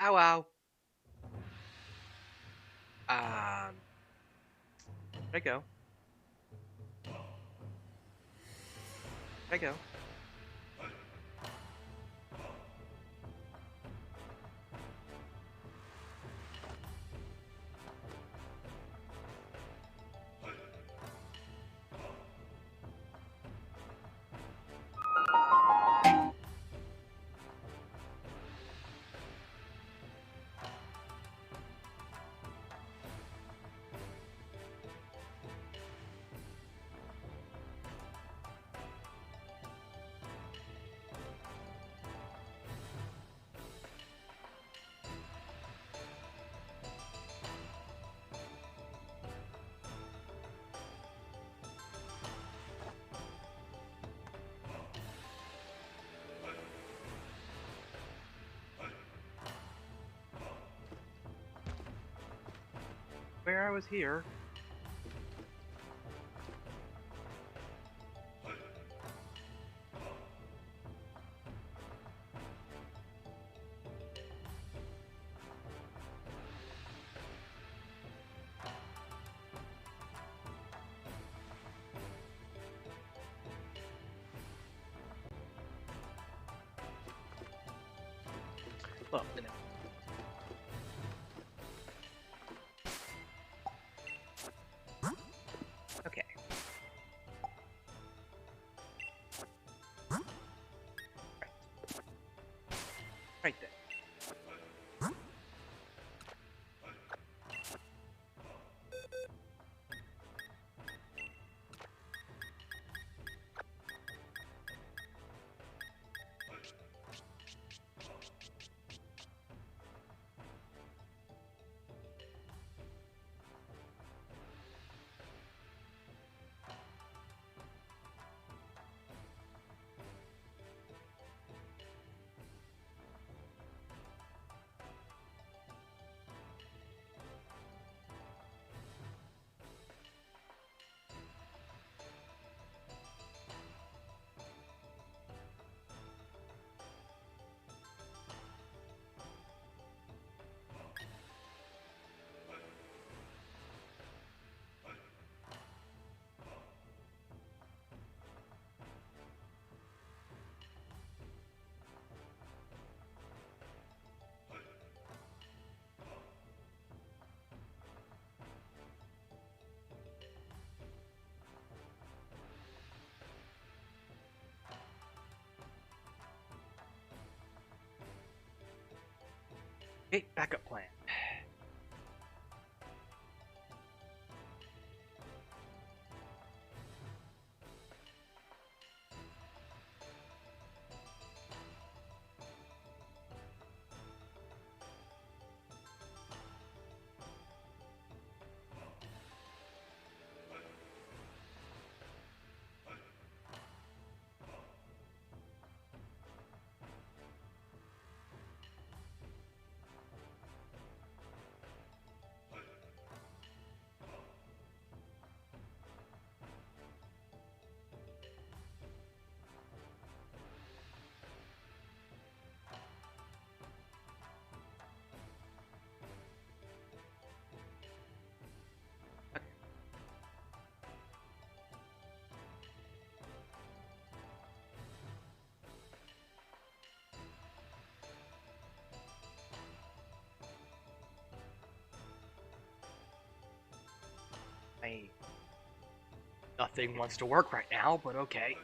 Ow, ow. Um, where'd I go? Where'd I go? Where I was here. Well, you know. Okay. Right there. Okay, backup plan. I Nothing wants to work right now, but okay.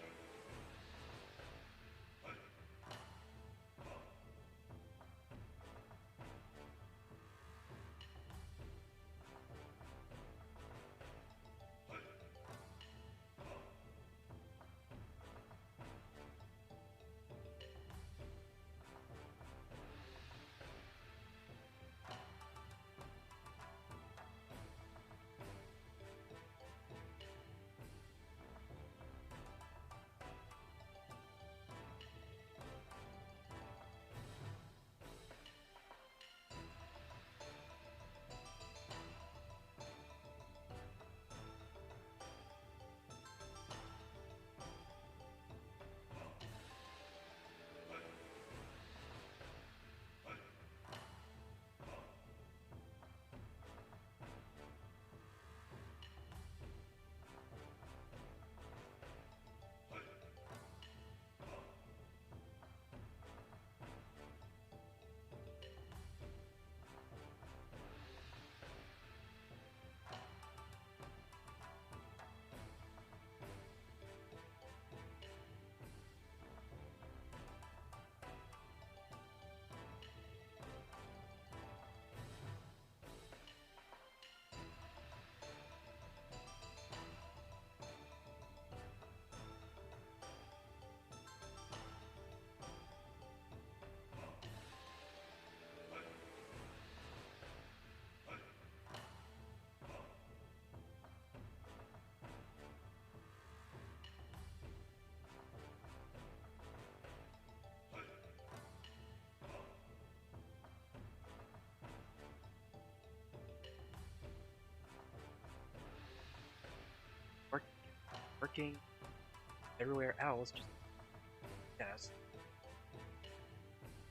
working everywhere else, just yes.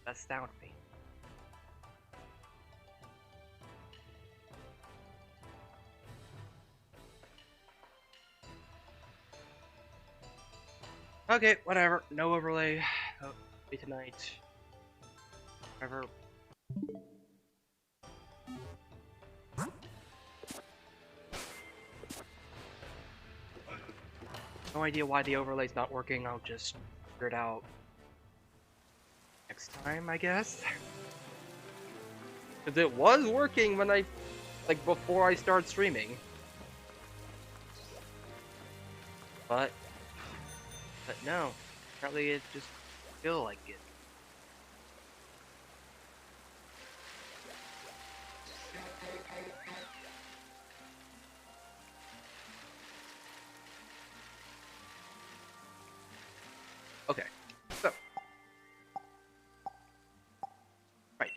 That astounds me. Okay, whatever. No overlay. Oh, tonight. Whatever. No idea why the overlay's not working. I'll just figure it out next time, I guess. Because it was working when I, like, before I started streaming. But no. Apparently it just feel like it. Okay, so. Right.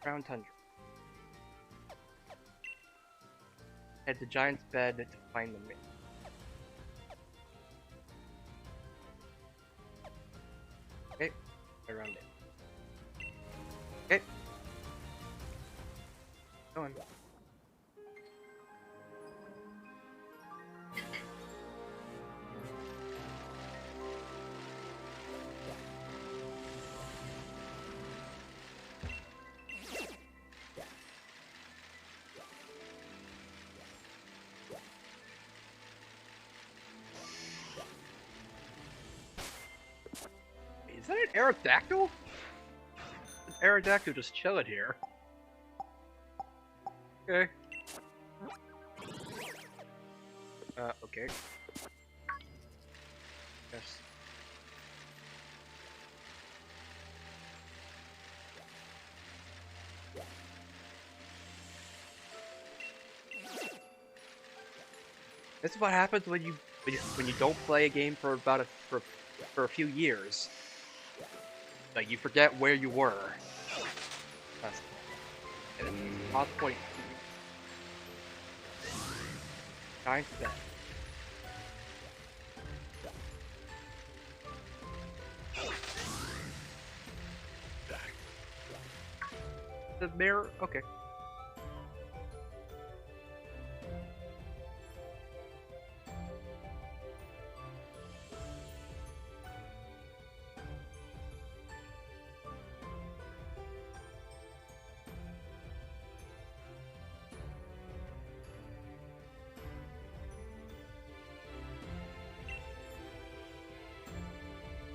Crown Tundra. Head to Giant's Bed to find the myth. Okay, around it. Okay. Go on. Is that an Aerodactyl? An Aerodactyl just chilling here. Okay. Okay. Yes. This is what happens when you don't play a game for about for a few years. Like you forget where you were. That's odd point. Giant's Bed. The mirror. Okay.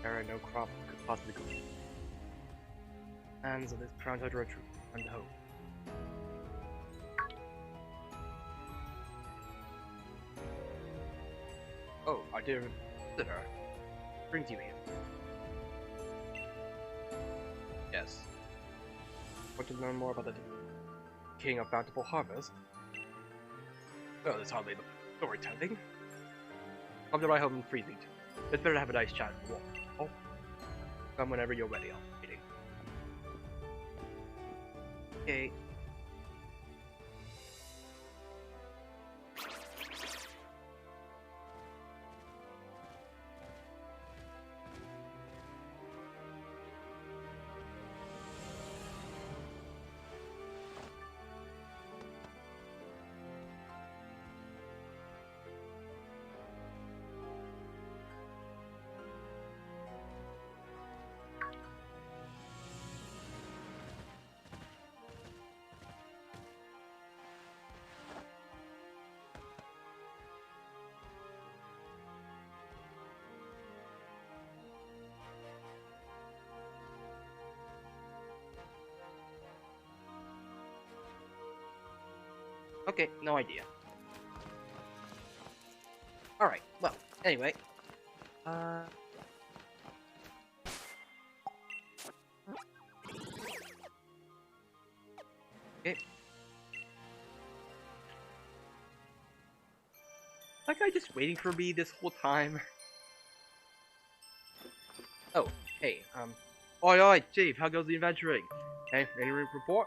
There are no crop could possibly go. Hands of this Crown Tundra troop and hope. Oh, I didn't consider. Brings you here. Yes. Want to learn more about the King of Bountiful Harvest? Oh, there's hardly the storytelling. Come to my home in Freezing. It's better to have a nice chat. Oh, come whenever you're ready. I'll be waiting. Okay. Okay, no idea. Alright, well, anyway. Okay. That guy just waiting for me this whole time. Oh, hey, oi, Chief, how goes the adventuring? Hey, any report?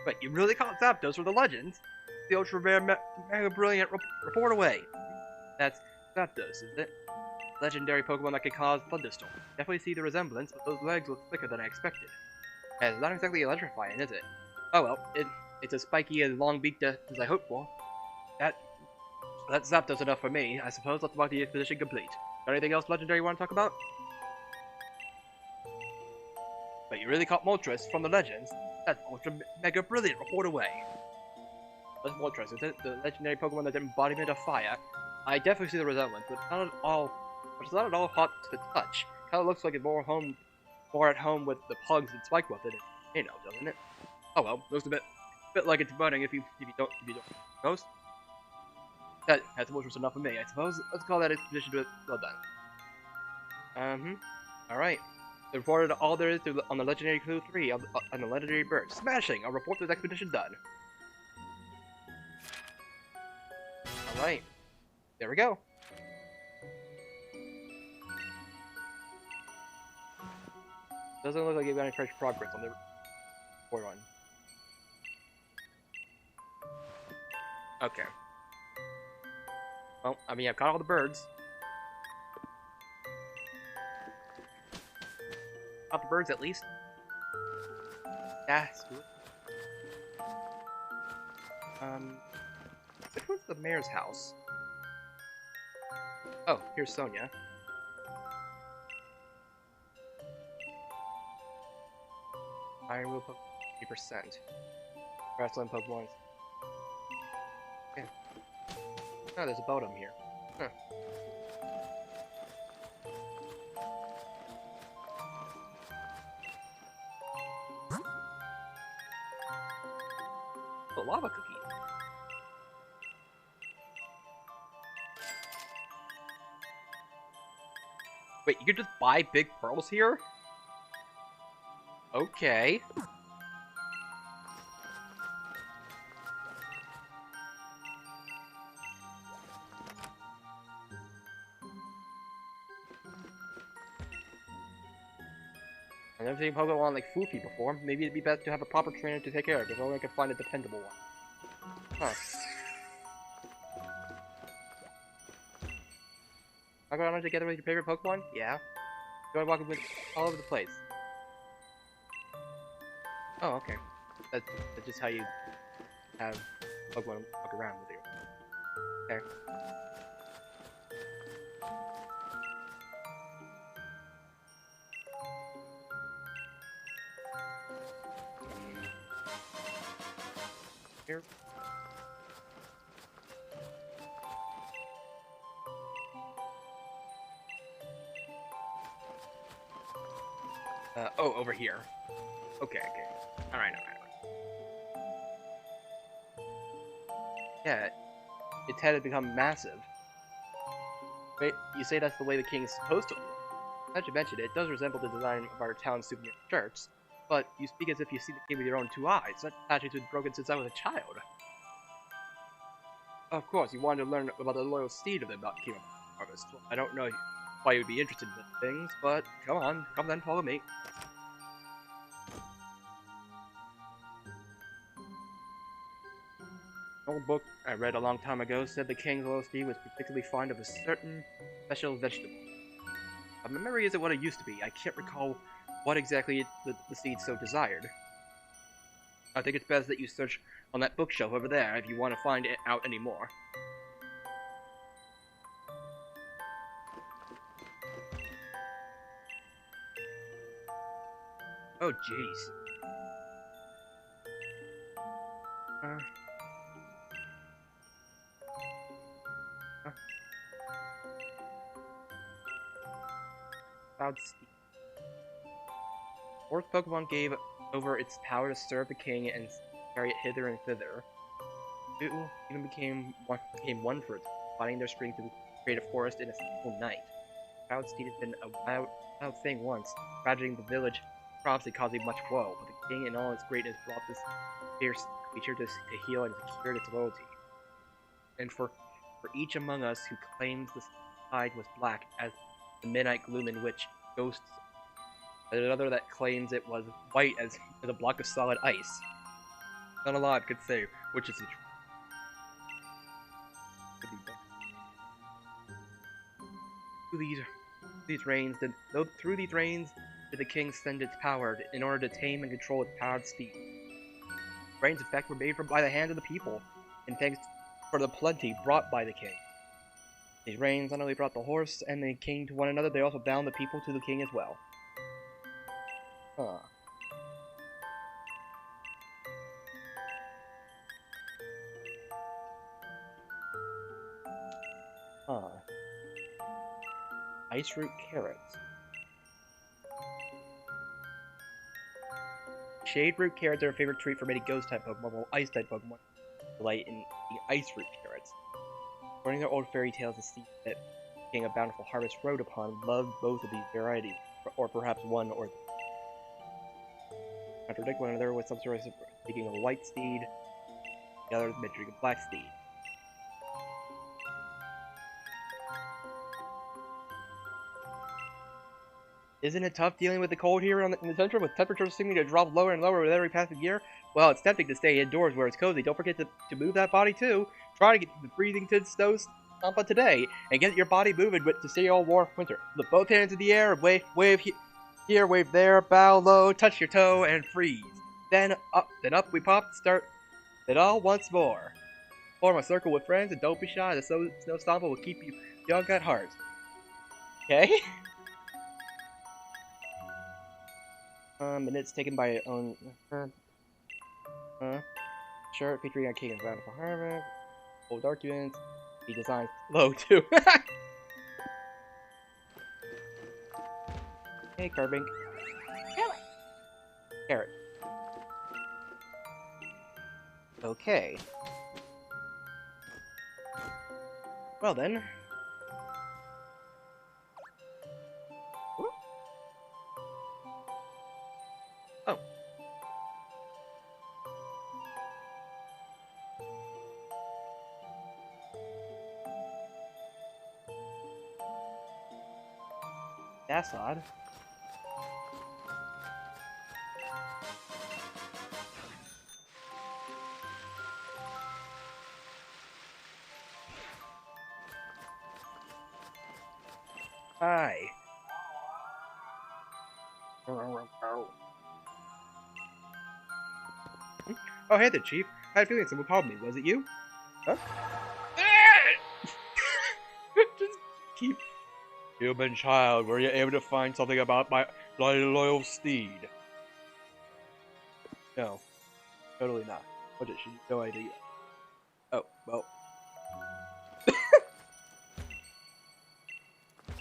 Wait, you really caught Zapdos for the legends? The ultra rare mega brilliant report away. That's Zapdos, isn't it? Legendary Pokemon that can cause thunderstorms. Definitely see the resemblance, but those legs look thicker than I expected. Yeah, it's not exactly electrifying, is it? Oh well, it's as spiky and long beaked as I hoped for. That's Zapdos enough for me. I suppose let's mark the expedition complete. Got anything else legendary you want to talk about? But you really caught Moltres from the legends? That's ultra mega brilliant. Report away. That's Moltres, isn't it? The legendary Pokemon that's embodiment of fire. I definitely see the resemblance, but it's not at all hot to the touch. Kinda looks like it's more at home with the pugs and Spike Weapon, you know, doesn't it? Oh well, looks a bit like it's burning if you don't know. That's Moltres enough for me, I suppose. Let's call that expedition well done. Alright. They reported all there is on the Legendary Clue 3 on the Legendary Bird. Smashing! I'll report this expedition done. Alright. There we go. Doesn't look like you've got any fresh progress on the report run. Okay. Well, I mean, I've caught all the birds. Caught the birds, at least. That's good. Which one's the mayor's house? Oh, here's Sonia. Iron Will Pokemon 50%. Grassland Pokemon. Yeah. Oh, there's a Bodum here. Huh. The lava cookie. Wait, you could just buy big pearls here? Okay. I've never seen Pokemon like Foofy before. Maybe it'd be best to have a proper trainer to take care of it, if only I could find a dependable one. Huh. Walk around together with your favorite Pokemon? Yeah. You want to walk with all over the place. Oh, okay. That's just how you have Pokemon walk around with you. Okay. Here. Oh, over here. Okay. Alright. Yeah, its head had become massive. Wait, you say that's the way the king is supposed to look? Now that you mentioned it, it does resemble the design of our town's souvenir shirts, but you speak as if you see the king with your own two eyes. That statue's been broken since I was a child. Of course, you wanted to learn about the loyal steed of the King of Harvest. I don't know why you would be interested in such things, but come then, follow me. An old book I read a long time ago said the king's loyal steed was particularly fond of a certain special vegetable. My memory isn't what it used to be. I can't recall what exactly the steed so desired. I think it's best that you search on that bookshelf over there if you want to find it out anymore. Oh, jeez. Cloudsteed. Fourth Pokemon gave over its power to serve the king and carry it hither and thither. It even became one for it, finding their strength to create a forest in a single night. Cloudsteed has been a wild thing once, ravaging the village crops and causing much woe, but the king in all its greatness brought this fierce creature to heal and secure its loyalty. And for each among us who claims the side was black as the midnight gloom in which ghosts, and another that claims it was white as a block of solid ice. None alive could say which is the truth. Through these reigns did the king send its power in order to tame and control its proud steed. Reigns, in fact, were made by the hand of the people, and thanks for the plenty brought by the king. These reigns not only brought the horse and the king to one another, they also bound the people to the king as well. Ice root carrots. Shade root carrots are a favorite treat for many ghost type Pokemon, while ice type Pokemon delight in eating ice root carrots. According to their old fairy tales, the seed that King of Bountiful Harvest rode upon loved both of these varieties, or perhaps one or contradict one another, with some sources speaking of a white steed, the others mentioning a black steed. Isn't it tough dealing with the cold here in the Tundra, with temperatures seeming to drop lower and lower with every passing year? Well, it's tempting to stay indoors where it's cozy. Don't forget to move that body too. Try to get the breathing to snow stompa today, and get your body moving to stay all warm winter. Lift both hands in the air, wave here, wave there, bow low, touch your toe, and freeze. Then up we pop, start it all once more. Form a circle with friends and don't be shy. The snow stompa will keep you young at heart. Okay? Minutes taken by own shirt featuring a King of Bountiful Harvest, old arguments, he designs low too. Hey, Carbink. Carrot. Okay. Well then. Oh. That's odd. Hi. Oh, hey there, Chief. I had a feeling someone called me. Was it you? Huh? Just keep... Human child, were you able to find something about my loyal steed? No. Totally not. What did she? No idea. Oh, well.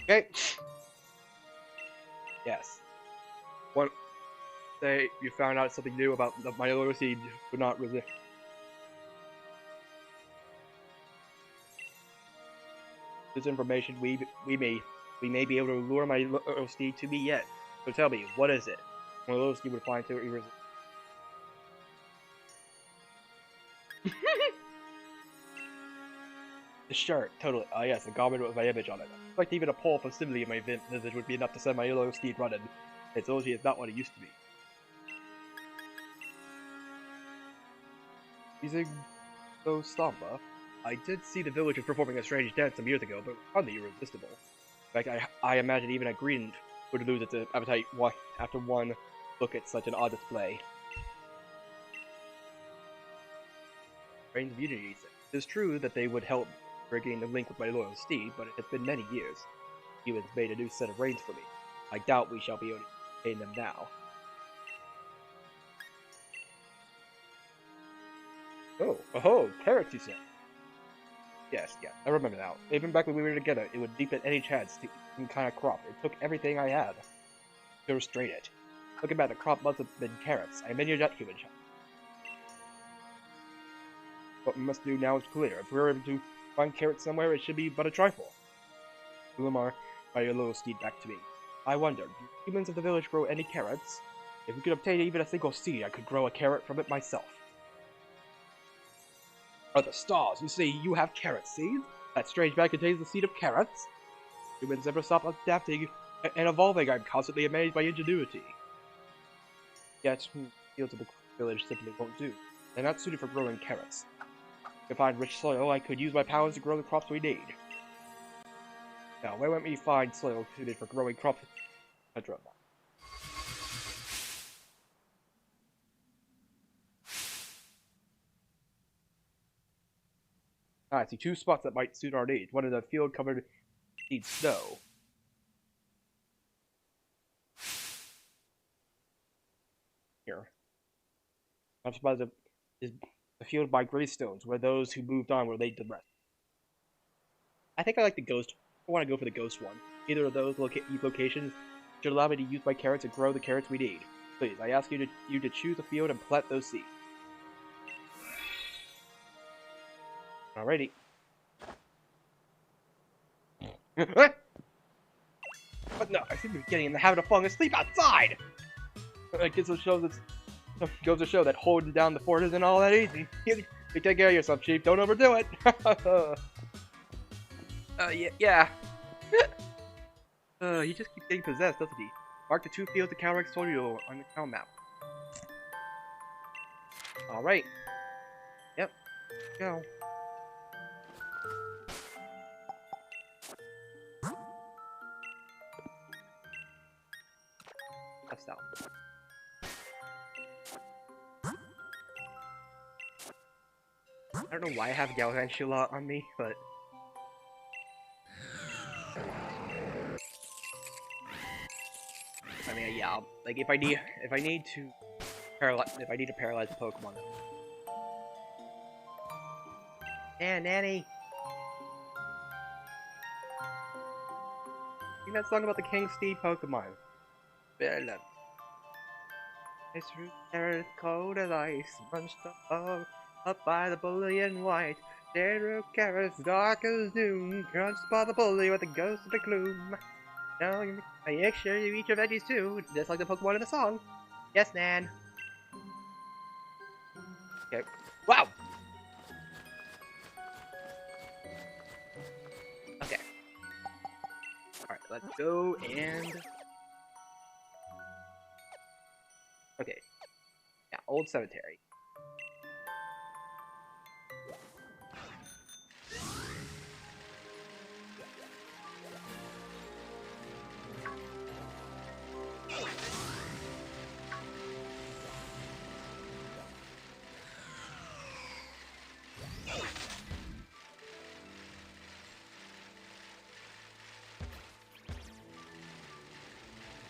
Okay. Yes. One day you found out something new about my loyal steed, would not resist. This information we may be able to lure my loyal steed to me yet. So tell me, what is it? My loyal steed would find to irresistible. The shirt, totally. Ah, yes, a garment with my image on it. Like even a poor facsimile of my visage would be enough to send my loyal steed running. Its orgy is not what it used to be. Using those Stompa, I did see the villagers performing a strange dance some years ago, but hardly irresistible. In fact, I imagine even a green would lose its appetite after one look at such an odd display. Reigns of Unity said, it is true that they would help regain the link with my loyal steed, but it has been many years. Humans made a new set of reins for me. I doubt we shall be able to obtain them now. Oh, carrots, you said. Yes, I remember now. Even back when we were together, it would leap at any chance to some kind of crop. It took everything I had to restrain it. Looking back, the crop must have been carrots. I am in your debt, human child. What we must do now is clear. If we're able to find carrots somewhere, it should be but a trifle. Lumar, brought your little steed back to me. I wondered, do humans of the village grow any carrots? If we could obtain even a single seed, I could grow a carrot from it myself. Oh, the stars! You say you have carrot seeds? That strange bag contains the seed of carrots? Humans never stop adapting and evolving. I'm constantly amazed by ingenuity. Yet, fields of the village simply won't do. They're not suited for growing carrots. To find rich soil, I could use my powers to grow the crops we need. Now, where might we find soil suited for growing crops, etc.? I see 2 spots that might suit our needs. One in a field covered in snow. Here. I'm surprised is the field by gravestones, where those who moved on were laid to rest. I think I like the ghost. I want to go for the ghost one. Either of those locations should allow me to use my carrots and grow the carrots we need. Please, I ask you to choose a field and plant those seeds. Alrighty. But no, I seem to be getting in the habit of falling asleep outside! It goes to show that holding down the fort isn't all that easy. You take care of yourself, Chief. Don't overdo it. Yeah. He just keeps getting possessed, doesn't he? Mark the 2 fields the Calrex told you on the town map. Alright. Yep. Go. That's down. I don't know why I have Galvantula on me, but... I mean, yeah, like if I need to paralyze a Pokemon. Yeah, Nanny. Sing that song about the King Steed Pokemon. Bella. It's root there, cold as ice, munched up by the bully in white. Dead root carrots, dark as doom, crunched by the bully with the ghost of the gloom. Now, I make sure you eat your veggies too, just like the Pokemon in the song. Yes, Nan. Okay. Wow! Okay. Alright, let's go and... Okay. Yeah, Old Cemetery.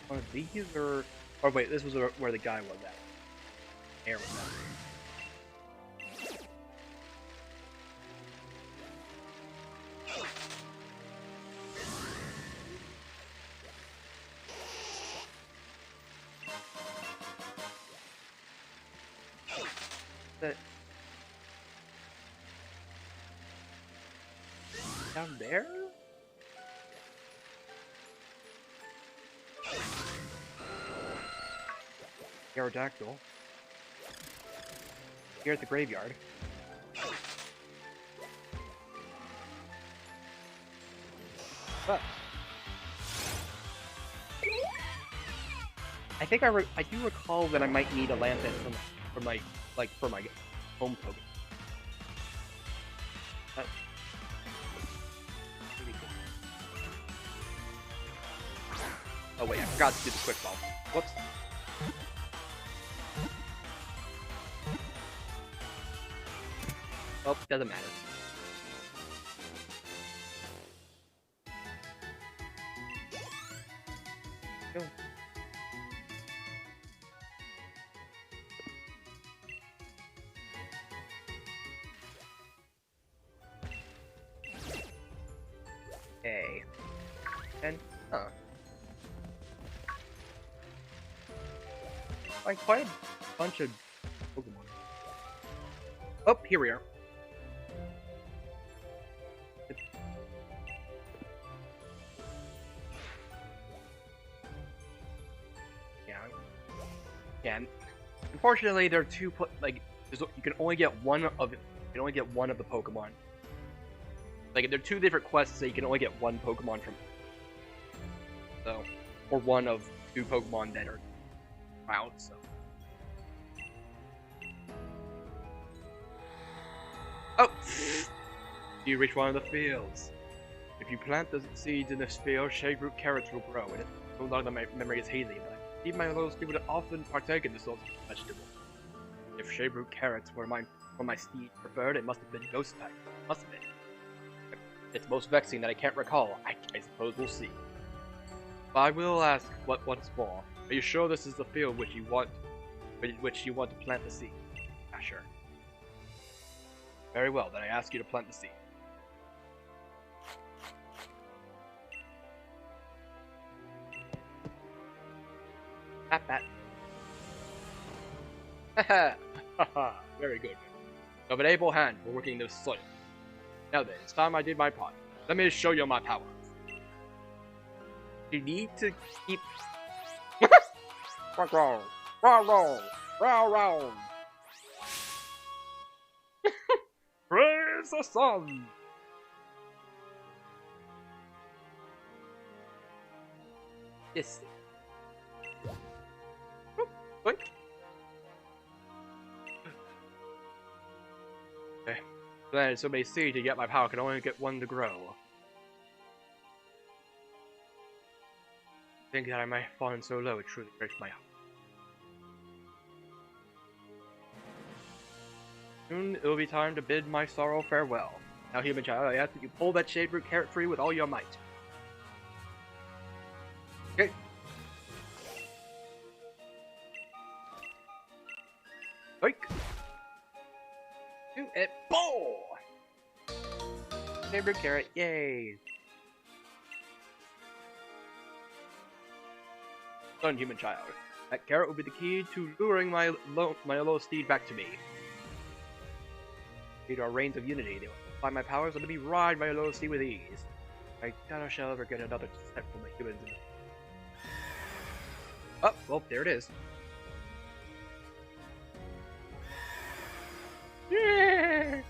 One of these or... Oh wait, this was where the guy was at. Air was at. Down there? Aerodactyl. Here at the graveyard. But I think I do recall that I might need a Lantern for my home Pokemon. Oh wait, I forgot to do the quick ball. Whoops. Oh, doesn't matter. Go. Okay. And, like quite a bunch of Pokemon. Oh, here we are. Yeah. Unfortunately, there are two. You can only get one of. You can only get one of the Pokemon. Like, there are 2 different quests that you can only get one Pokemon from. So, or one of 2 Pokemon that are out. So. Oh! You reach one of the fields. If you plant the seeds in this field, shade root carrots will grow, and no longer my memory is hazy, but even my little seed would often partake in this sort of vegetable. If shade root carrots were my steed preferred, it must have been ghost type. Must have been. It's most vexing that I can't recall. I suppose we'll see. But I will ask once more. Are you sure this is the field which you want to plant the seed? Ah, sure. Very well, then I ask you to plant the seed. Pat. Haha. Very good. You have an able hand for working this soil. Now then, it's time I did my part. Let me show you my powers. You need to keep... Roll. Praise the sun! Yes. Wait. Okay. Planted so many seeds to get my power, can only get one to grow. Think that I might have fallen so low, it truly breaks my heart. Soon it will be time to bid my sorrow farewell. Now, human child, I ask that you pull that shade root carrot free with all your might. Okay. Oink. Do it. Boom! Shade root carrot, yay! Son, human child. That carrot will be the key to luring my little steed back to me. These are reigns of unity. They will apply my powers and let me ride my little steed with ease. I doubt I shall ever get another step from the humans. Oh, well, there it is. Yeah!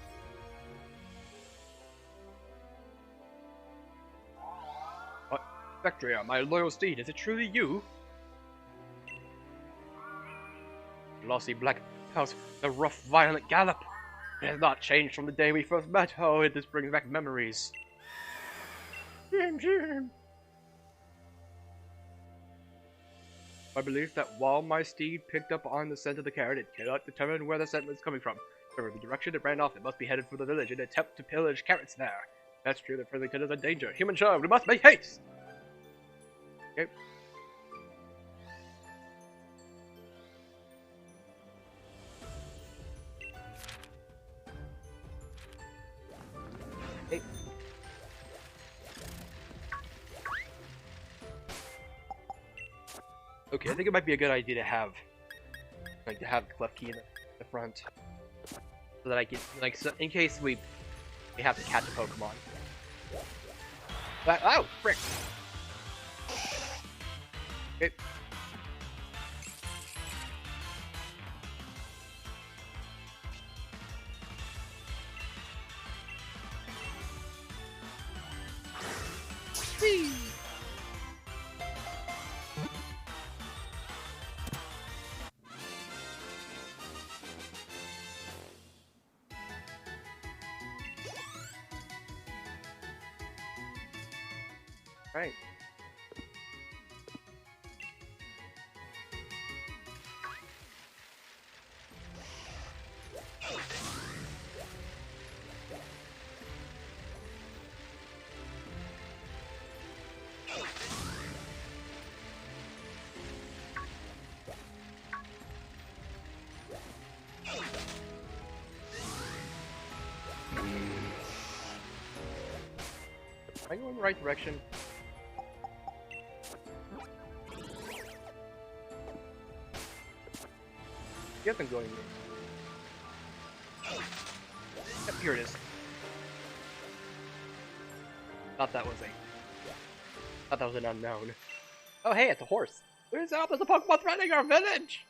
What? Vectria, my loyal steed, is it truly you? Glossy black house, the rough, violent gallop. It has not changed from the day we first met. Oh, this brings back memories. I believe that while my steed picked up on the scent of the carrot, it cannot determine where the scent was coming from. However, the direction it ran off, it must be headed for the village in an attempt to pillage carrots there. That's true, the Furlington is in danger. Human child, we must make haste! Okay. Okay, I think it might be a good idea to have, the clef key in the front, so that I can, so in case we have to catch a Pokemon. But, oh, frick! Okay. Whee! Right. Am I going in the right direction? Yep, I'm going here. Yep, here it is. Thought that was an unknown. Oh hey, it's a horse. Where's out? There's a Pokemon threatening our village!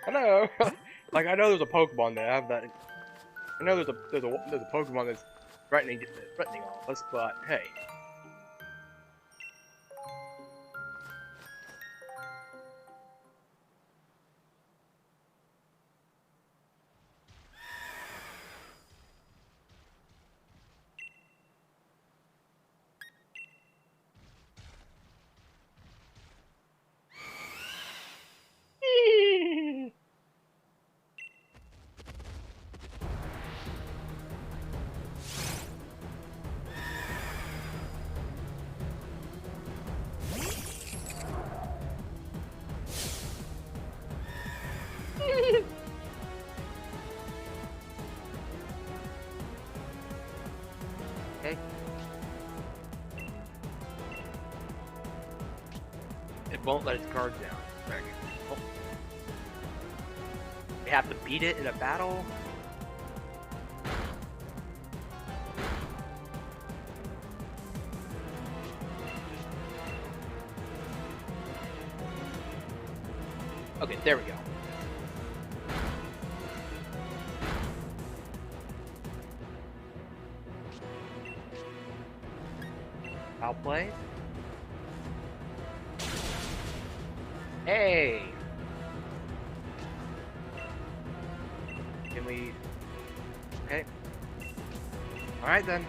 Hello! Like, I know there's a Pokemon there, but I know there's a Pokemon that's threatening all of us, but hey. won't let its guard down. Frick. Oh. We have to beat it in a battle? Okay, there we go. Foul play. Hey! Can we... Okay. Alright then.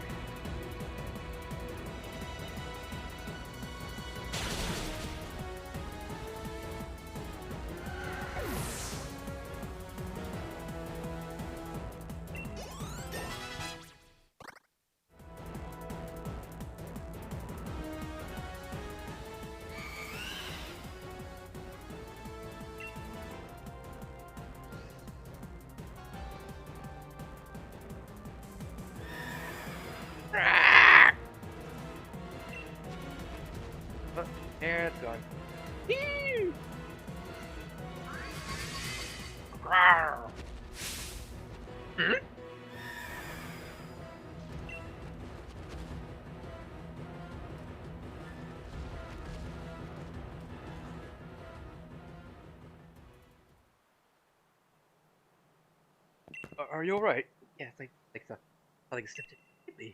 There, it's gone. Ew! Hmm? Are you alright? Yeah, it's like so. I think stepped it.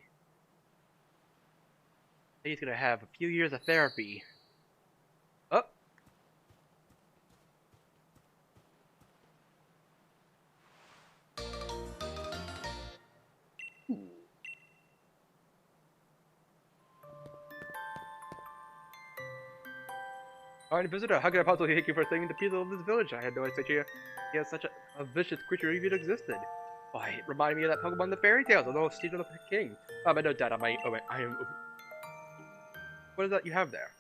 He's gonna have a few years of therapy. Oh. Alright, visitor, how can I possibly thank you for saving the people of this village? I had no idea he has such a vicious creature even existed. Why, it reminded me of that Pokemon in the fairy tales, although Steed of the King. I no doubt I am... What is that you have there?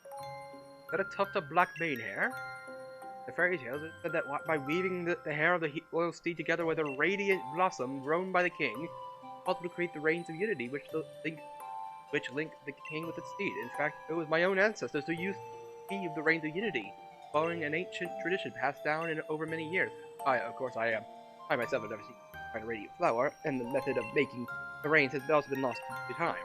Is that a tuft of black mane hair? The fairy tales said that by weaving the hair of the royal steed together with a radiant blossom grown by the king, possible to create the reins of unity which link the king with its steed. In fact, it was my own ancestors who used to weave the reins of unity, following an ancient tradition passed down over many years. I myself have never seen a radiant flower, and the method of making the reins has also been lost to time,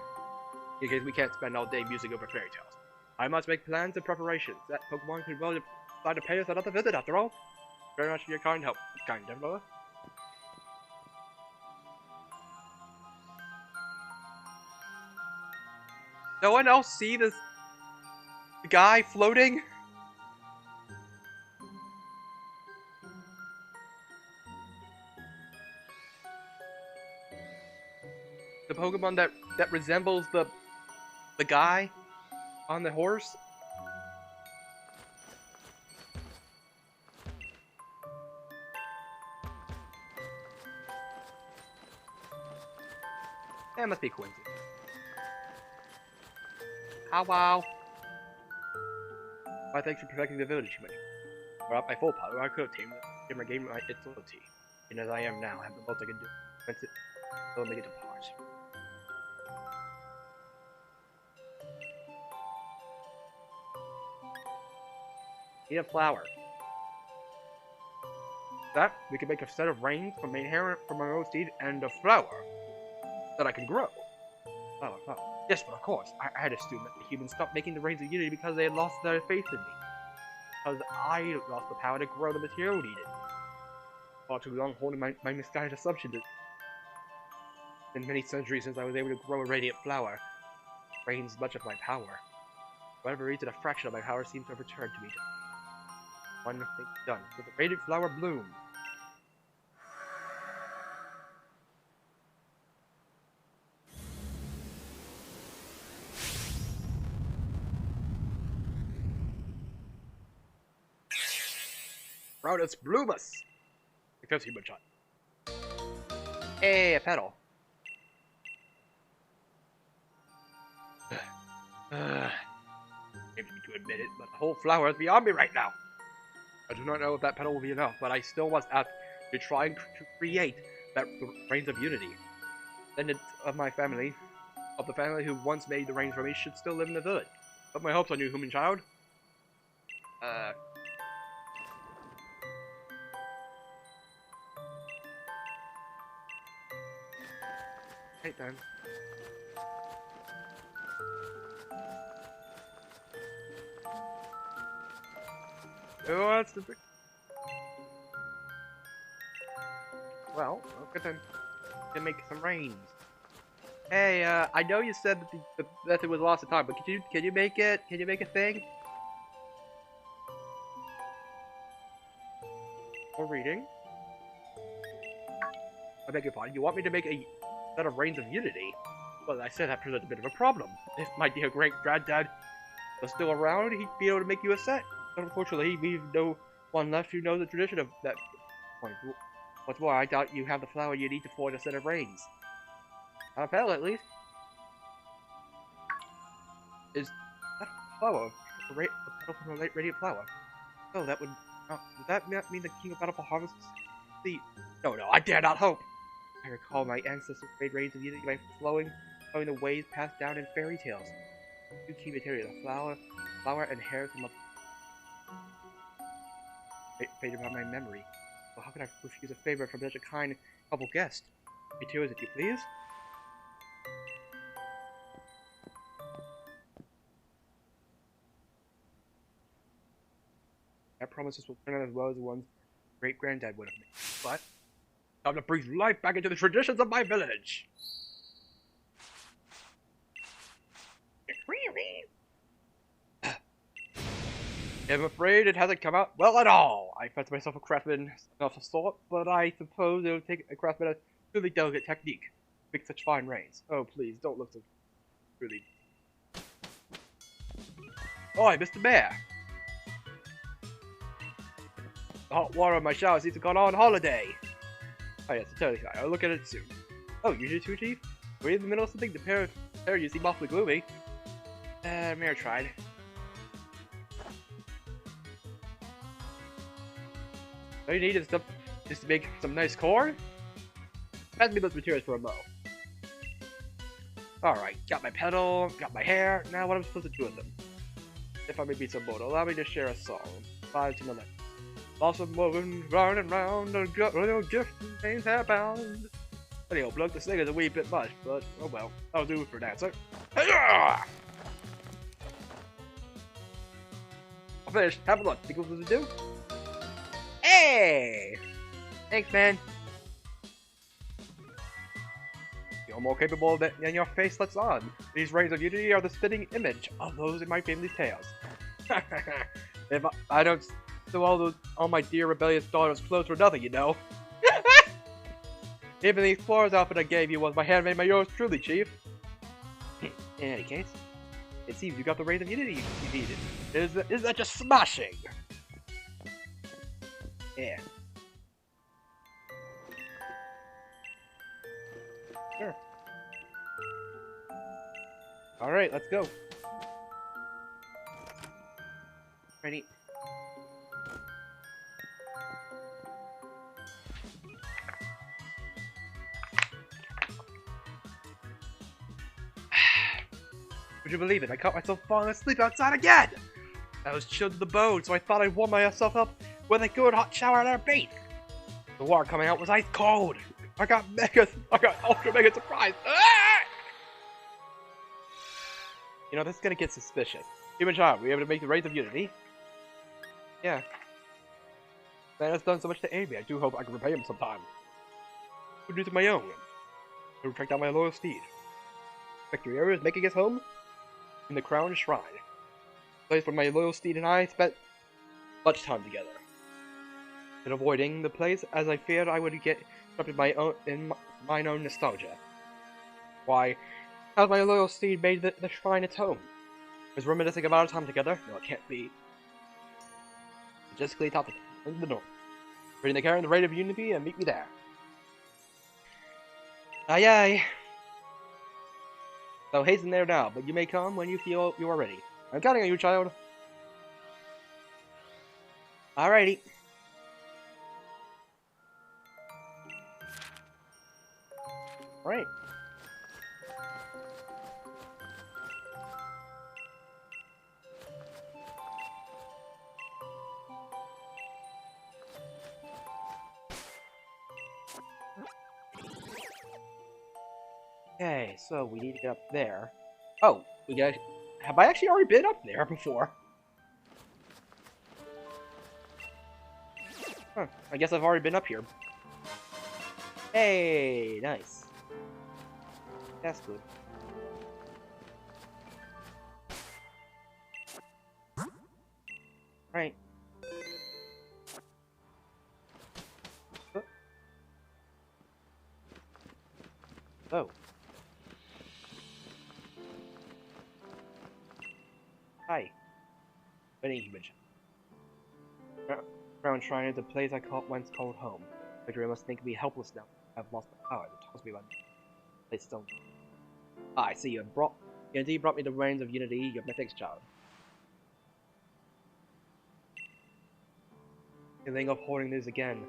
because we can't spend all day musing over fairy tales. I must make plans and preparations. That Pokemon could well decide to pay us another visit after all. Very much for your kind help, kind Devil. No one else see this guy floating? The Pokemon that resembles the guy on the horse? That must be a coincidence. How wow. Why, thanks for protecting the village, human. We're at my full power. I could have tamed it and regained its loyalty. And as I am now, I have the most I can do. Once it will make it depart. Need a flower. That we can make a set of reins from my hair from my own seed and a flower that I can grow. Flower. Yes, but of course, I had assumed that the humans stopped making the reins of unity because they had lost their faith in me. Because I lost the power to grow the material needed. Far too long holding my misguided assumption that it's been many centuries since I was able to grow a radiant flower. Drains much of my power. For whatever reason, a fraction of my power seems to have returned to me. One thing done. So the radiant flower bloomed. Proudest Bloomus! Because human shot. Hey, a petal. Maybe me to admit it, but the whole flower is beyond me right now. I do not know if that petal will be enough, but I still must ask to try and create that reins of unity. Descendants of my family, of the family who once made the reins for me, should still live in the village. Put my hopes on you, human child. Hey then. Who wants to be? Well, okay then. Can make some rains. Hey, I know you said that the method was lost of time, but can you make it? Can you make a thing? Or reading? I beg your pardon. You want me to make a set of Reigns of Unity? Well, I said that presents a bit of a problem. If my dear great granddad was still around, he'd be able to make you a set. But unfortunately, we've no one left who knows the tradition of that point. What's more, I doubt you have the flower you need to forge a set of Reigns. Not a petal, at least. Is that a flower? A petal from a radiant flower? Oh, that would... would that mean the King of Bountiful Harvest? See... No, I dare not hope! I recall my ancestors made Reigns of Unity by flowing the ways passed down in fairy tales. You key material, the flower and hair from a... faded from my memory. Well, how could I refuse a favor from such a kind, humble guest? Materials, if you please? That promises will turn out as well as the ones great-granddad would have made. But, time to breathe life back into the traditions of my village! I'm afraid it hasn't come out well at all. I fancy myself a craftsman of some sort, but I suppose it would take a craftsman of really delicate technique to make such fine rains. Oh, please, don't look so really... Oi, Mr. Bear! The hot water in my shower seems to have gone on holiday. Oh yes, I'll tell you, I'll look at it soon. Oh, you do too, Chief? Were you in the middle of something? The pair of you seem awfully gloomy. Mayor tried. All you need is just to make some nice corn? Pass me those materials for a mow. Alright, got my pedal, got my hair, now what am I supposed to do with them? If I may be so bold, allow me to share a song. 5 to my left. Blossom moving round and round, a little gift ain't that bound. Anyhow, plug this thing is a wee bit much, but oh well, I'll do it for an answer. I'm finished, have a look, think what to do? Hey! Thanks, man. You're more capable than your face lets on. These Reigns of Unity are the spitting image of those in my family's tales. If I don't steal all my dear rebellious daughter's clothes for nothing, you know. Even the explorer's outfit I gave you was my handmade by yours truly, Chief. In any case, it seems you got the Reigns of Unity you needed. Is that just smashing? Yeah. Sure. Alright, let's go. Ready? Would you believe it? I caught myself falling asleep outside again! I was chilled to the bone, so I thought I'd warm myself up with a good hot shower and a bath. The water coming out was ice cold. I got ultra mega surprised. Ah! You know, this is gonna get suspicious. Human child, were you able to make the Reigns of Unity? Yeah. Man has done so much to aid me. I do hope I can repay him sometime. I'll do it my own. I will track down my loyal steed. Victory Area is making his home in the Crown Shrine. The place where my loyal steed and I spent much time together. In avoiding the place, as I feared I would get trapped in mine own nostalgia. Why, how's my loyal steed made the shrine its home? Was reminiscing about our time together? No, it can't be. Majestically top of the door. Reading the Karen, the Reigns of Unity, and meet me there. Aye aye. So hasten there now, but you may come when you feel you are ready. I'm counting on you, child. Alrighty. Right. Okay, so we need to get up there. Oh, we got. Have I actually already been up there before? Huh, I guess I've already been up here. Hey, nice. That's good. Right. Oh. Hi. My name's Mitch. Crown Shrine is a place I once called home. Victory must think me helpless now. I've lost my power. It tells me my place still. I see you have brought. You indeed brought me the reins of unity. You're my thanks, child. Feeling of holding these again.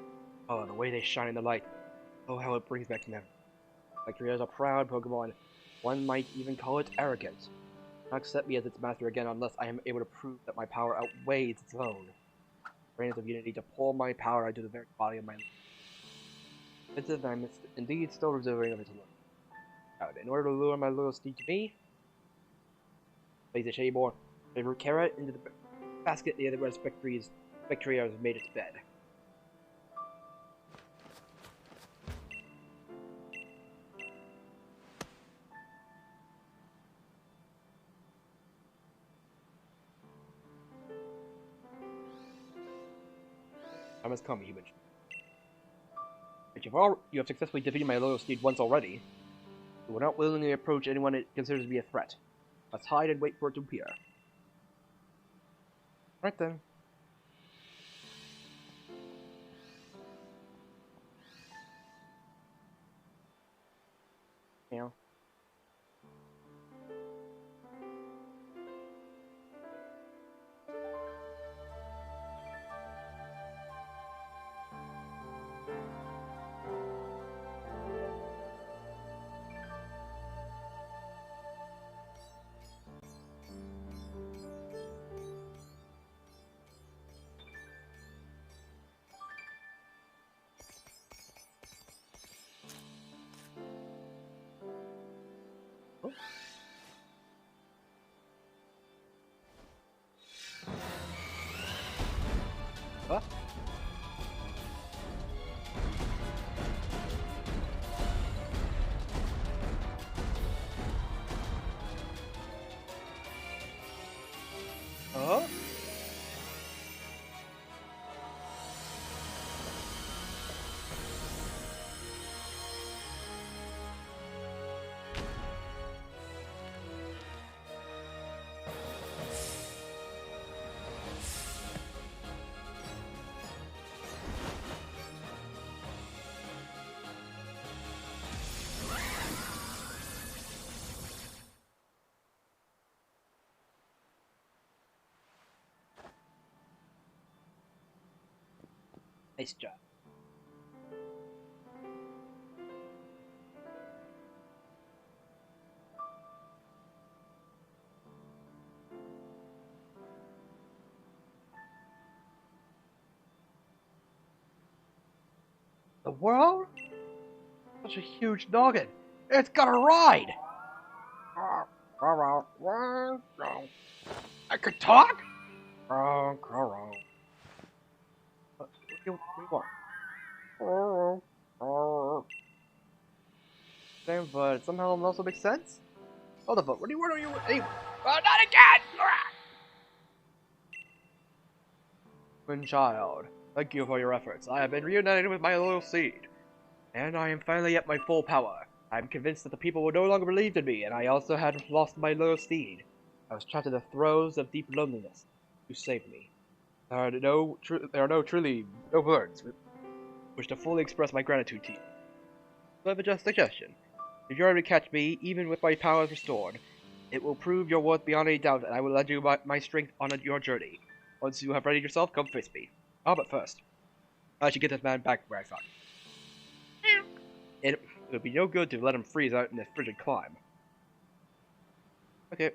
Oh, the way they shine in the light. Oh, how it brings back memories. Victory is a proud Pokemon. One might even call it arrogant. Not accept me as its master again unless I am able to prove that my power outweighs its own. Reins of unity to pull my power into the very body of my life. I am indeed still reserving of its love. In order to lure my little steed to me, place a shady more favorite carrot into the basket near the where Victory has made its bed. Time has come, human. But you have successfully defeated my loyal steed once already. You will not willingly approach anyone it considers to be a threat. Let's hide and wait for it to appear. Right then. Yeah. Oh. Huh? Huh? Nice job. The world? Such a huge noggin. It's got a ride! I could talk? What do you want? Same, but somehow it also makes sense? Hold the fuck, what are you? Hey, not again! Twin child, thank you for your efforts. I have been reunited with my loyal seed, and I am finally at my full power. I am convinced that the people will no longer believe in me, and I also had lost my loyal steed. I was trapped in the throes of deep loneliness. You saved me. There are truly no words with which to fully express my gratitude to you. So I have a just suggestion. If you are able to catch me, even with my powers restored, it will prove your worth beyond any doubt, and I will lend you my strength on your journey. Once you have readied yourself, come face me. Ah, but first, I should get this man back where I found him. It would be no good to let him freeze out in this frigid climb. Okay.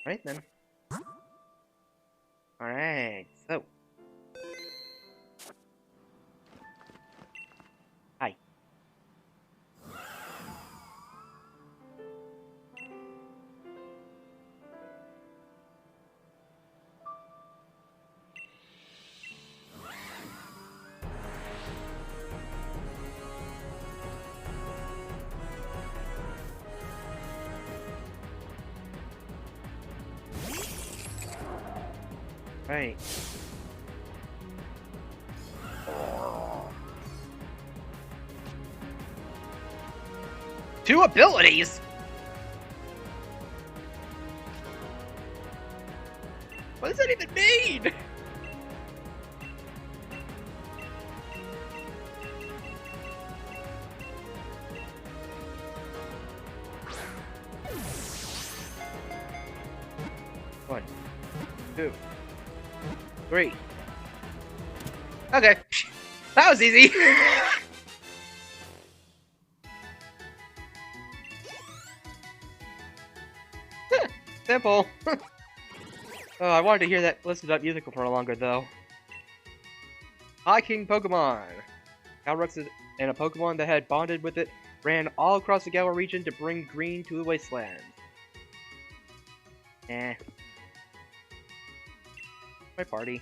Right then. Alright, so. Right. Two abilities? What does that even mean? One, two, three. Okay. That was easy. Simple. Oh, I wanted to hear that listen to that musical for longer though. High King Pokemon. Calyrex and a Pokemon that had bonded with it ran all across the Galar region to bring green to the wasteland. My party.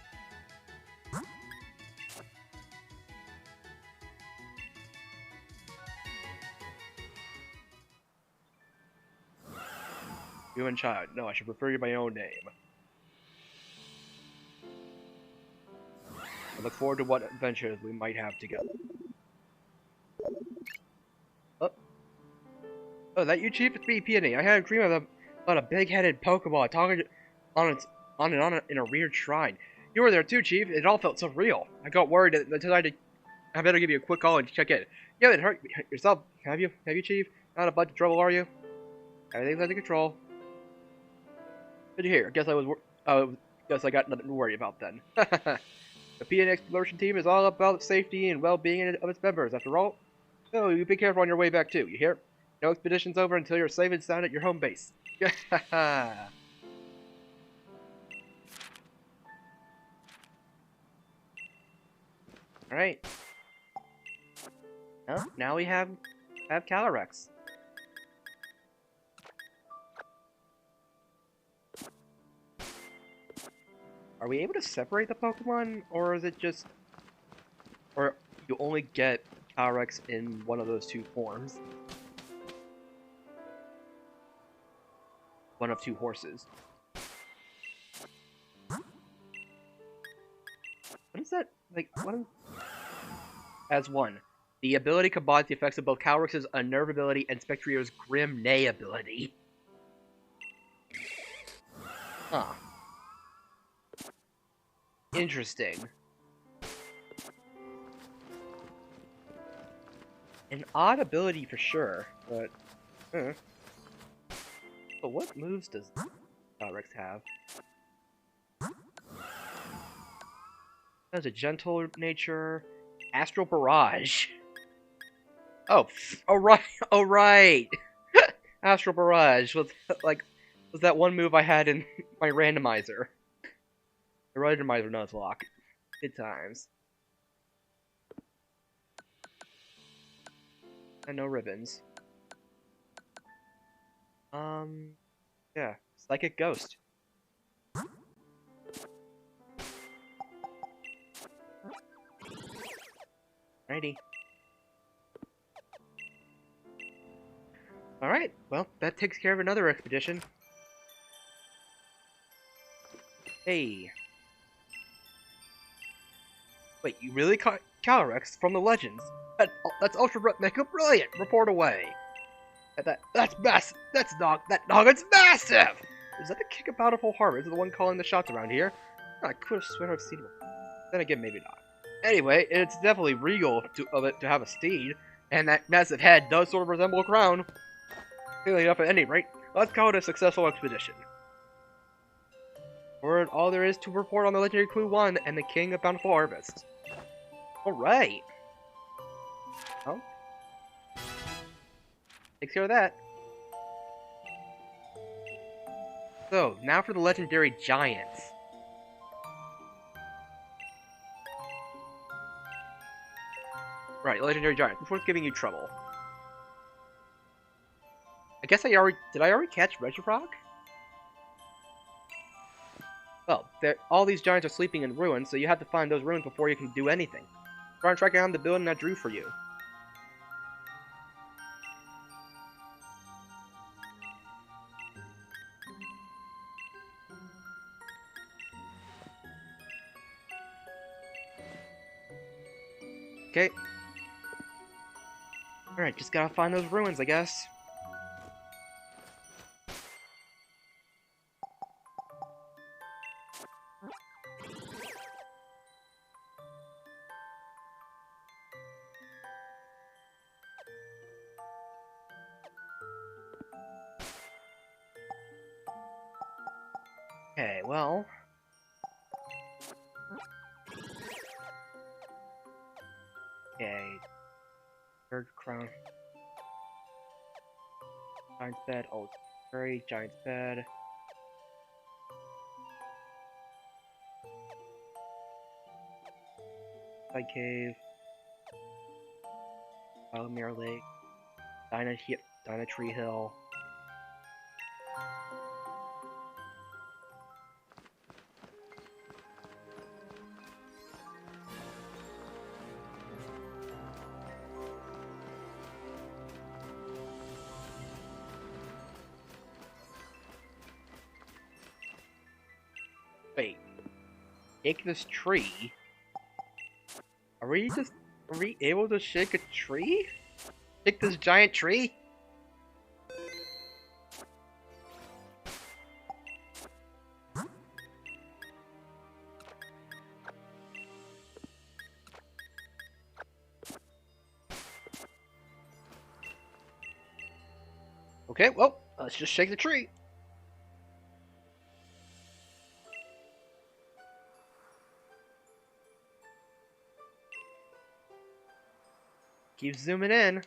You and child. No, I should refer you by my own name. I look forward to what adventures we might have together. Oh, that you, Chief? It's me, Peony. I had a dream about a big-headed Pokemon talking on in a weird shrine. You were there too, Chief. It all felt so real. I got worried and decided I better give you a quick call and check in. You haven't hurt yourself, have you? Have you, Chief? Not a bunch of trouble, are you? Everything's under control. Good to hear. Guess I got nothing to worry about then. The PN Exploration Team is all about the safety and well-being of its members, after all. So you be careful on your way back too, you hear? No expedition's over until you're safe and sound at your home base. Alright. Oh, now we have Calyrex. Are we able to separate the Pokemon, or is it just... Or you only get Calyrex in one of those two forms? One of two horses. What is that? Like, what is... As one. The ability combines the effects of both Calyrex's Unnerve ability and Spectrio's Grim Neigh ability. Huh. Interesting. An odd ability for sure, but... But what moves does Calyrex have? Has a gentle nature... Astral Barrage. Oh, oh right. Astral Barrage was that one move I had in my randomizer. The randomizer Nuzlocke. Good times. And no ribbons. Yeah. Psychic Ghost. Righty. Alright, well, that takes care of another expedition. Hey. Wait, you really caught Calyrex from the Legends? That's ultra mega brilliant! Report away! That's massive! That nugget's massive! Is that the King of Bountiful Harvest, the one calling the shots around here? I could have sworn I've seen him. Then again, maybe not. Anyway, it's definitely regal of it to have a steed, and that massive head does sort of resemble a crown. Clearly enough at any rate, let's call it a successful expedition. For all there is to report on the legendary Clue 1 and the King of Bountiful Harvest. Alright. Oh. Takes care of that. So, now for the legendary Giants. Right, legendary Giants. Before it's giving you trouble. I guess did I already catch Regirock? Well, all these giants are sleeping in ruins, so you have to find those ruins before you can do anything. Try and track down the building I drew for you. Okay. Alright, just gotta find those ruins, I guess. Okay, well... Okay. Third crown. Giant's bed. Oh, furry. Giant's bed. Side cave. Mirror Lake. Dyna Tree Hill. Wait. Shake this tree? Are we able to shake a tree? Shake this giant tree? Okay, well, let's just shake the tree. Keep zooming in.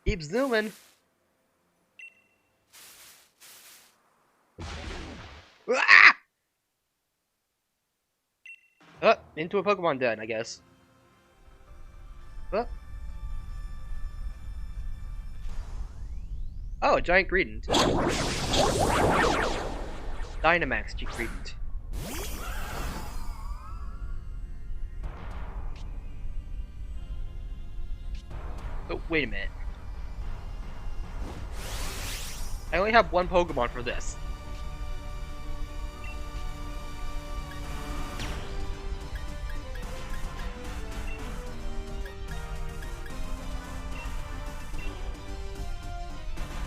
Keep zooming. Ah! Into a Pokemon den, I guess. Oh, a giant Greedent. Dynamax Greedent. Oh, wait a minute. I only have one Pokemon for this.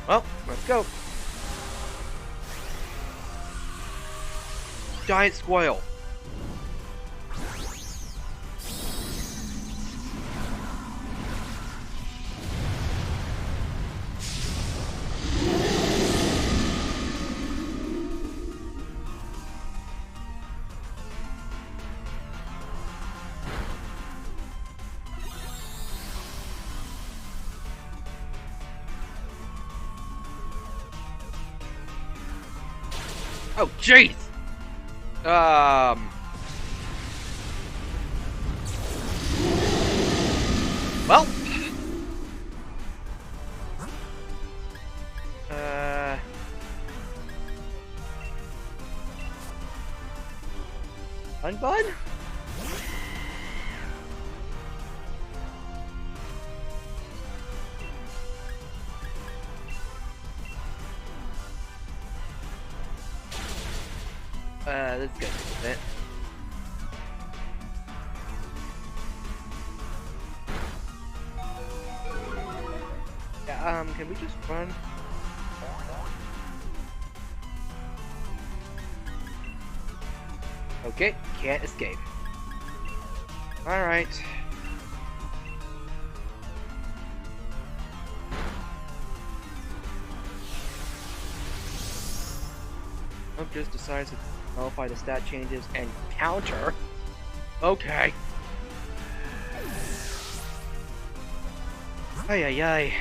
Well, let's go. Giant Squirtle. Oh, jeez! Well... Unbud? That's good, isn't it? Yeah, can we just run? Okay, can't escape. Alright. Nope, just decides to nullify the stat changes and counter. Okay. Ay ay ay.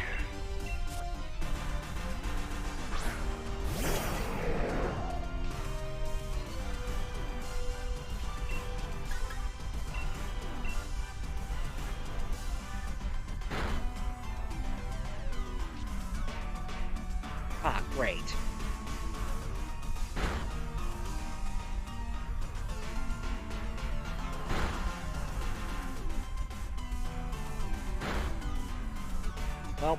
Ah, great. Well,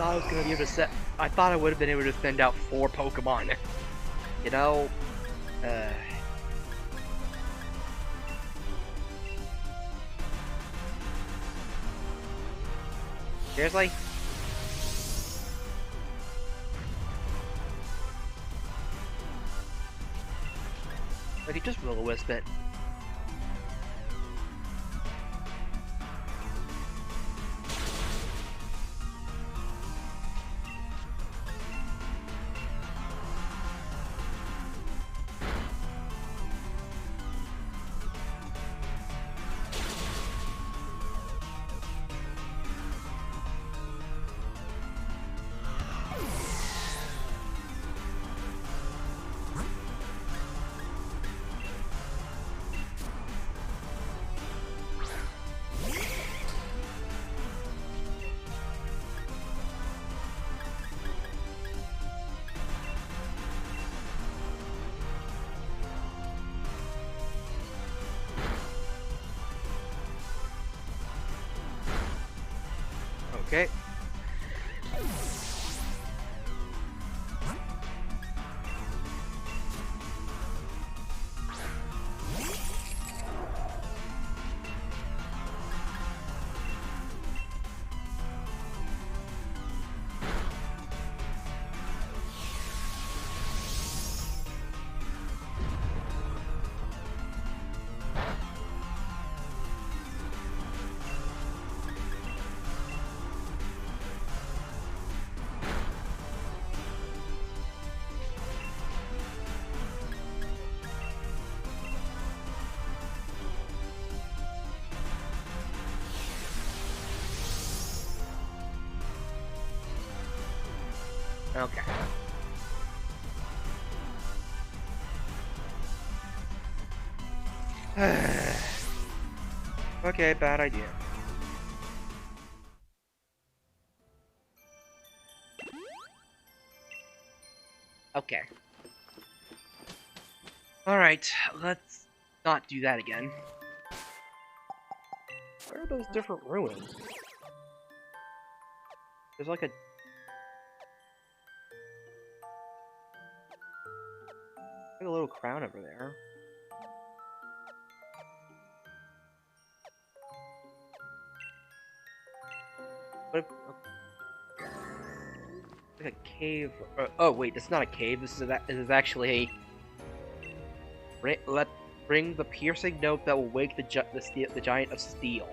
thought I was gonna be able to set. I thought I would have been able to send out 4 Pokemon. You know, seriously? Like, he just Will-O-Wisp it. Okay. Okay. Okay, bad idea. Okay. Alright, let's not do that again. Where are those different ruins? There's like a... like a little crown over there. What if... like a cave... oh wait, this is not a cave, this is actually a... Bring the piercing note that will wake the giant of steel.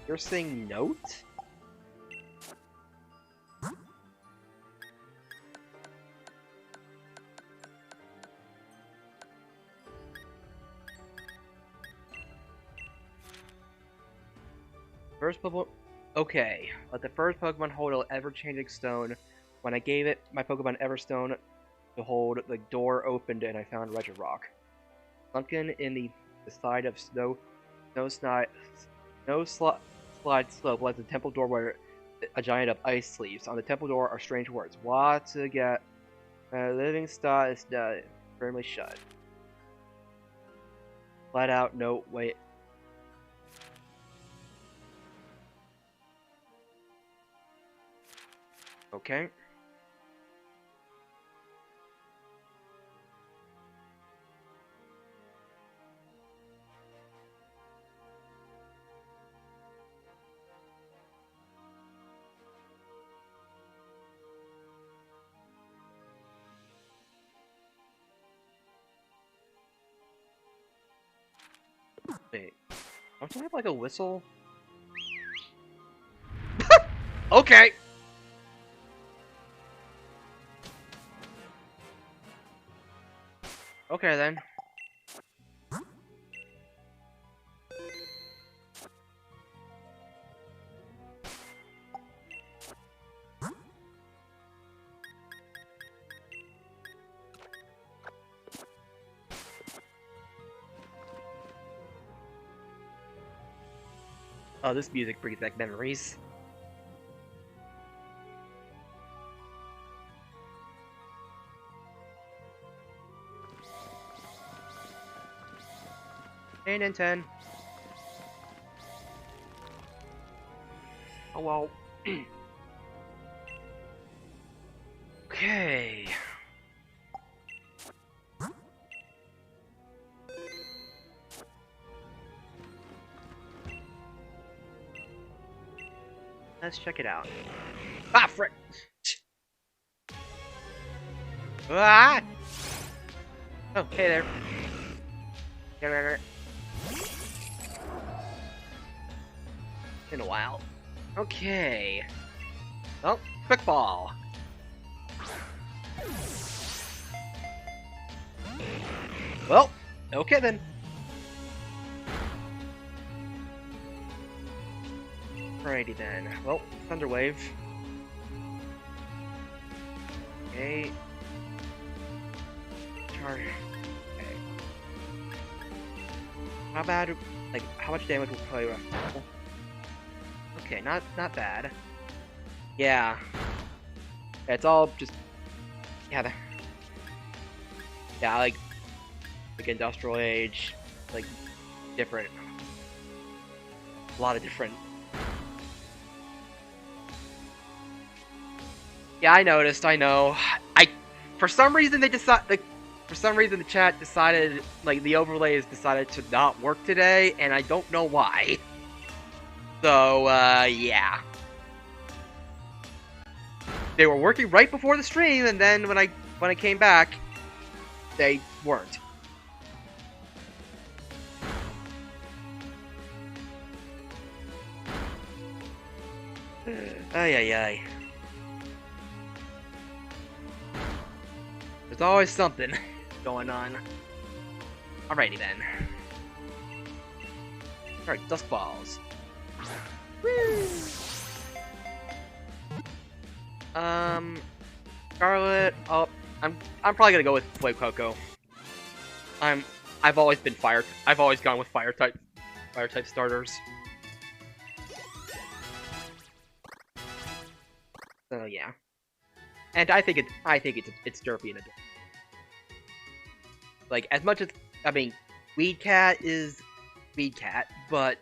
Piercing note? First Pokemon... okay. Let the first Pokemon hold an ever-changing stone. When I gave it my Pokemon Everstone to hold, the door opened and I found Regirock. Sunken in the side of slide slope lies the temple door where a giant of ice sleeps. On the temple door are strange words. What to get? Living star is firmly shut. Flat out, no, wait. Okay. Wait. Don't I have like a whistle? Okay! Okay then. Oh, this music brings back memories. And 10. Oh well. Okay. Let's check it out. Ah, frick! Ah! Okay, there. In a while. Okay. Oh, quick ball. Well, okay then. Alrighty then. Well, Thunder Wave. Okay. Charge. Okay. How bad? Like, how much damage will play with? Okay, not bad. Yeah. It's all just yeah. Yeah, like Industrial Age, like different. A lot of different. Yeah, I noticed. I know. For some reason they decided. For some reason the chat decided, like the overlays decided to not work today, and I don't know why. So yeah. They were working right before the stream, and then when I came back, they weren't. Ay ay ay. There's always something going on. Alrighty then. Alright, Dusk Balls. Woo! Scarlet. Oh, I'm probably gonna go with Fuecoco. I've always been fire. I've always gone with fire type starters. So yeah, and I think it's derpy and adorable. Like as much as I mean, Weed Cat is Weed Cat, but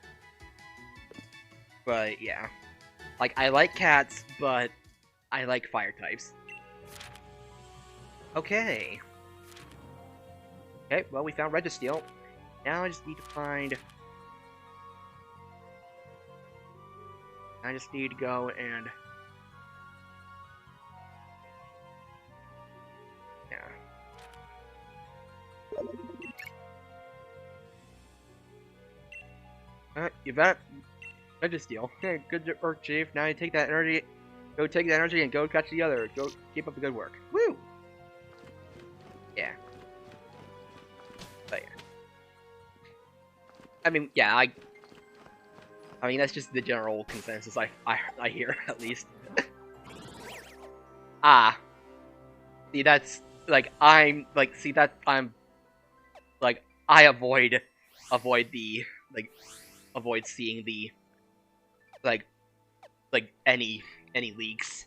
yeah, like I like cats, but I like fire types. Okay. Okay, well we found Registeel. Now I just need to find. I just need to go and. You bet. Registeel. Okay, good work, Chief. Now you take that energy. Go take that energy and go catch the other. Go keep up the good work. Woo! Yeah. But yeah. I mean, yeah, I mean, that's just the general consensus I hear, at least. Ah. See, that's, like, I'm, like, see, that, I'm, like, I avoid the, like, avoid seeing the, like any leaks,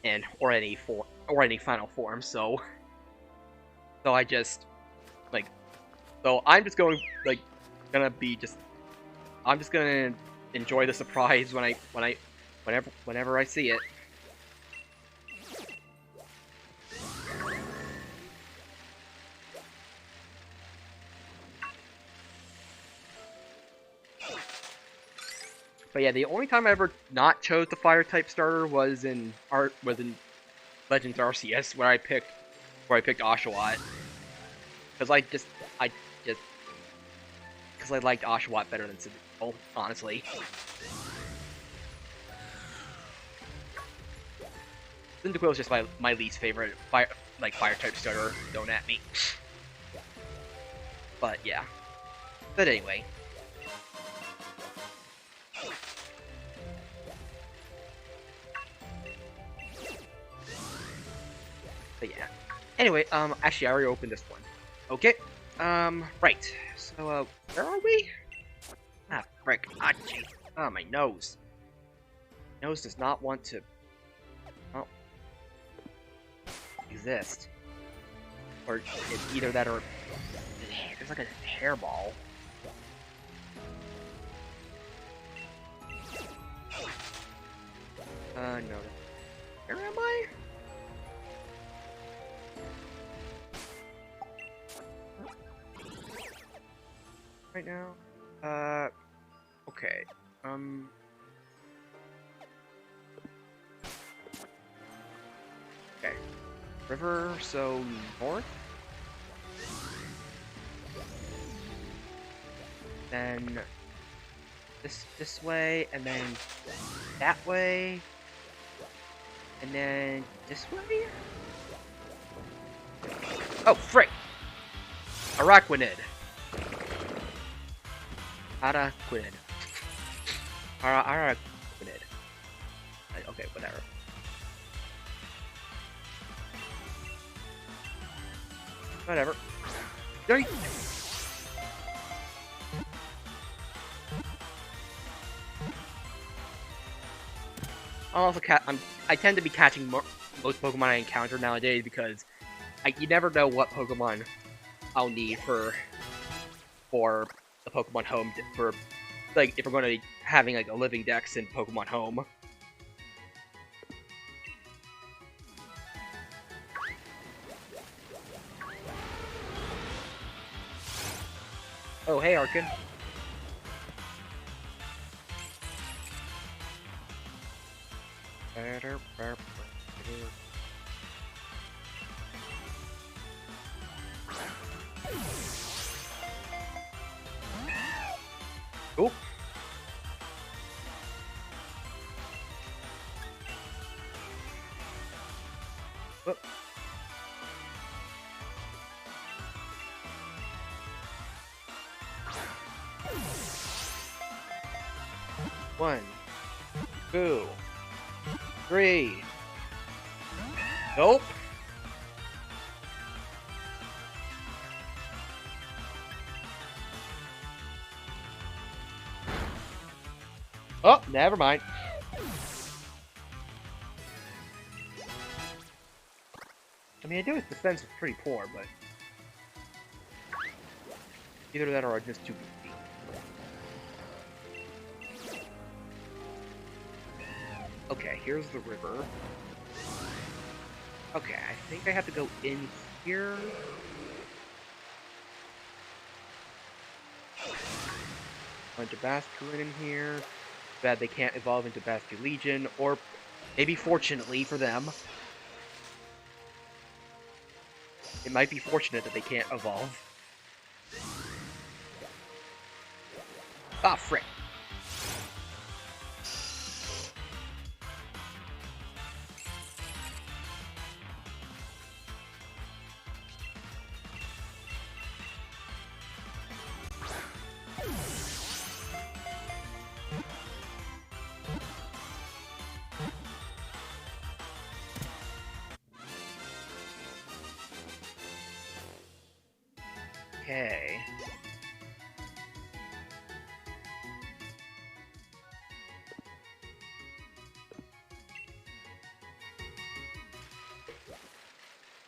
and, or any final form, so I just, like, so I'm just going, like, I'm just gonna enjoy the surprise whenever I see it. But yeah, the only time I ever not chose the fire type starter was in Legends Arceus, where I picked Oshawott, because I liked Oshawott better than Cyndaquil, honestly. Cyndaquil is just my least favorite fire type starter. Don't at me. But yeah. But anyway. But yeah. Anyway, actually, I already opened this one. Okay. Right. So, where are we? Ah, frick. Ah, jeez. Ah, my nose. My nose does not want to... Oh. Exist. Or it's either that or... There's like a hairball. No. Where am I? Right now? Okay. Okay. River, so north? Then this way, and then that way, and then this way? Oh, frick! Araquanid. Araquanid. Araquanid. Okay, whatever. Whatever. Yoink! I tend to be catching most Pokemon I encounter nowadays because you never know what Pokemon I'll need for the Pokemon Home for like if we're going to be having like a living dex in Pokemon Home. Oh, hey, Arkin. Cool. Whoop. One, 2, 3. Nope. Oh, never mind. I mean, I do his defense is pretty poor, but either that or I'm just too weak. Okay, here's the river. Okay, I think I have to go in here. Bunch of Basculin in here. Bad they can't evolve into Basculegion, or maybe fortunately for them, it might be fortunate that they can't evolve. Ah, frick. Okay.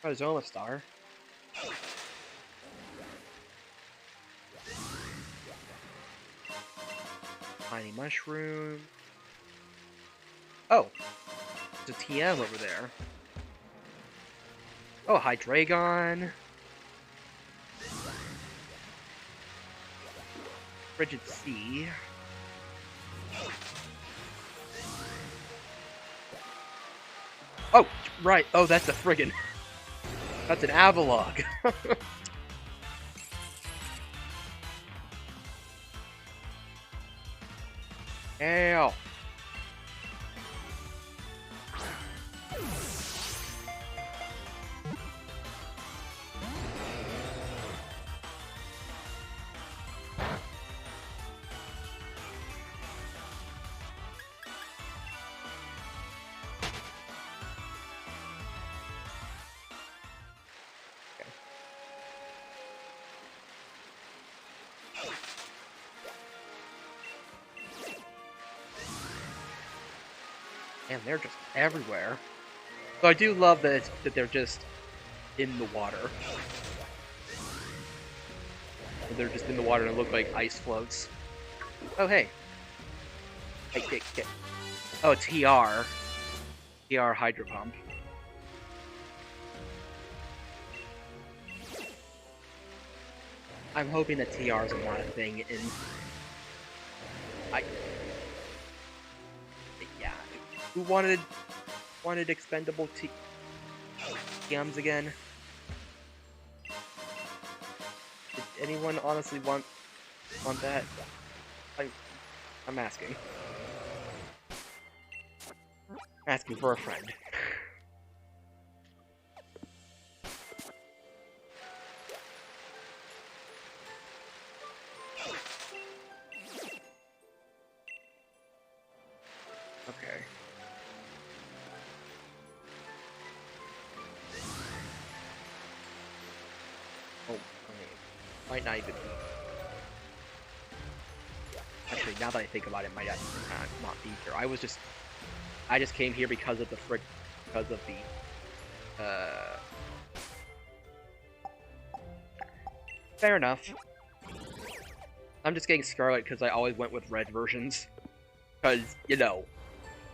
Oh, Zomastar. Tiny Mushroom. Oh! There's a TM over there. Oh, Hydreigon. Frigid Sea. Oh, right. Oh, that's a friggin'... That's an Avalugg. Ow. Man, they're just everywhere. So I do love that they're just in the water. They're just in the water and look like ice floats. Oh, hey. Hey, get. Oh, TR. TR Hydro Pump. I'm hoping that TRs are not a thing in... Yeah. Who wanted expendable TMs again? Did anyone honestly want that? I'm asking. Asking for a friend. Okay. Oh, might not even be. Actually, now that I think about it, might not be here. I just came here because of the Fair enough. I'm just getting Scarlet because I always went with red versions. Because, you know,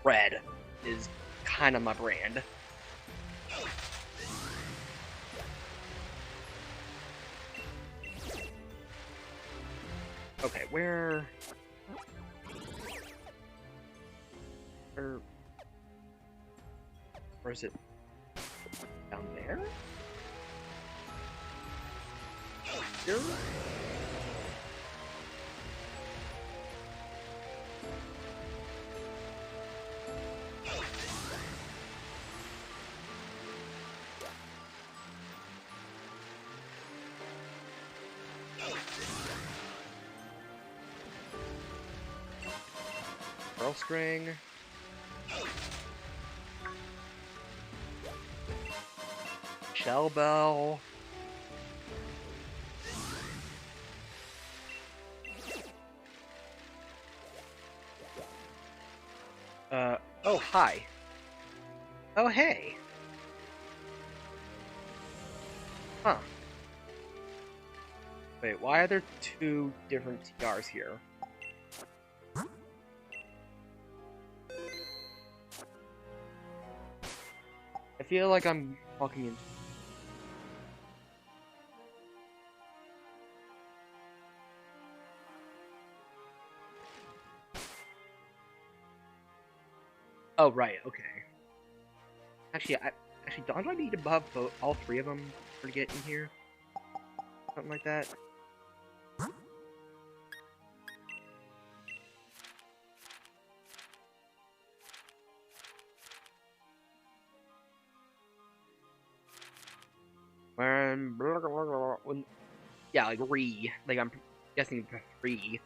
red is kind of my brand. Okay, where is it? Down there? Here? Pearl String. Shell Bell. Oh, hi. Oh, hey. Huh. Wait, why are there two different TRs here? I feel like I'm walking in. Oh, right, okay. Actually, don't I need to buff all three of them to get in here? Something like that? Yeah, like like I'm guessing 3.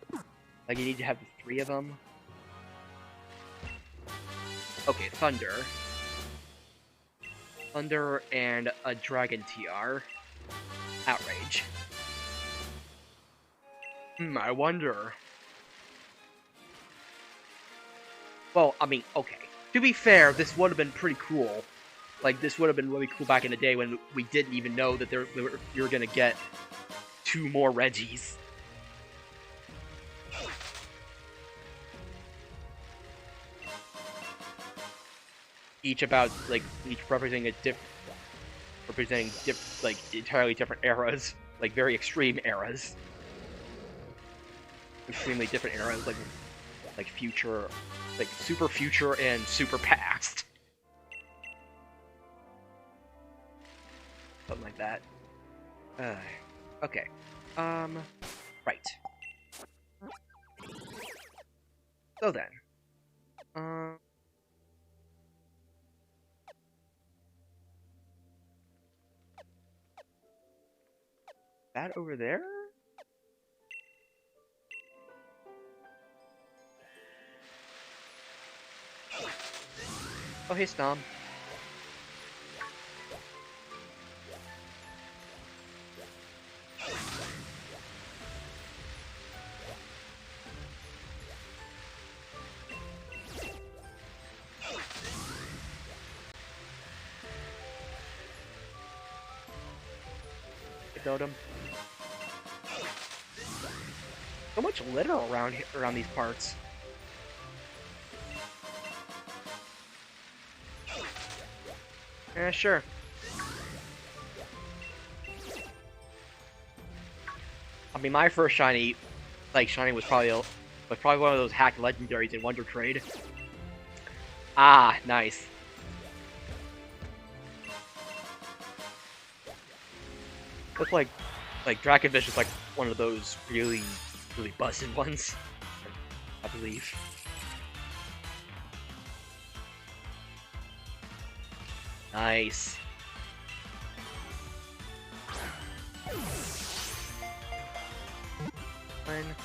Like you need to have the 3 of them. Okay, Thunder and a Dragon TR. Outrage. I wonder. Well, I mean, okay. To be fair, this would have been pretty cool. Like, this would have been really cool back in the day when we didn't even know that you were gonna get 2 more Reggies. Each representing like entirely different eras, like very extreme eras, extremely different eras, like future, like super future and super past, something like that. Okay, right. So then, that over there? Oh, hey, Stom. Him. So much litter around these parts. Sure. I mean, my first shiny, was probably one of those hacked legendaries in Wonder Trade. Ah, nice. Looks like Draconfish is like one of those really busted ones, I believe. Nice. One,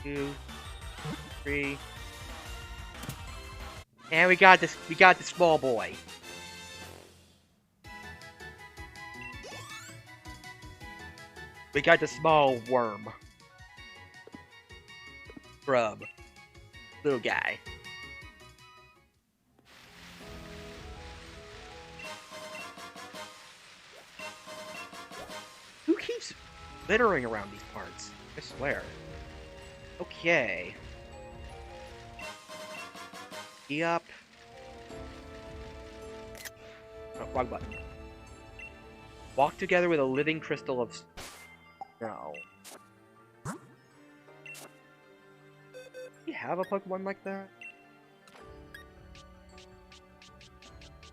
two, three. And we got this. We got the small boy. We got the small worm. Grub. Little guy. Who keeps littering around these parts? I swear. Okay. Yup. Oh, wrong button. Walk together with a living crystal of... No. Do you have a Pokemon like that?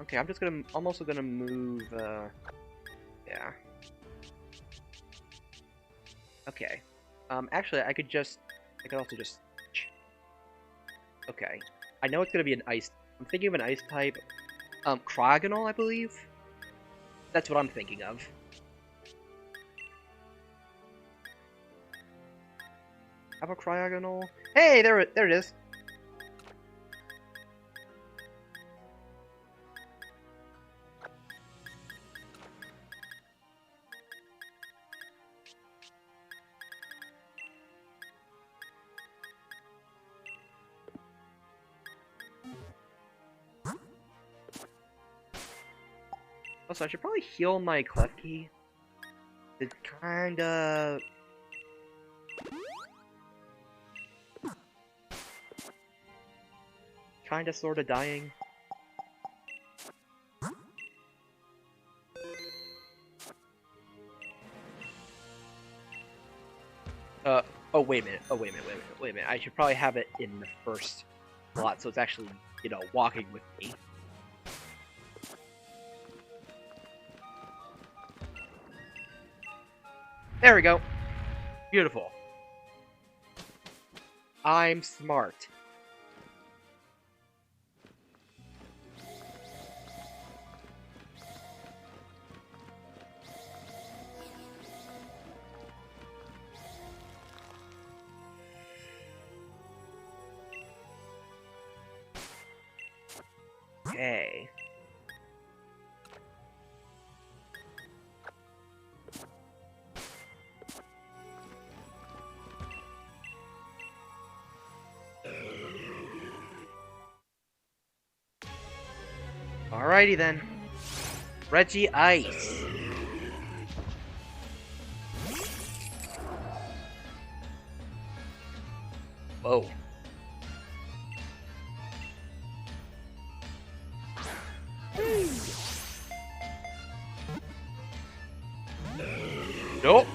Okay, I'm also gonna move, yeah. Okay. Actually, I could also just... Okay. I know it's gonna be an ice... I'm thinking of an ice type. Cryogonal, I believe? That's what I'm thinking of. Have a Cryogonal? Hey, there it is! Also, I should probably heal my Klefki. It's kinda... sorta dying. Oh, wait a minute. Wait a minute. I should probably have it in the first slot, so it's actually, walking with me. There we go. Beautiful. I'm smart. Okay. Alrighty then. Regice. Whoa. Nope.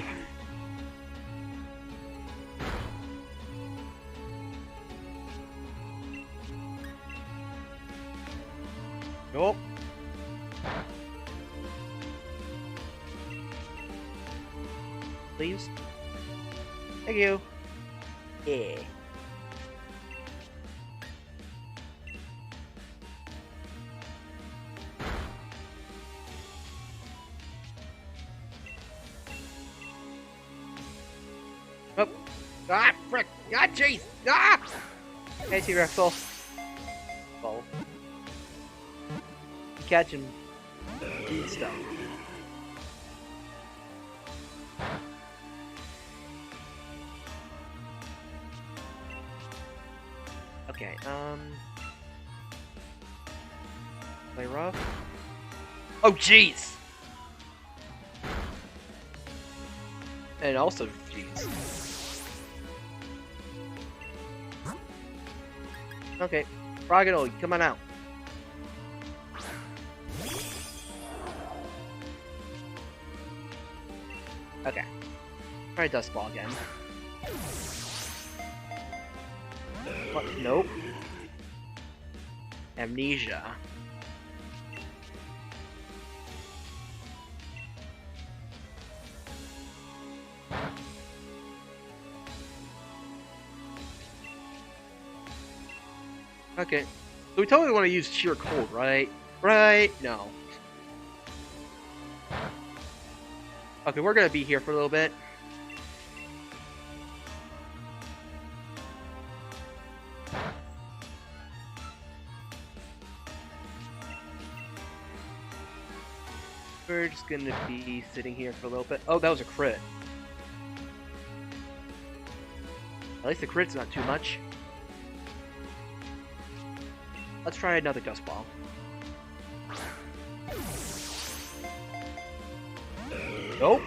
Nope. Please. Thank you. Yeah. Oh. Ah, frick! Ah, jeez! Ah! Hey, T-Rexel. Oh. Catch him. Eat stuff. Okay, play rough. Oh, jeez! And also, jeez. Okay, Cryogonal, come on out. Okay. Try Dust Ball again. What? Nope. Amnesia. Okay. So we totally want to use Sheer Cold, right? Right? No. Okay, we're gonna be here for a little bit. We're just gonna be sitting here for a little bit. Oh, that was a crit. At least the crit's not too much. Let's try another Dust Ball. Nope.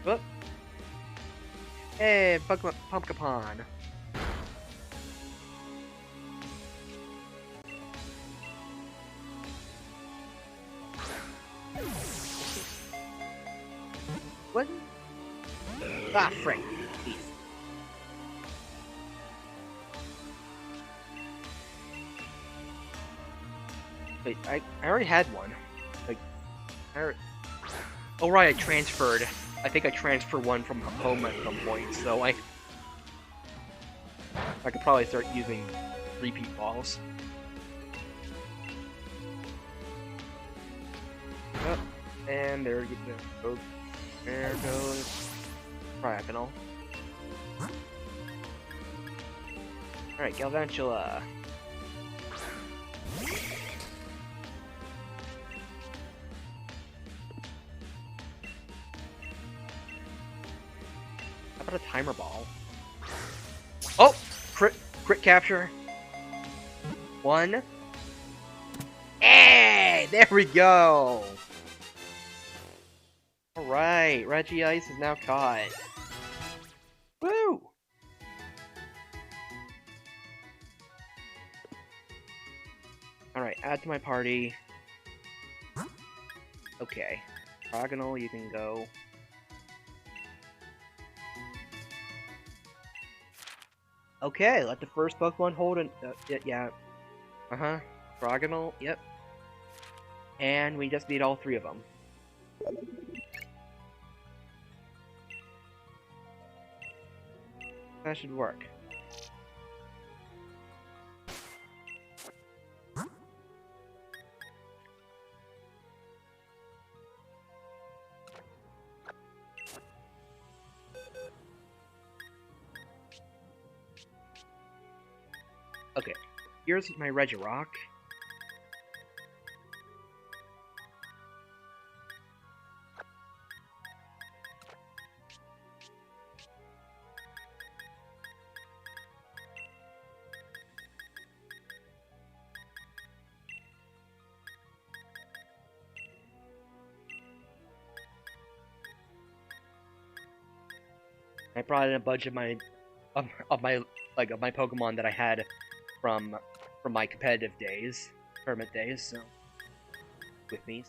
Whoop. Hey, Pumpkapon. What? Ah, frick. Jeez. Wait, I already had one. Like, oh right, I transferred. I think I transferred one from home at some point, so I could probably start using repeat balls. Oh, and there goes. There goes Diagonal. Alright, Galvantula. How about a Timer Ball? Oh! Crit capture. 1. Hey! There we go! Alright, Regice is now caught. Woo! Alright, add to my party. Okay. Diagonal, you can go. Okay, let the first Pokemon hold an... yeah. Uh-huh. Diagonal, yep. And we just need all 3 of them. That should work. Okay, here's my Regirock. I brought in a bunch of my Pokemon that I had from my competitive days, tournament days, so with me.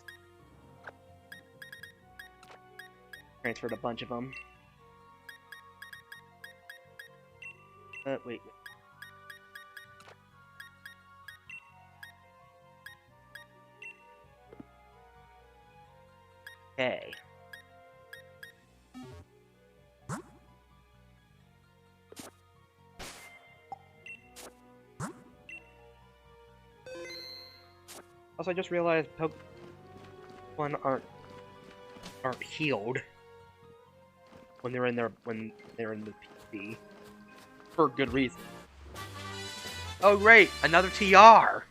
Transferred a bunch of them. Wait. Okay. Also, I just realized Pokemon aren't healed when they're in the PC for good reason. Oh great, another TR.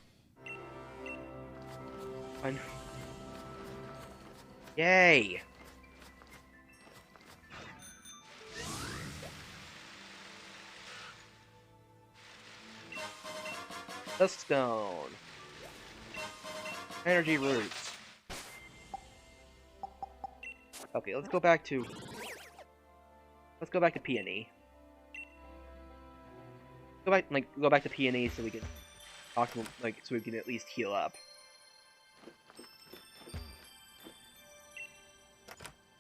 Yay. Duskstone. Energy Roots. Okay, let's go back to Peony. go back to Peony so we can talk to him, so we can at least heal up.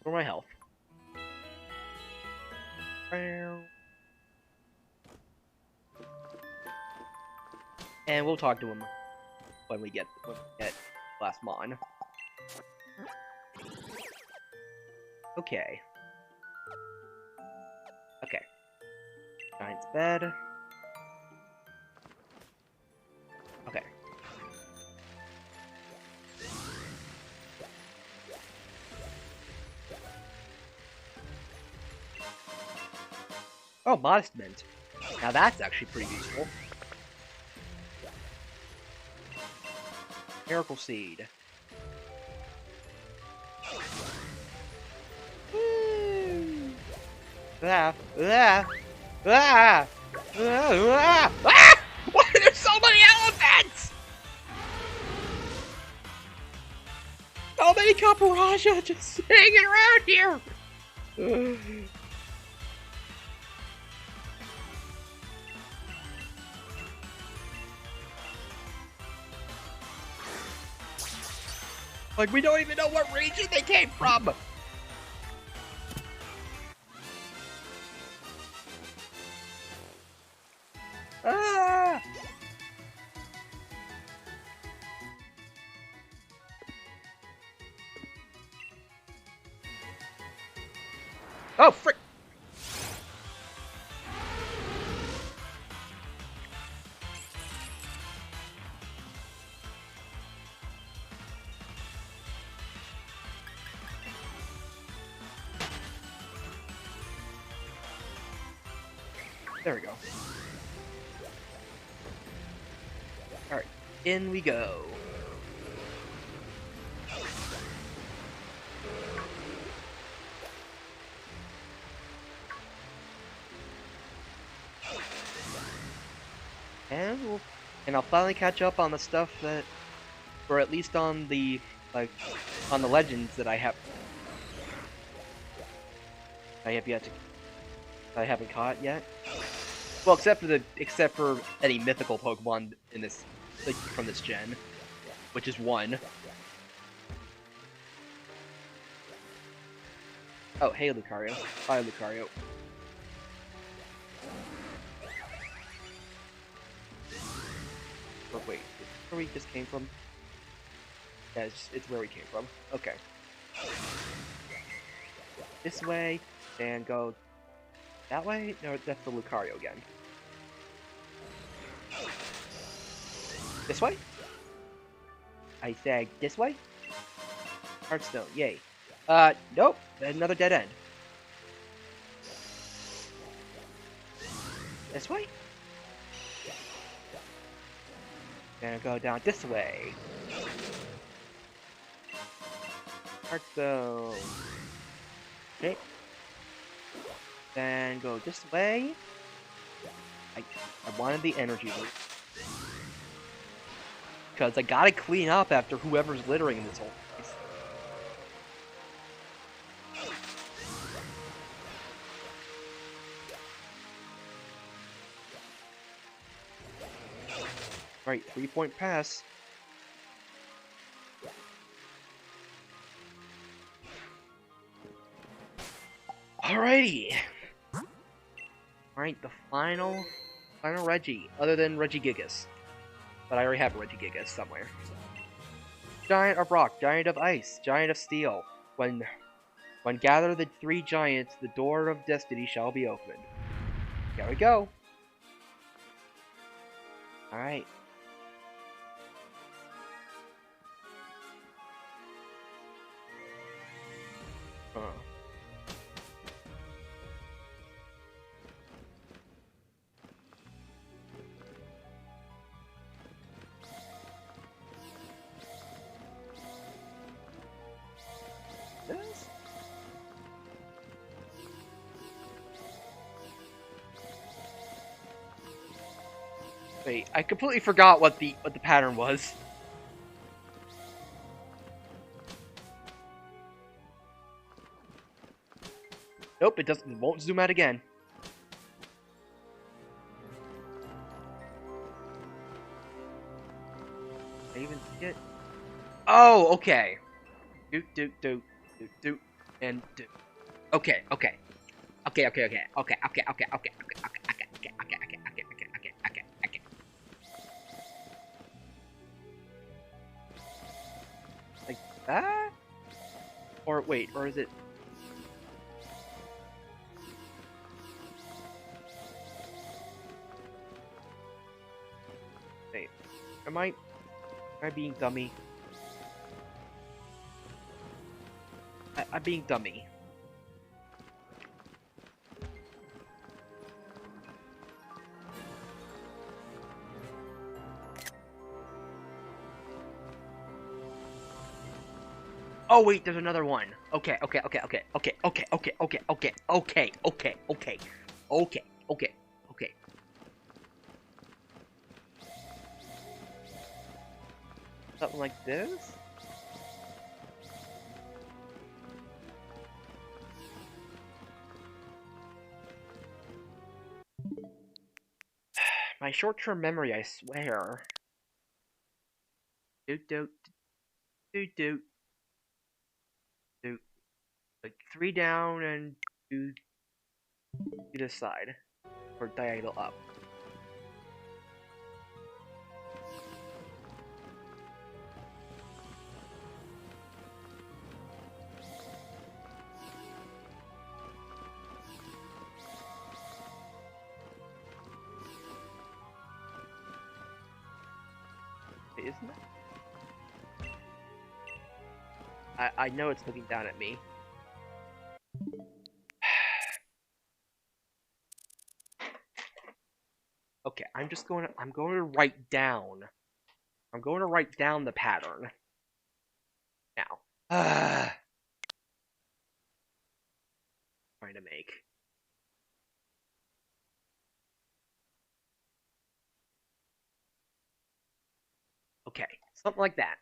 For my health. And we'll talk to him when we get last Mon. Okay. Okay. Giant's bed. Okay. Oh, Modest Mint. Now that's actually pretty useful. Miracle Seed. Woo! Ah! Ah! Ah! Ah! Ah! Why are there so many elephants? So many Caparaja just hanging around here! Like, we don't even know what region they came from! Ah! Oh, frick! There we go. Alright, in we go. And I'll finally catch up on the stuff that, or at least on the, on the legends that I haven't caught yet. Well, except for any mythical Pokemon in this, from this gen, which is one. Oh, hey Lucario. Bye, Lucario. Oh, wait, is this where we just came from? Yeah, it's where we came from. Okay. This way, and go that way? No, that's the Lucario again. This way? I said this way? Hearthstone, yay. Nope, another dead end. This way? Gonna go down this way. Hearthstone. Okay. Then go this way. I wanted the energy loop. Because I gotta clean up after whoever's littering in this whole place. Alright, 3-point pass. Alrighty! Alright, the final Reggie, other than Regigigas. But I already have a Regigigas somewhere. Giant of Rock, Giant of Ice, Giant of Steel. When gather the 3 giants, the door of destiny shall be opened. Here we go. Alright. Wait, I completely forgot what the pattern was. Nope, it won't zoom out again. even see it? Oh, okay. Doot, doot, doot, doot, doot, and doot. Okay, okay. Okay, okay, okay, okay, okay, okay, okay, okay, okay, okay, okay, okay, okay, okay, okay, okay, okay. Like that? Or wait, or is it? Wait, am I being dummy? I'm being dummy. Oh wait, there's another one. Okay, okay, okay, okay, okay, okay, okay, okay, okay, okay, okay, okay, okay, okay, okay. Something like this? My short-term memory, I swear. Doot doot doot doot doot. Like 3 down and 2 to this side. Or diagonal up. Wait, isn't it? I know it's looking down at me. Okay, I'm going to write down. I'm going to write down the pattern. Now. Trying to make. Okay, something like that.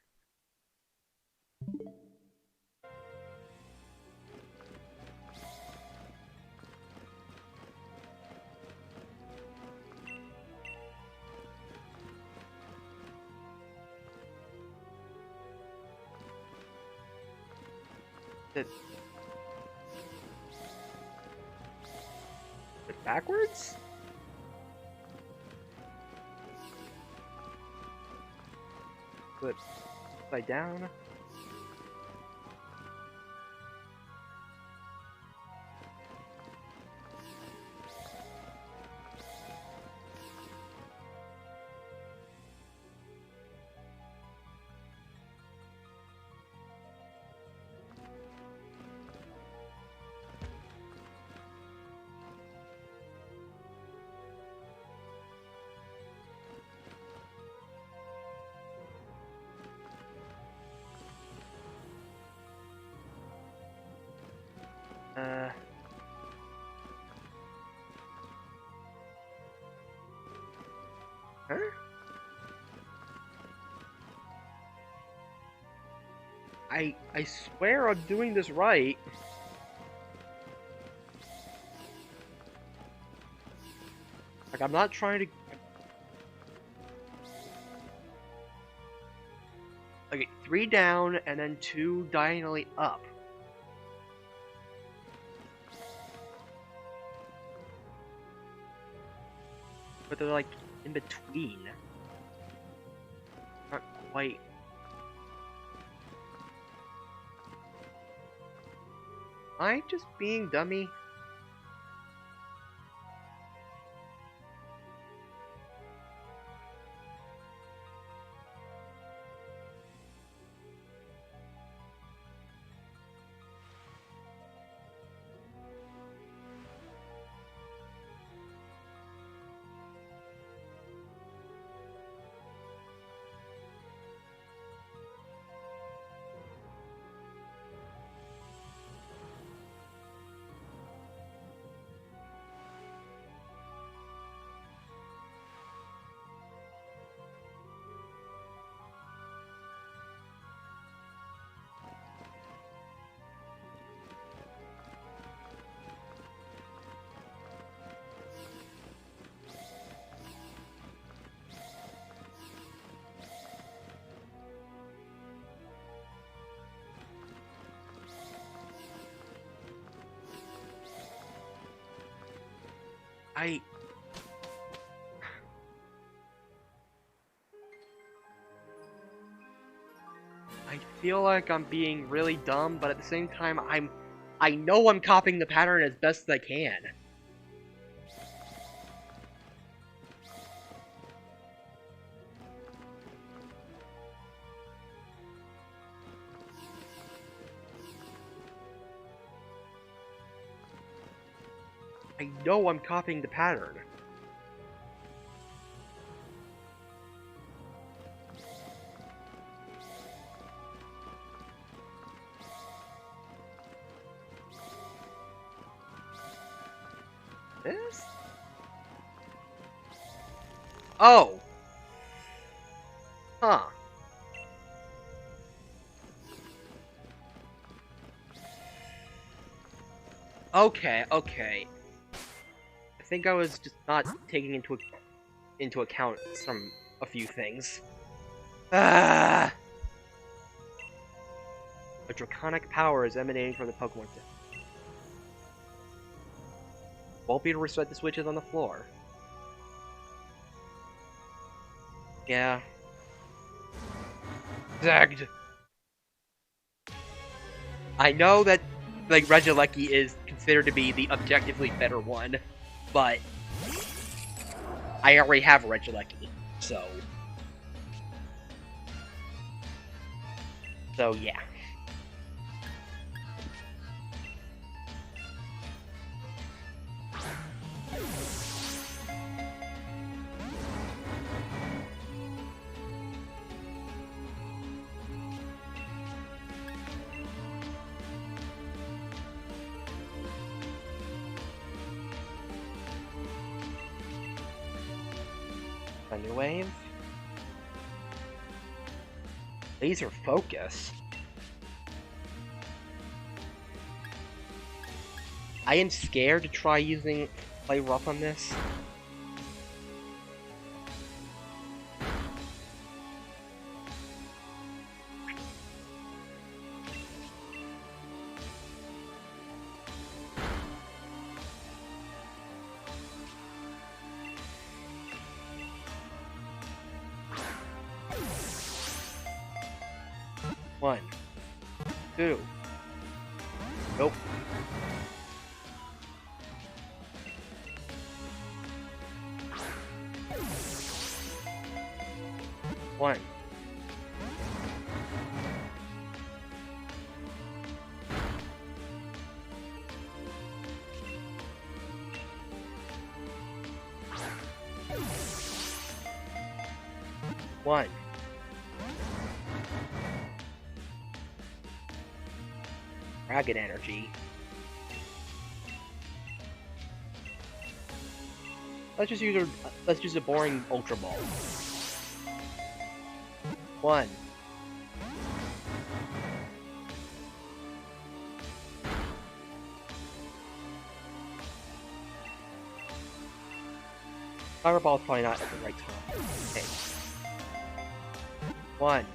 It backwards? Flip upside down. Huh? I swear I'm doing this right. Like, I'm not trying to... Okay, 3 down and then 2 diagonally up. But they're like in between. Not quite. Am I just being dummy? I feel like I'm being really dumb, but at the same time, I know I'm copying the pattern as best as I can. I know I'm copying the pattern. This? Oh! Huh. Okay, okay. I think I was just not taking into account a few things. Ah! A draconic power is emanating from the Pokemon Center. Won't be able to reset the switches on the floor. Yeah. Zagged. I know that, like, Regieleki is considered to be the objectively better one, but I already have Regieleki, so... So, yeah. Thunder Wave. Laser Focus. I am scared to try using Play Rough on this. One. Two. Nope. One. One. Dragon Energy. Let's use a boring Ultra Ball. One. Fireball's probably not at the right time. Okay. One.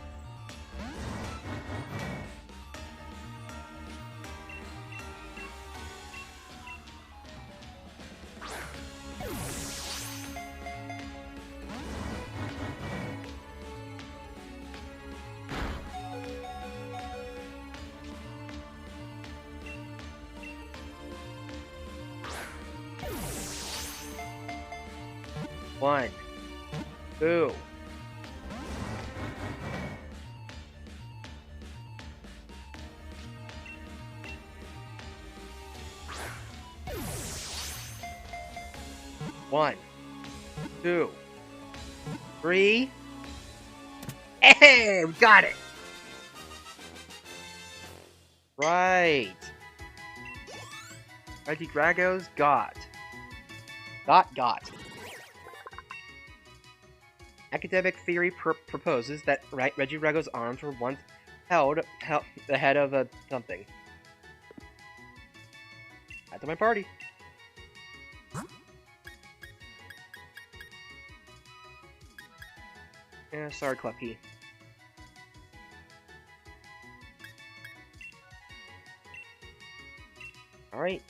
One. Two. One. Two. Three. Hey, we got it! Right. Regidrago's got. Got. Academic theory proposes that Regidrago's arms were once held the head of a something. Add to my party. Yeah, sorry, Klefki. Alright.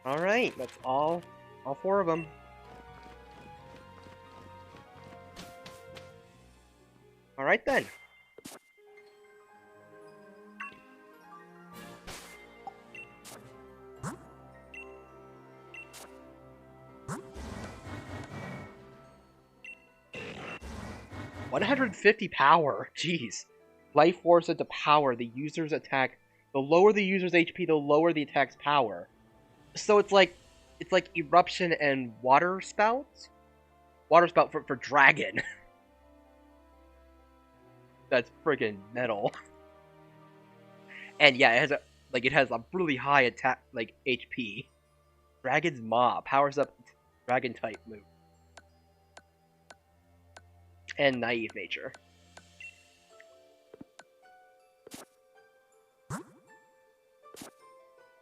Alright, that's all 4 of them. Alright then. $150 power. Jeez. Life force into power. The user's attack. The lower the user's HP, the lower the attack's power. So it's like eruption and water spouts. Water spout for dragon. That's freaking metal. And yeah, it has a really high attack HP. Dragon's Maw powers up dragon type move. And naive nature. I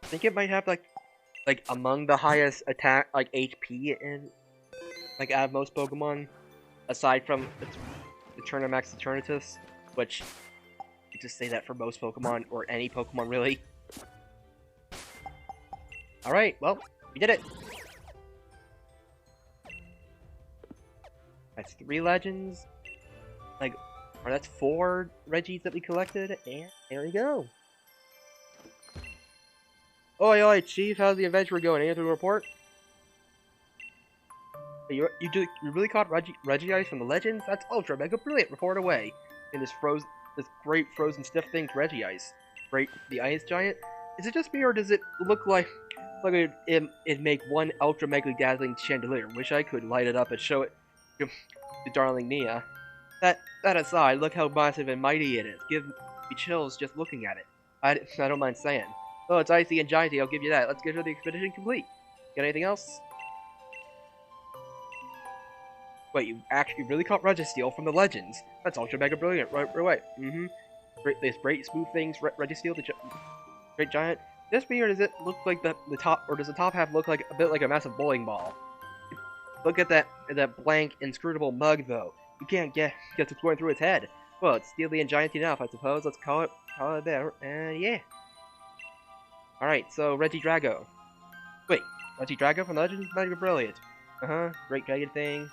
think it might have like among the highest attack HP in out of most Pokemon, aside from the Eternamax Eternatus, which you just say that for most Pokemon or any Pokemon really. All right, well, we did it. That's 3 legends, or that's 4 Regis that we collected, and there we go. Oi, Chief, how's the adventure going? Anything to report? You really caught Regice from the legends? That's ultra mega brilliant. Report away. In this great frozen stiff thing's Regice. Great, the ice giant. Is it just me, or does it look like it'd make one ultra mega dazzling chandelier? Wish I could light it up and show it to darling Nia. That aside, look how massive and mighty it is. Give me chills just looking at it. I don't mind saying. Oh, it's icy and gianty, I'll give you that. Let's get the expedition complete. Got anything else? Wait, you actually really caught Registeel from the legends. That's ultra mega brilliant. Right away. This great smooth things, Registeel, the great giant. This me, or does it look like the top, or does the top half look like a bit like a massive bowling ball? Look at that blank, inscrutable mug, though. You can't get to going through its head. Well, it's steely and giant enough, I suppose. Let's call it there. Yeah. Alright, so Regidrago. Wait, Regidrago from the Legends? Mega brilliant. Great dragon thing.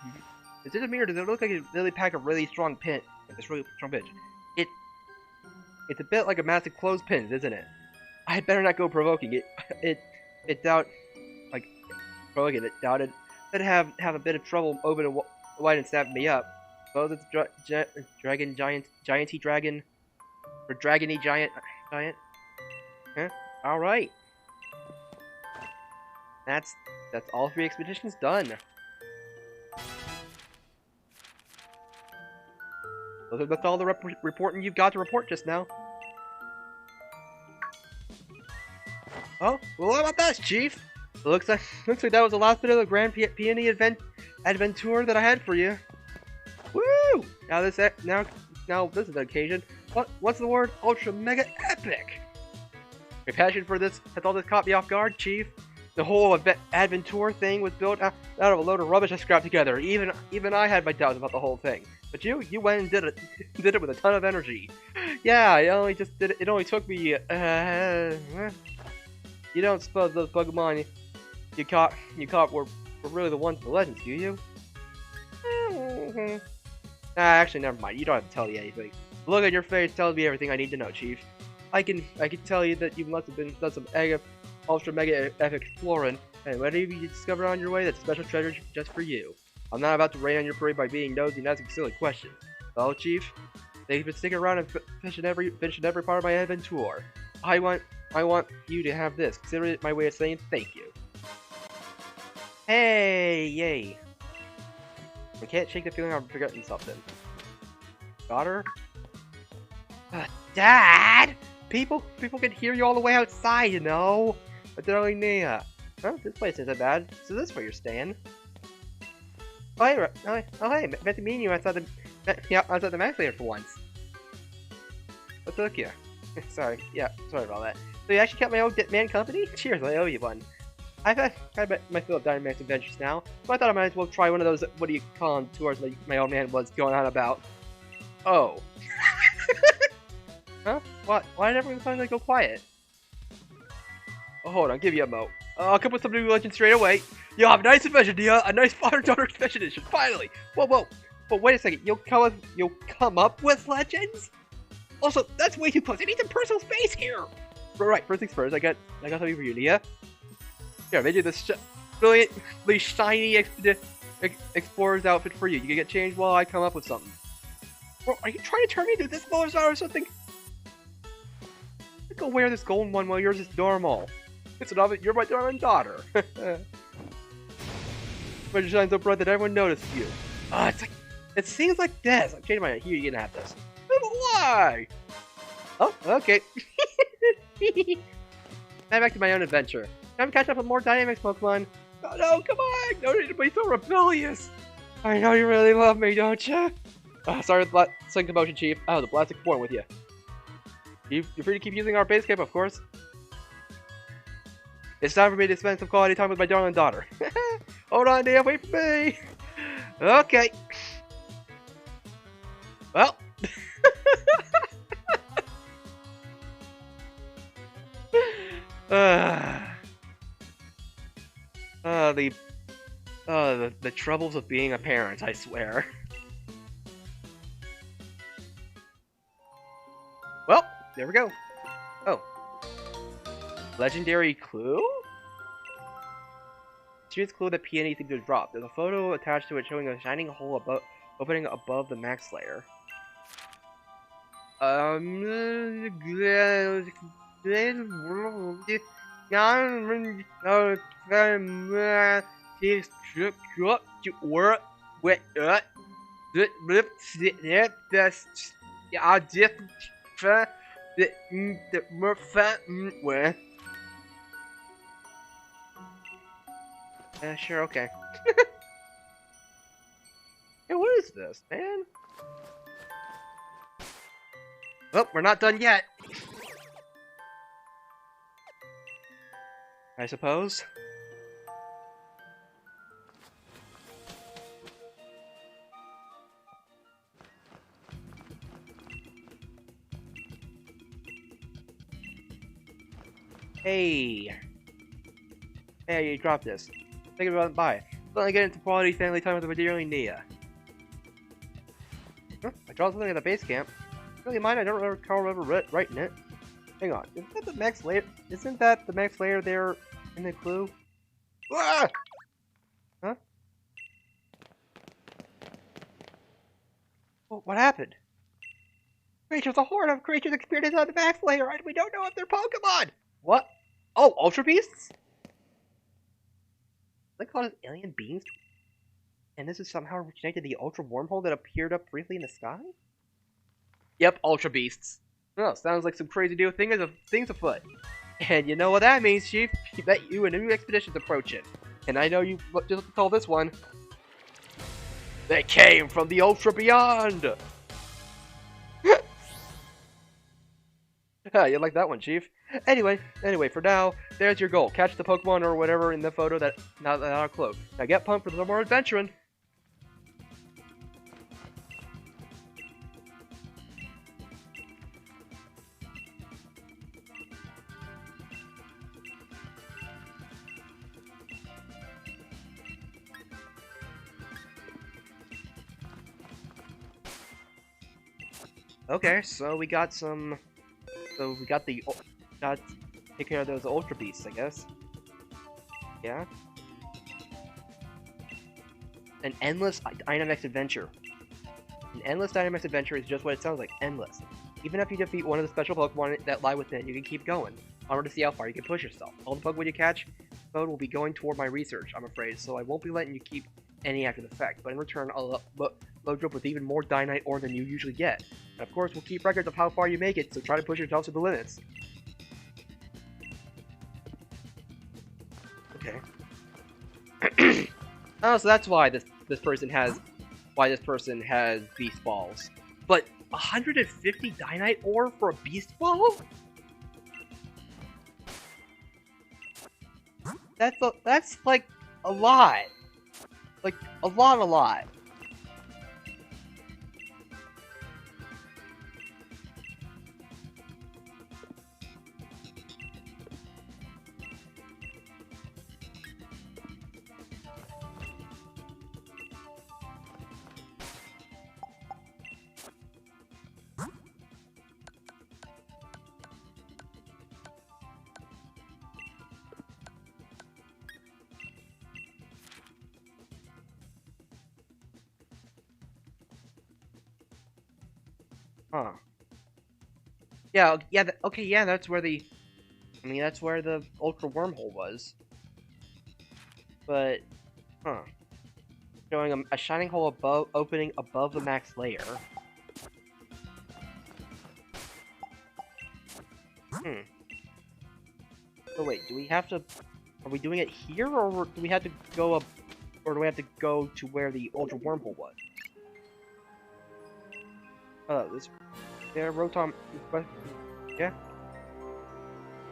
Is it a mirror? Does it look like it really pack a really strong pinch? It's really strong pinch. It's a bit like a massive clothespin, isn't it? I had better not go provoking it. It doubted that'd have a bit of trouble opening wide and snapping me up. Suppose it's gianty dragon, or dragony giant. Huh? All right. That's all 3 expeditions done. That's all the reporting you've got to report just now. Oh, well, what about this, Chief? It looks like that was the last bit of the Grand Peony Adventure that I had for you. Woo! Now this is the occasion. What's the word? Ultra mega epic. My passion for this has all this caught me off guard, Chief. The whole Adventure thing was built out of a load of rubbish I scrapped together. Even I had my doubts about the whole thing. But you went and did it with a ton of energy. Yeah, it only took me. You don't suppose those Pokemon you caught were really the ones from the legends, do you? Actually, never mind. You don't have to tell me anything. The look on your face tells me everything I need to know, Chief. I can tell you that you must have done some ultra mega epic exploring, and whatever you discover on your way, that's a special treasure just for you. I'm not about to rain on your parade by being nosy and asking silly questions. Well, Chief, thank you for sticking around and finishing every part of my adventure. I want you to have this. Consider it my way of saying thank you. Hey, yay! I can't shake the feeling I'm forgetting something. Daughter? Dad! People can hear you all the way outside, you know? But they're only Nia. Well, this place isn't bad. So this is where you're staying. Oh, hey, meant to meet you outside the Max Layer for once. Let's look here. Sorry about that. So you actually kept my old man company? Cheers, I owe you one. I've had my fill of Dynamax adventures now, so I thought I might as well try one of those, what do you call them, tours my old man was going on about. Oh. Huh? What? Why did everyone suddenly go quiet? Oh, hold on, give you a mo. I'll come with some new legends straight away. You'll have a nice adventure, Nia. A nice father-daughter special edition, finally. Whoa, whoa. But wait a second, you'll come up with legends? Also, that's way too close. I need some personal space here. Right, first things first. I got something for you, Nia. Here, I made you this brilliantly shiny explorer's outfit for you. You can get changed while I come up with something. Bro, are you trying to turn me into this Bulbasaur or something? Go wear this golden one while yours is normal. It's enough that you're my darling daughter. But you shine so bright that everyone noticed you. It's like, it seems like this. I'm changing my mind. Here, you can have this. But why? Oh, okay. Now back to my own adventure. Time to catch up with more Dynamax Pokemon. Oh no, come on! No need to be so rebellious. I know you really love me, don't you? Sorry, sudden commotion, Chief. Oh, the Blastic born with you. You're free to keep using our base camp, of course. It's time for me to spend some quality time with my darling daughter. Hold on, dear, wait for me. Okay. Well. The troubles of being a parent, I swear. Well, there we go. Oh. Legendary clue? Serious clue that Peony seems to have dropped. There's a photo attached to it showing a shining hole opening above the max layer. Sure, okay. Hey, what is this, man? Oh, we're not done yet. I suppose. Hey. Hey, you dropped this. Think about it, bye. Let me get into quality family time with the dearly Nia. Huh? I dropped something at the base camp. Really mine? I don't remember writing it. Hang on. Isn't that the max layer? Isn't that the max layer there in the clue? Ah! Huh? Well, what happened? Creatures, a horde of creatures experienced on the max layer, and we don't know if they're Pokemon! What? Oh, Ultra Beasts? They call it alien beings? And this is somehow connected to the Ultra Wormhole that appeared up briefly in the sky? Yep, Ultra Beasts. Oh, sounds like some crazy new things afoot. And you know what that means, Chief? You bet you a new expedition's approaching. And I know you just call this one. They came from the Ultra Beyond! You like that one, Chief. Anyway, for now, there's your goal. Catch the Pokemon or whatever in the photo that not our cloak. Now get pumped for some more adventuring. Okay, so we got some. So we got take care of those Ultra Beasts, I guess. Yeah. An endless Dynamax adventure. An endless Dynamax adventure is just what it sounds like, endless. Even after you defeat one of the special Pokemon that lie within, you can keep going. Onward to see how far you can push yourself. All the Pokemon you catch, code will be going toward my research, I'm afraid, so I won't be letting you keep any after the fact. But in return, I'll load you up with even more Dynite ore than you usually get. And of course, we'll keep records of how far you make it, so try to push yourself to the limits. Okay. Oh, so that's why this person has Beast Balls. But 150 Dynite ore for a Beast Ball? That's like a lot. Like a lot. Huh. Yeah, yeah, okay, yeah, that's where the... I mean, that's where the Ultra Wormhole was. But, huh. Showing a shining hole above, opening above the max layer. Hmm. So wait, do we have to... Are we doing it here, or do we have to go up... Or do we have to go to where the Ultra Wormhole was? This... Yeah, Rotom... Yeah?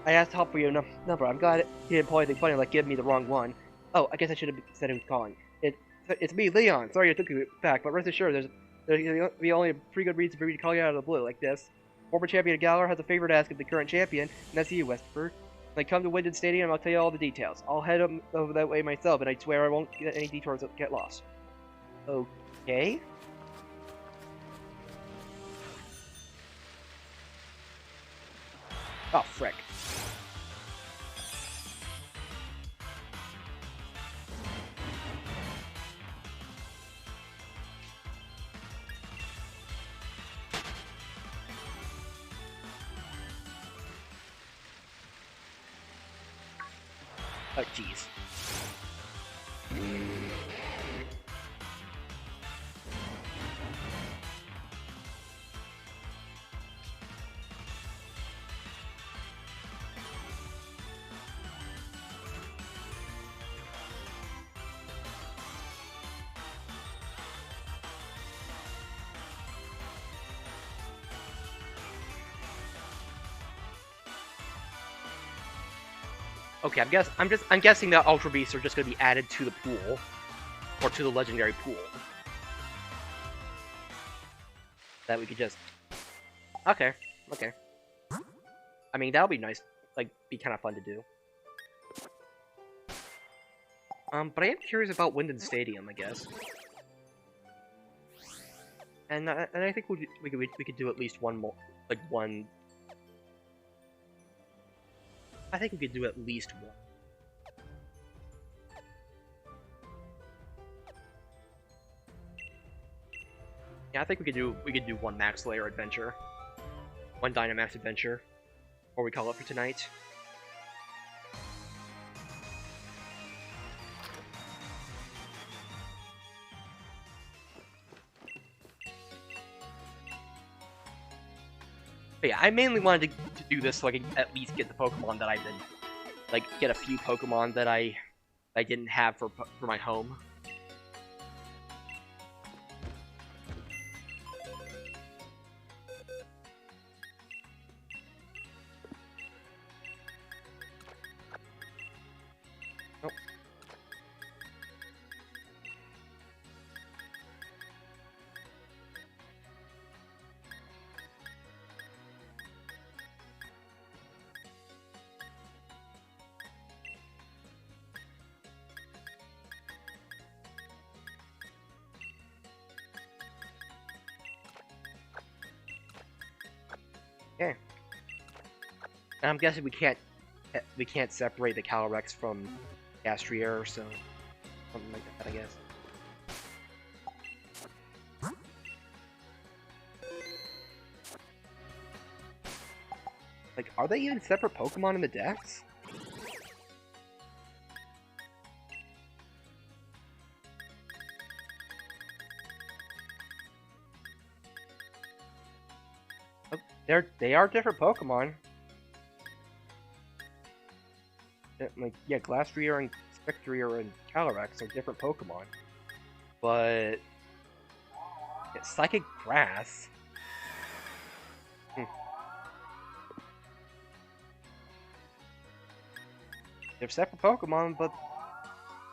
I asked help for your number. I'm glad he didn't pull anything funny like give me the wrong one. Oh, I guess I should have said who's calling. It's me, Leon. Sorry I took you back, but rest assured, there's only a pretty good reason for me to call you out of the blue like this. Former champion Galar has a favor to ask of the current champion, and that's you, Westford. When I come to Winden Stadium, I'll tell you all the details. I'll head up over that way myself, and I swear I won't let any detours get lost. Okay? Oh, frick. Oh, jeez. Okay, I'm guessing that Ultra Beasts are just gonna be added to the pool. Or to the legendary pool. That we could just... Okay, okay. I mean, that'll be nice. Like, be kind of fun to do. But I am curious about Winden Stadium, I guess. And I think we could do at least one more, like one... I think we could do at least one. Yeah, I think we could do one Max Layer adventure. One Dynamax adventure. Or we call it for tonight. But yeah, I mainly wanted to do this so I could at least get the Pokemon that I've been... Like, get a few Pokemon that I didn't have for my home. Nope. Okay. And I'm guessing we can't separate the Calyrex from Gastrier, so something like that, I guess. Like, are they even separate Pokemon in the decks? Oh, they are different Pokemon. Like, yeah, Glastrier and Spectrier and Calyrex are different Pokemon. But... yeah, Psychic Grass? They're separate Pokemon, but...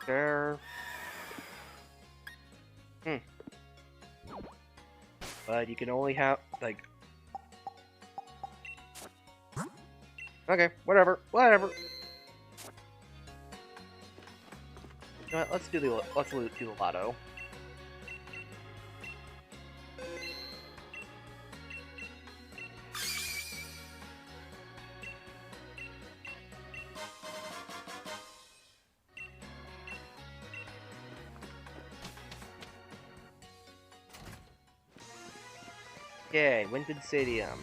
they're... But you can only have, like... Okay, whatever, whatever. You know what, let's do the Lotto. Okay, Winton Stadium.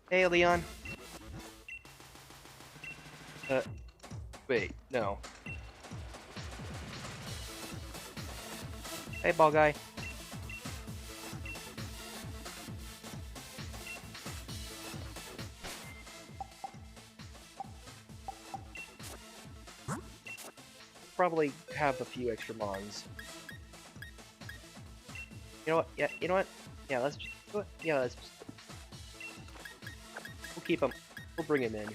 Hey, Leon. Wait, no. Hey, ball guy. Probably have a few extra mons. You know what? Yeah, you know what? Yeah, let's just do it. Yeah, let's just... We'll keep him. We'll bring him in.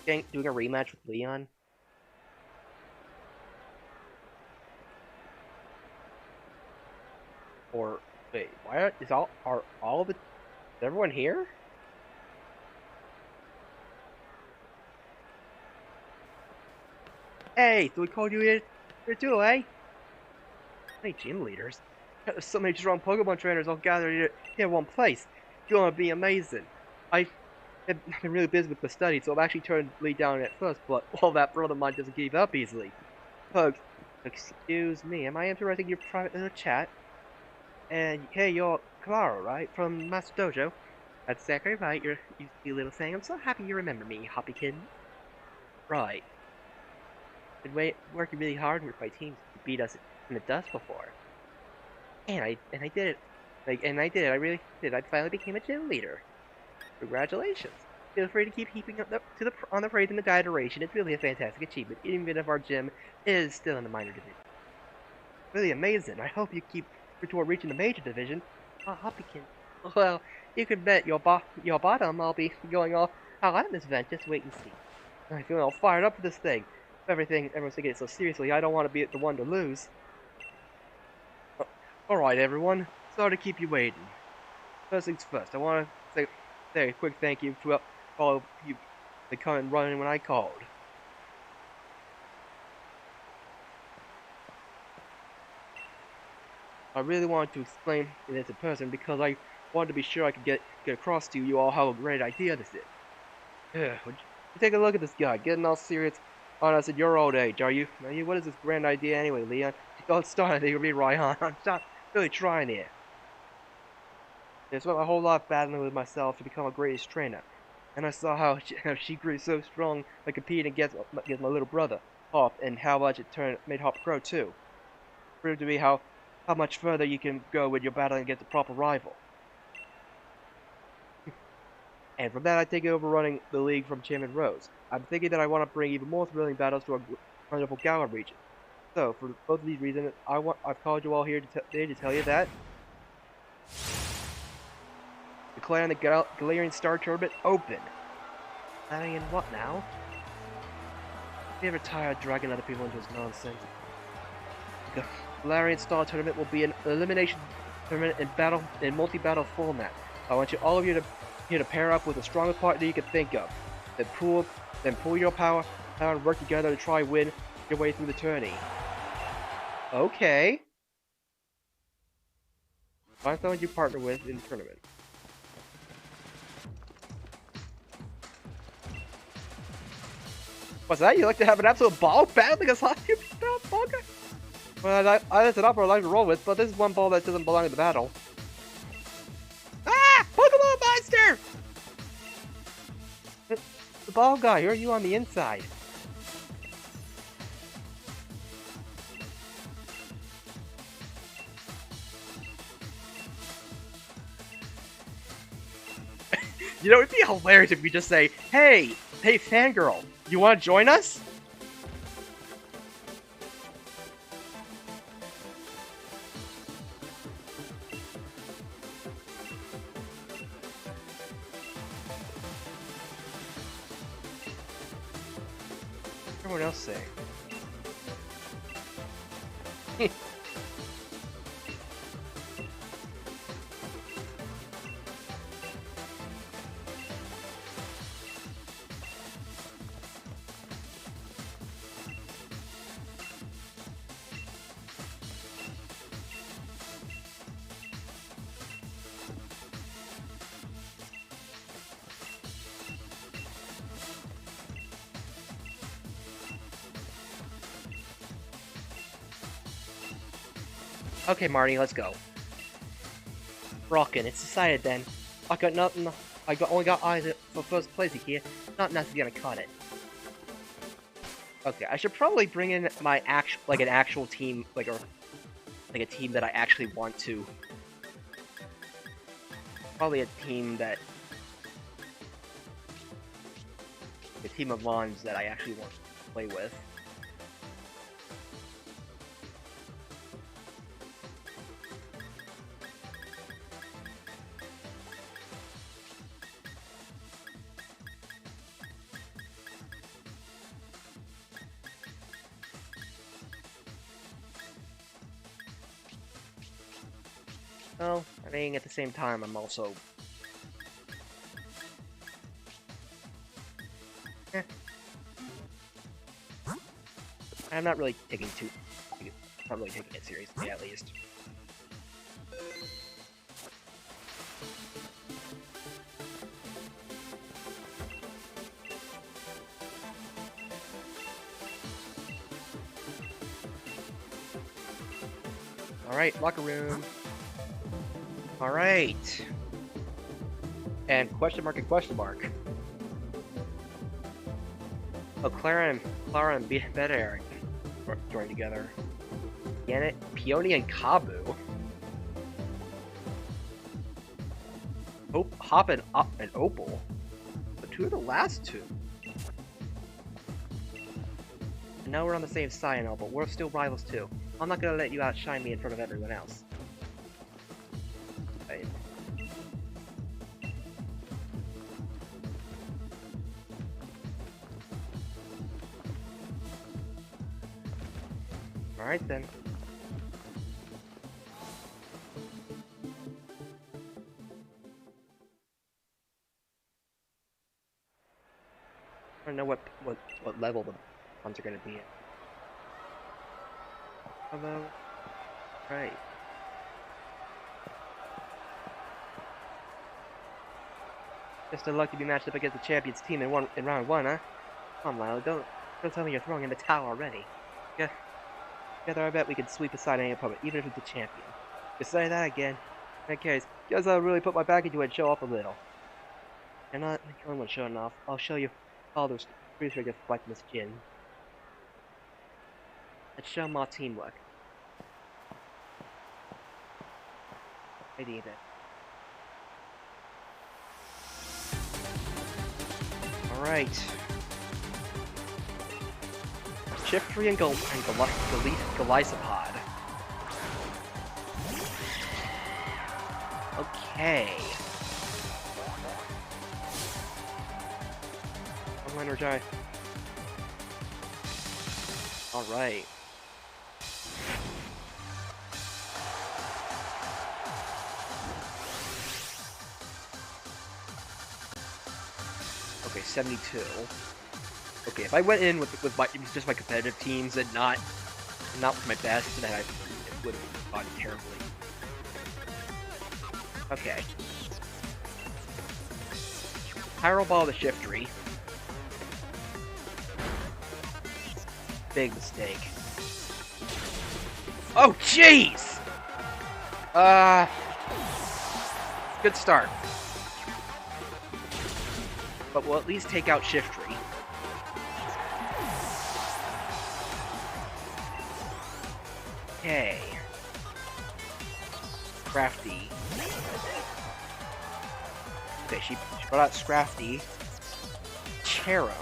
We're doing a rematch with Leon. Or wait, why is are all the is everyone here? Hey, so we called you here too, eh? Hey, gym leaders. There's so many strong Pokemon trainers all gathered here in one place. It's gonna be amazing. I've been really busy with the study, so I've actually turned Lee down at first, but all that brother of mine doesn't give up easily. Folks, excuse me, am I interrupting your private little chat? And hey, you're Clara, right? From Master Dojo? That's exactly right, you little thing. I'm so happy you remember me, Hoppykin. Right. Been working really hard with my team to beat us in the dust before. And I did it. I really did. I finally became a gym leader. Congratulations. Feel free to keep heaping up on the praise in the guide duration. It's really a fantastic achievement, even if our gym is still in the minor division. Really amazing. I hope you keep toward reaching the major division. Hoppykin. Well, you can bet your bottom I'll be going all out on this event. Just wait and see. I feel all fired up for this thing. Everyone's taking it so seriously, I don't want to be the one to lose. Alright, everyone. Sorry to keep you waiting. First things first, I want to say a quick thank you to all of you that come and run when I called. I really wanted to explain this in person because I wanted to be sure I could get across to you all how a great idea this is. Would you take a look at this guy, getting all serious on us at your old age, are you? What is this grand idea anyway, Leon? Don't start anything with me, right on. I'm not really trying here. I spent my whole life battling with myself to become a greatest trainer. And I saw how she grew so strong by competing against my little brother, Hop, and how much it made Hop grow too. It proved to me how much further you can go when you're battling against a proper rival. And from that I take over running the league from Chairman Rose. I'm thinking that I want to bring even more thrilling battles to our wonderful Galar region. So, for both of these reasons, I've called you all here today to tell you that declaring the Galarian Star Tournament open. And what now? I'm never tired of dragging other people into this nonsense. The Galarian Star Tournament will be an elimination tournament in multi-battle format. I want all of you to pair up with the strongest partner you can think of. Then pool your power and work together to try win your way through the tourney. Okay. Find someone you partner with in the tournament. What's that? You like to have an absolute ball battle against a ball guy? Well, that's an offer I like to roll with, but this is one ball that doesn't belong in the battle. Ah! Pokemon Monster! The ball guy, or are you on the inside? You know, it'd be hilarious if we just say, hey, fangirl, you want to join us? Everyone else say. Okay, Marty, let's go. Rockin', it's decided then. I got nothing. Only got eyes for first place here. Nothing else is gonna cut it. Okay, I should probably bring in my an actual team, like a team that I actually want to. Probably a team of Mons that I actually want to play with. Well, I mean, at the same time, I'm also... I'm not really taking it seriously, at least. Alright, locker room. Alright. And question mark and question mark. Oh, Clara and Bederic joined together. Janet, Peony, and Kabu. Hop and Opal. But who are the last two? And now we're on the same side and all, but we're still rivals too. I'm not gonna let you outshine me in front of everyone else. Right. Alright then. I don't know what level the ones are gonna be at. Hello? Right. Just a luck to be matched up against the champions team in round one, huh? Come on, Lyle, don't tell me you're throwing in the towel already. Yeah. Together I bet we can sweep aside any opponent, even if it's a champion. Just say that again. In that case, guess I'll really put my back into it and show off a little. You're not the only one showing off. I'll show you all those pretty sure just like Miss Jin. Let's show more teamwork. I need it. Alright. Shiftry and Golisopod. Okay. I'm energized. Alright. Okay, 72. Okay, if I went in with just my competitive teams and not with my best, then I would have gone terribly. Okay. Pyro Ball the Shiftry. Big mistake. Oh, jeez! Good start. But we'll at least take out Shiftry. Okay. Scrafty. Okay, she brought out Scrafty. Cherim.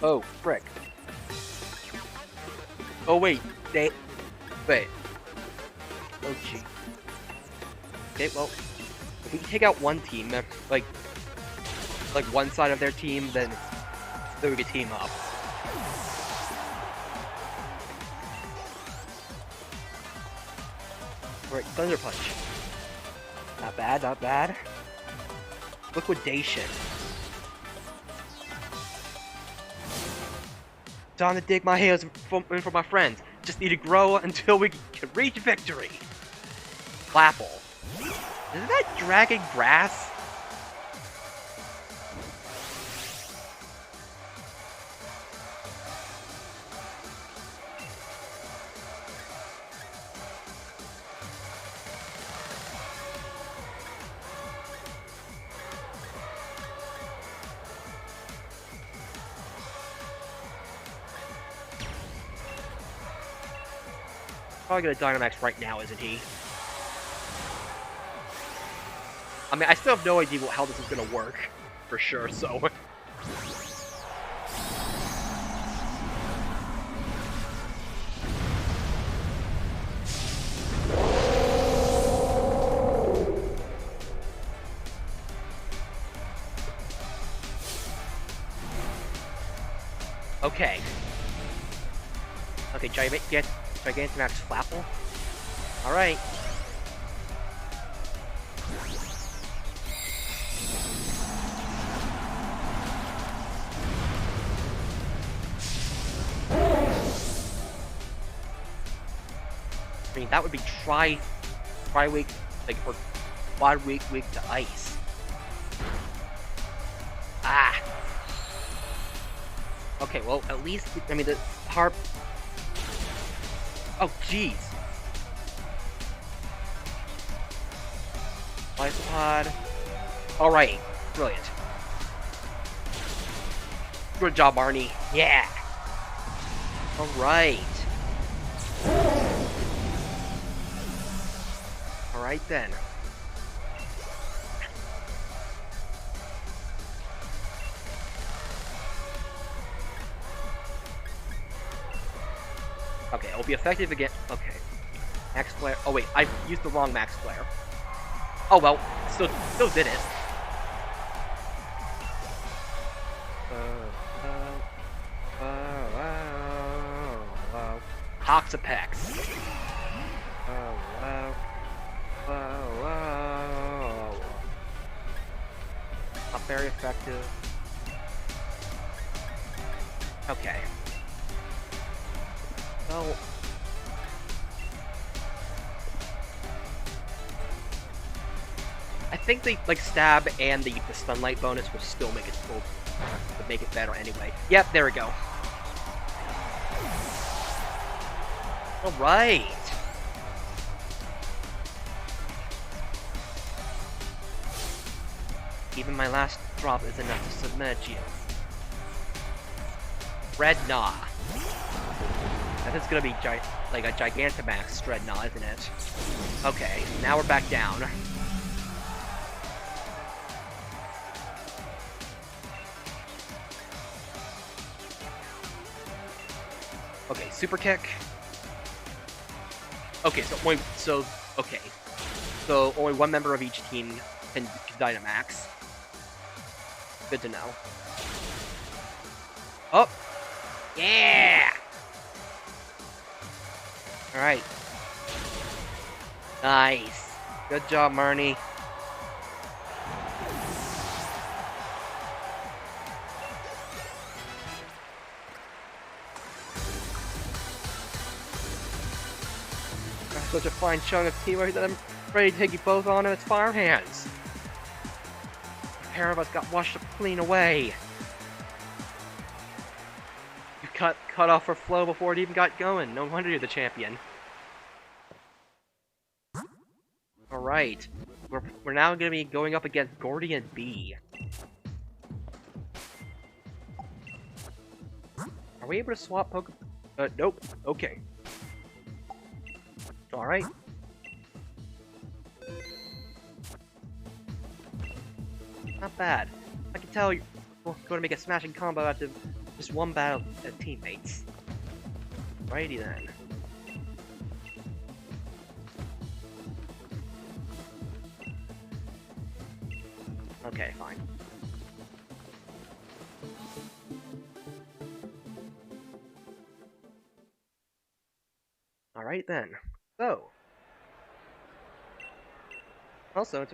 Oh, frick. Oh, wait. Wait. Oh, gee. Okay, well, if we can take out one team, like one side of their team, then we could team up. Alright, Thunder Punch. Not bad, not bad. Liquidation. Time to dig my heels in for my friends. Just need to grow until we can reach victory. Flapple. Isn't that Dragon Grass? Probably gonna Dynamax right now, isn't he? I mean, I still have no idea how this is gonna work, for sure, so... Okay. Okay, Gigantamax Flapple. Alright. I mean, that would be tri-weak, like, or quad-weak to ice. Ah! Okay, well, at least, I mean, the harp... Oh, jeez! Lifepod. Alright, brilliant. Good job, Arnie. Yeah! Alright. Alright then. Okay, it'll be effective again. Okay. Max Flare. Oh wait, I used the wrong Max Flare. Oh well, still did it. Toxapex. Not very effective. Okay. Well, I think the stab and the Sunlight bonus will still make it better anyway. Yep, there we go. All right. Even my last drop is enough to submerge you. Dreadnought. That is gonna be like a Gigantamax Dreadnought, isn't it? Okay, now we're back down. Okay, Super Kick. Okay, so only one member of each team can Dynamax. Good to know. Oh! Yeah! Alright. Nice. Good job, Marnie. Such a fine chunk of teamwork that I'm ready to take you both on to its fire hands. A pair of us got washed up clean away. You cut off her flow before it even got going. No wonder you're the champion. Alright. We're now gonna be going up against Gordian B. Are we able to swap Pokemon? Nope. Okay. Alright. Not bad. I can tell you're going to make a smashing combo after just one battle of teammates. Righty then. Okay, fine. Alright then. So. Also,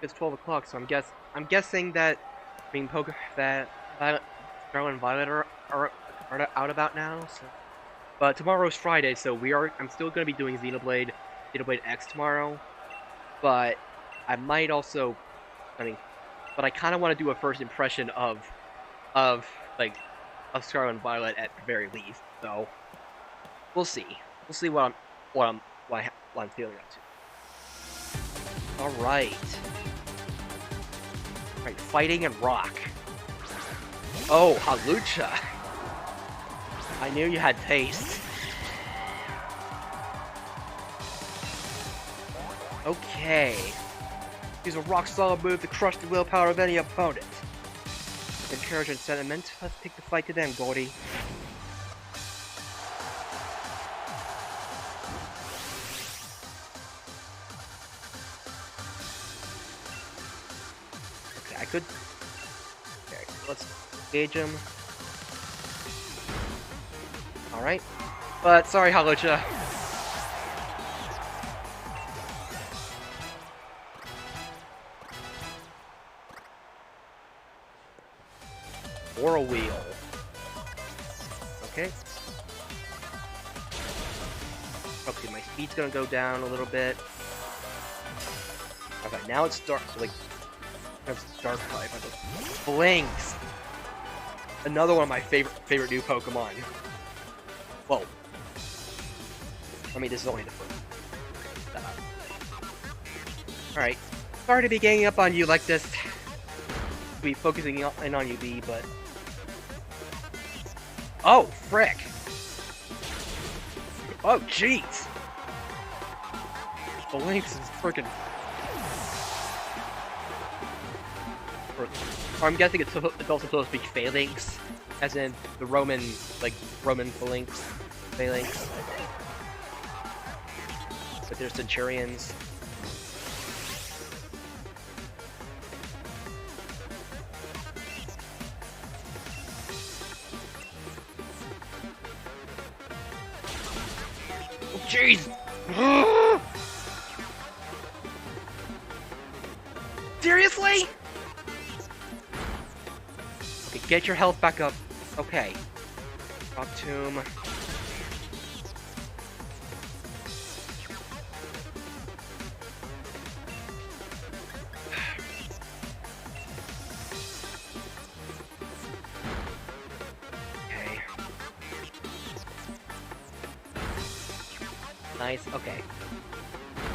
it's 12 o'clock, so I'm guessing that Scarlet and Violet are out about now. So. But tomorrow's Friday, so I'm still gonna be doing Xenoblade X tomorrow. But I might also, but I kind of want to do a first impression of Scarlet and Violet at the very least. So we'll see. We'll see what I'm feeling up to. Alright. Alright, fighting and rock. Oh, Hawlucha. I knew you had taste. Okay. Use a rock-solid move to crush the willpower of any opponent. Encouragement sentiment. Let's take the fight to them, Gordy. Okay, I could... Okay, let's engage him. Alright. But, sorry, Hawlucha. Or a wheel. Okay. Okay, my speed's gonna go down a little bit. Okay, now it's dark. So like, that's dark type. Blinks. Another one of my favorite new Pokemon. Whoa. I mean, this is only the first. Alright. Sorry to be ganging up on you like this. Be focusing in on you, B, but... Oh, frick! Oh, jeez! The Lynx is frickin'... Or I'm guessing it's also supposed to be Phalanx, as in the Roman Phalanx. Phalanx. But they're Centurions. Jeez! Seriously? Okay, get your health back up. Okay. Rock Tomb. Okay. Nice, okay.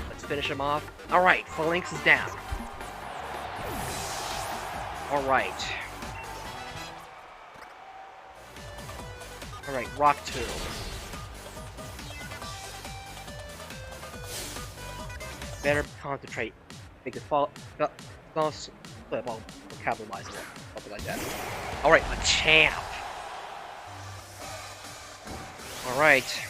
Let's finish him off. Alright, Phalanx is down. Alright. Alright, Rock Tomb. Better concentrate. Make it fall. Well, capitalize it. Something like that. Alright, a champ! Alright.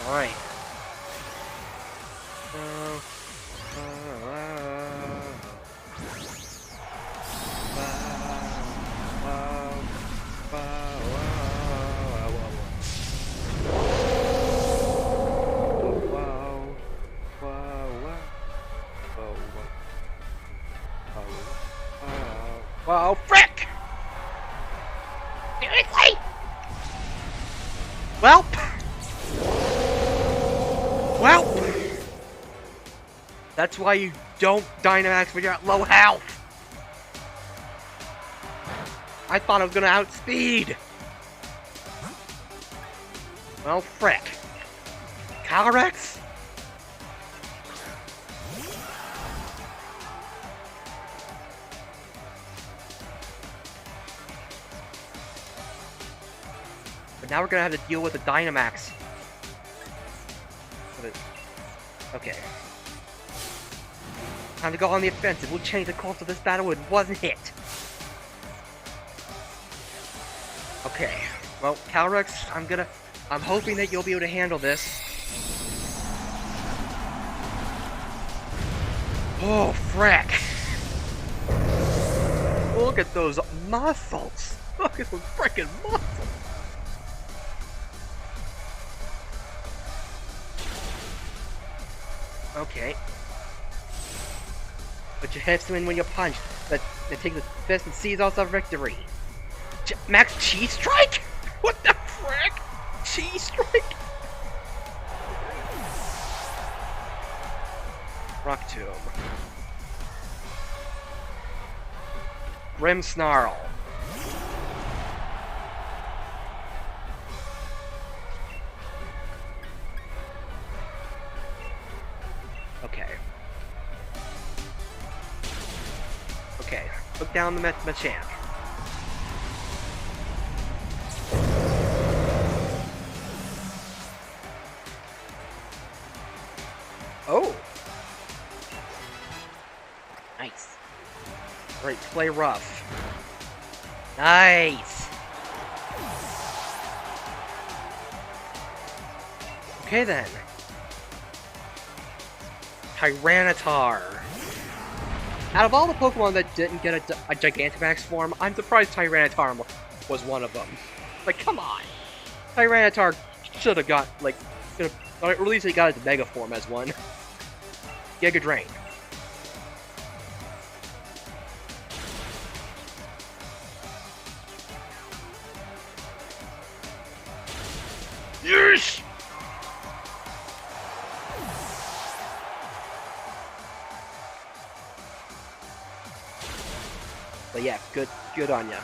Alright. Whoa, frick! Seriously? Welp! Welp! That's why you don't Dynamax when you're at low health! I thought I was gonna outspeed! Well, frick. Calyrex? But now we're gonna have to deal with the Dynamax. Okay. Time to go on the offensive. We'll change the course of this battle with one hit. Okay. Well, Calyrex, I'm hoping that you'll be able to handle this. Oh, frick. Look at those muscles. Look at those freaking muscles. Okay. Put your hips in when you punch. Then take the fist and seize also victory. Max Chi Strike? What the frick? Chi Strike? Rock Tomb. Grimmsnarl. Okay. Okay. Look down the Machamp. Oh! Nice. Alright, play rough. Nice! Okay then. Tyranitar. Out of all the Pokemon that didn't get a Gigantamax form, I'm surprised Tyranitar was one of them. Like, come on! Tyranitar should have got, like, or at least he got its Mega form as one. Giga Drain. Yes! But yeah, good on ya.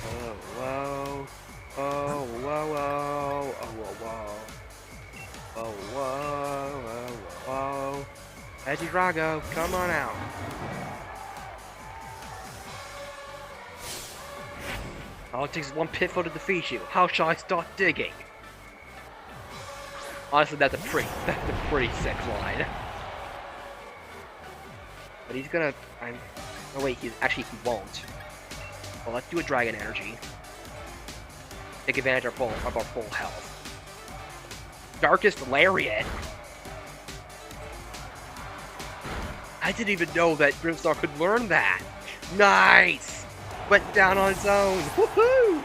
Oh, whoa. Oh, whoa, whoa. Oh, whoa, whoa. Oh, whoa, whoa, whoa. Regidrago, come on out. All it takes is one pitfall to defeat you. How shall I start digging? Honestly, that's a pretty sick line. But he's gonna. Oh wait, he won't. Well, let's do a Dragon Energy. Take advantage of our full health. Darkest Lariat. I didn't even know that Grimmsnarl could learn that. Nice. Went down on its own. Woohoo!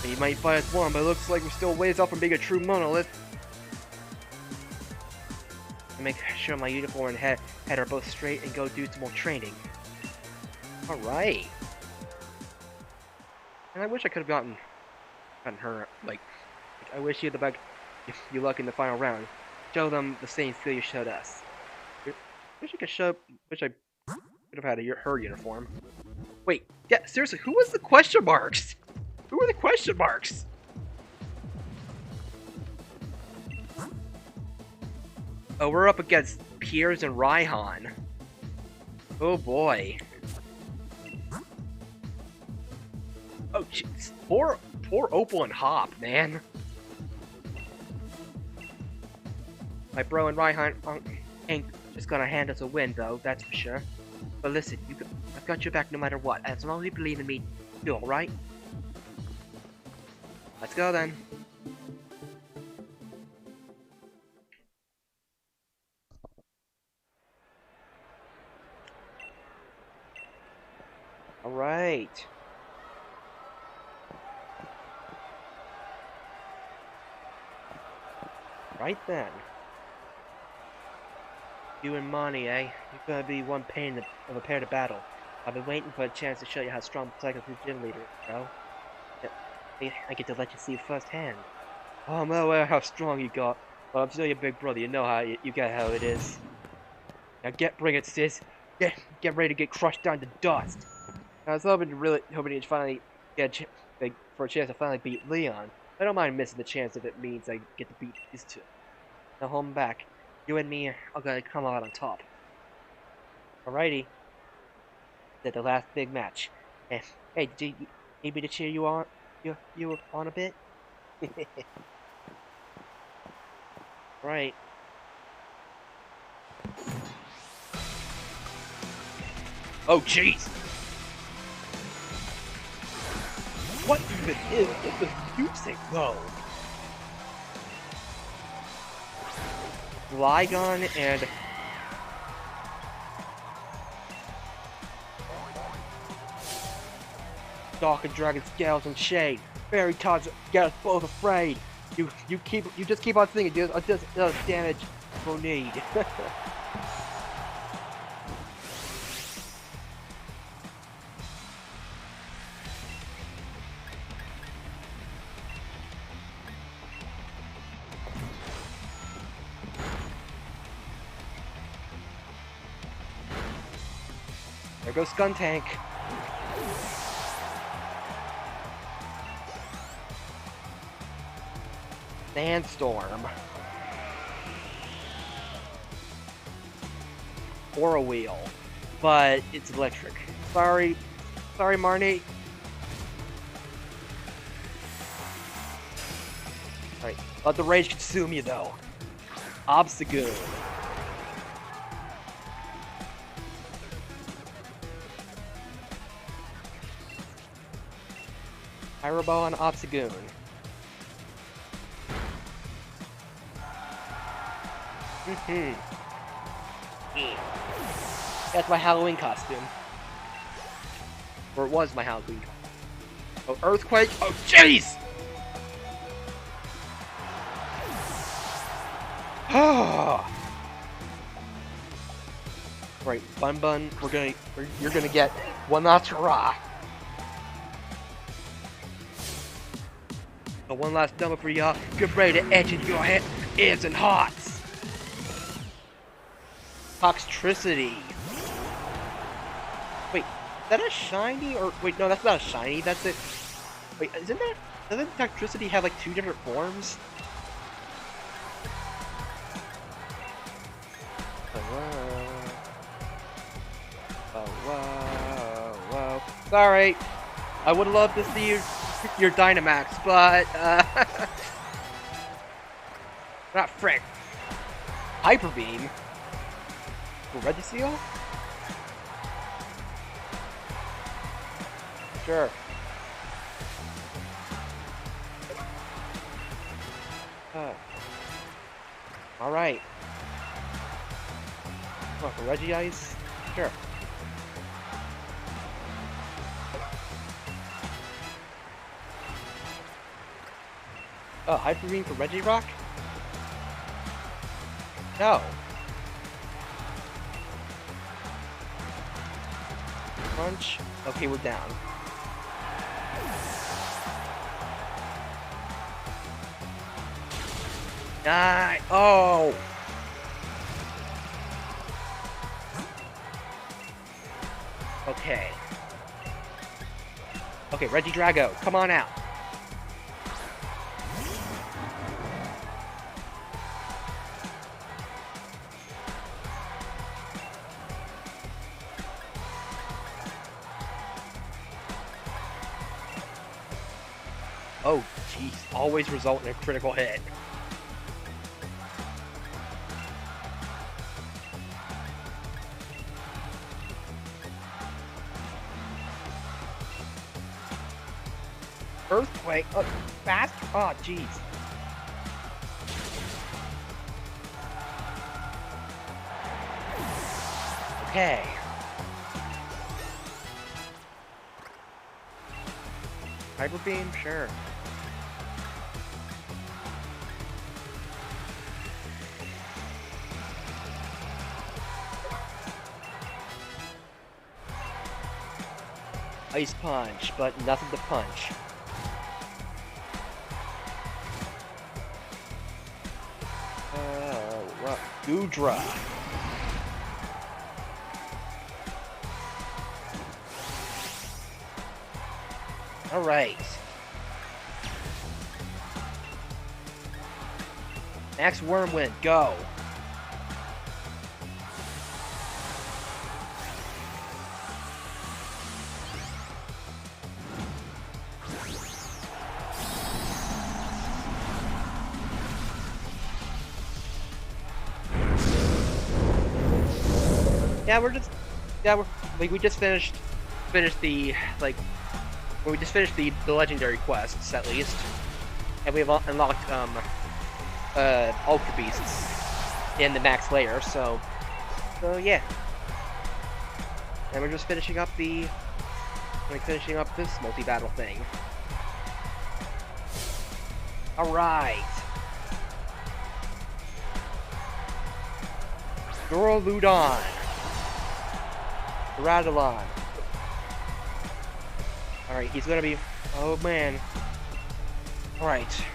He might fight us one, but it looks like we're still ways off from being a true monolith. Make sure my uniform and head are both straight and go do some more training. Alright. And I wish I could have gotten her, like, I wish you the best you luck in the final round. Show them the same skill you showed us. Wish I could have had her uniform. Wait, yeah, seriously, who was the question marks? Who were the question marks? Oh, we're up against Piers and Raihan. Oh boy. Oh jeez. Poor Opal and Hop, man. My bro and Raihan ain't just gonna hand us a win, though, that's for sure. But listen, I've got your back no matter what. As long as you believe in me, you alright? Let's go then. Alright. Right then. You and Monty, eh? You're gonna be one pain of a pair to battle. I've been waiting for a chance to show you how strong Psycho gym leader is, bro. I get to let you see firsthand. Oh, I'm not aware how strong you got, but I'm still your big brother. You know how you get how it is. Now bring it, sis. Get ready to get crushed down to dust. I was hoping to finally get for a chance to finally beat Leon. I don't mind missing the chance if it means I get to beat these two. Now home back. You and me are gonna come out on top. Alrighty. That's the last big match. Hey, did you need me to cheer you on? You on a bit? Right. Oh jeez! What even is the music though? Flygon and Dark and Dragon Scales and Shade. Fairy Tods get us both afraid. You just keep on singing, dude. It does damage no need. There goes Skuntank. Sandstorm. Aura Wheel. but it's electric. Sorry, Marnie. Alright, let the rage consume you though. Obstagoon. Pyrobo on Obstagoon. That's my Halloween costume. Or it was my Halloween costume. Oh, Earthquake! Oh, jeez! Right, Bun, you're gonna get one last rock. But one last number for y'all. Get ready to etch in your head, ears and hearts. Toxtricity. Wait, is that a shiny or wait? No, that's not a shiny. That's it. Wait, isn't that? Doesn't Toxtricity have like 2 different forms? Whoa. Sorry. I would love to see your Dynamax, but not frick. Hyper Beam for Registeel? Sure. All right. What, for Regice? Sure. Oh, Hyper Beam for Regirock? No. Punch. Okay, we're down. Oh! Okay. Okay, Regidrago, come on out. Oh, jeez. Always result in a critical hit. Earthquake? Oh, fast? Oh, jeez. Okay. Hyper Beam? Sure. Ice Punch, but nothing to punch. Goodra. All right. Max Wormwind, go. We just finished the legendary quests at least, and we've unlocked Ultra Beasts in the max layer. So yeah, and we're just finishing up this multi-battle thing. All right, Duraludon. Radalon. Alright, he's gonna be... Oh, man. Alright.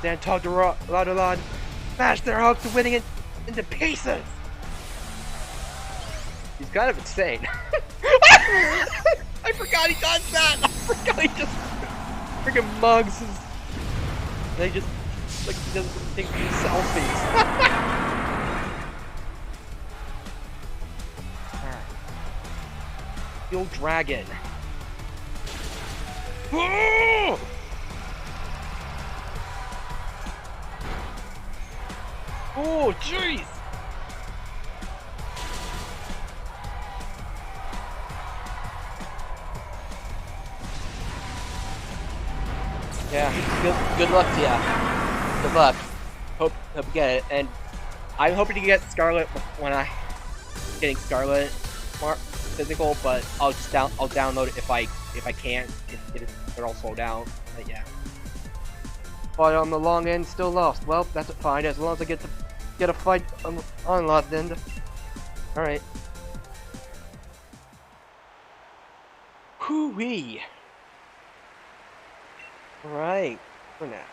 Santog Radalon. Smash their hopes of winning it into pieces! He's kind of insane. I forgot he does that! I forgot he just... freaking mugs his... They just... like, he doesn't take these selfies. Steel Dragon. Oh, jeez! Yeah, good luck to ya. Good luck. Hope you get it. And I'm hoping to get Scarlet when I getting Scarlet physical, but I'll download it if I can't. If they're all slowed down. But yeah. But on the long end, still lost. Well, that's fine as long as I get a fight unlocked. Then, all right. Hoo-wee. All right, for now.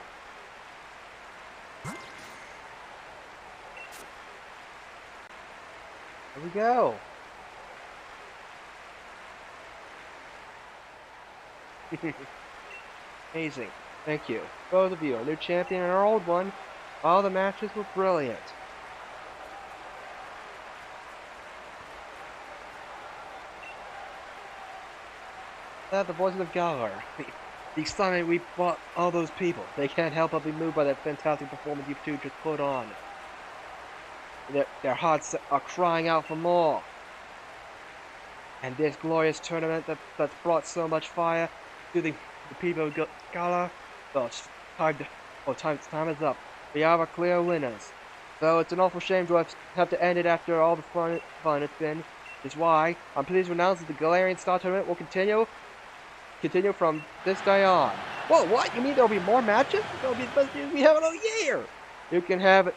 Here we go. Amazing. Thank you. Both of you, our new champion and our old one. All the matches were brilliant. The voices of Galar. The excitement we brought all those people. They can't help but be moved by that fantastic performance you two just put on. Their hearts are crying out for more. And this glorious tournament that's brought so much fire to the people of Galar, well, time is up. We are our clear winners. Though it's an awful shame to have to end it after all the fun it's been. Which is why I'm pleased to announce that the Galarian Star Tournament will continue from this day on. Whoa, what? You mean there'll be more matches? There'll be the best years we have in a year! You can have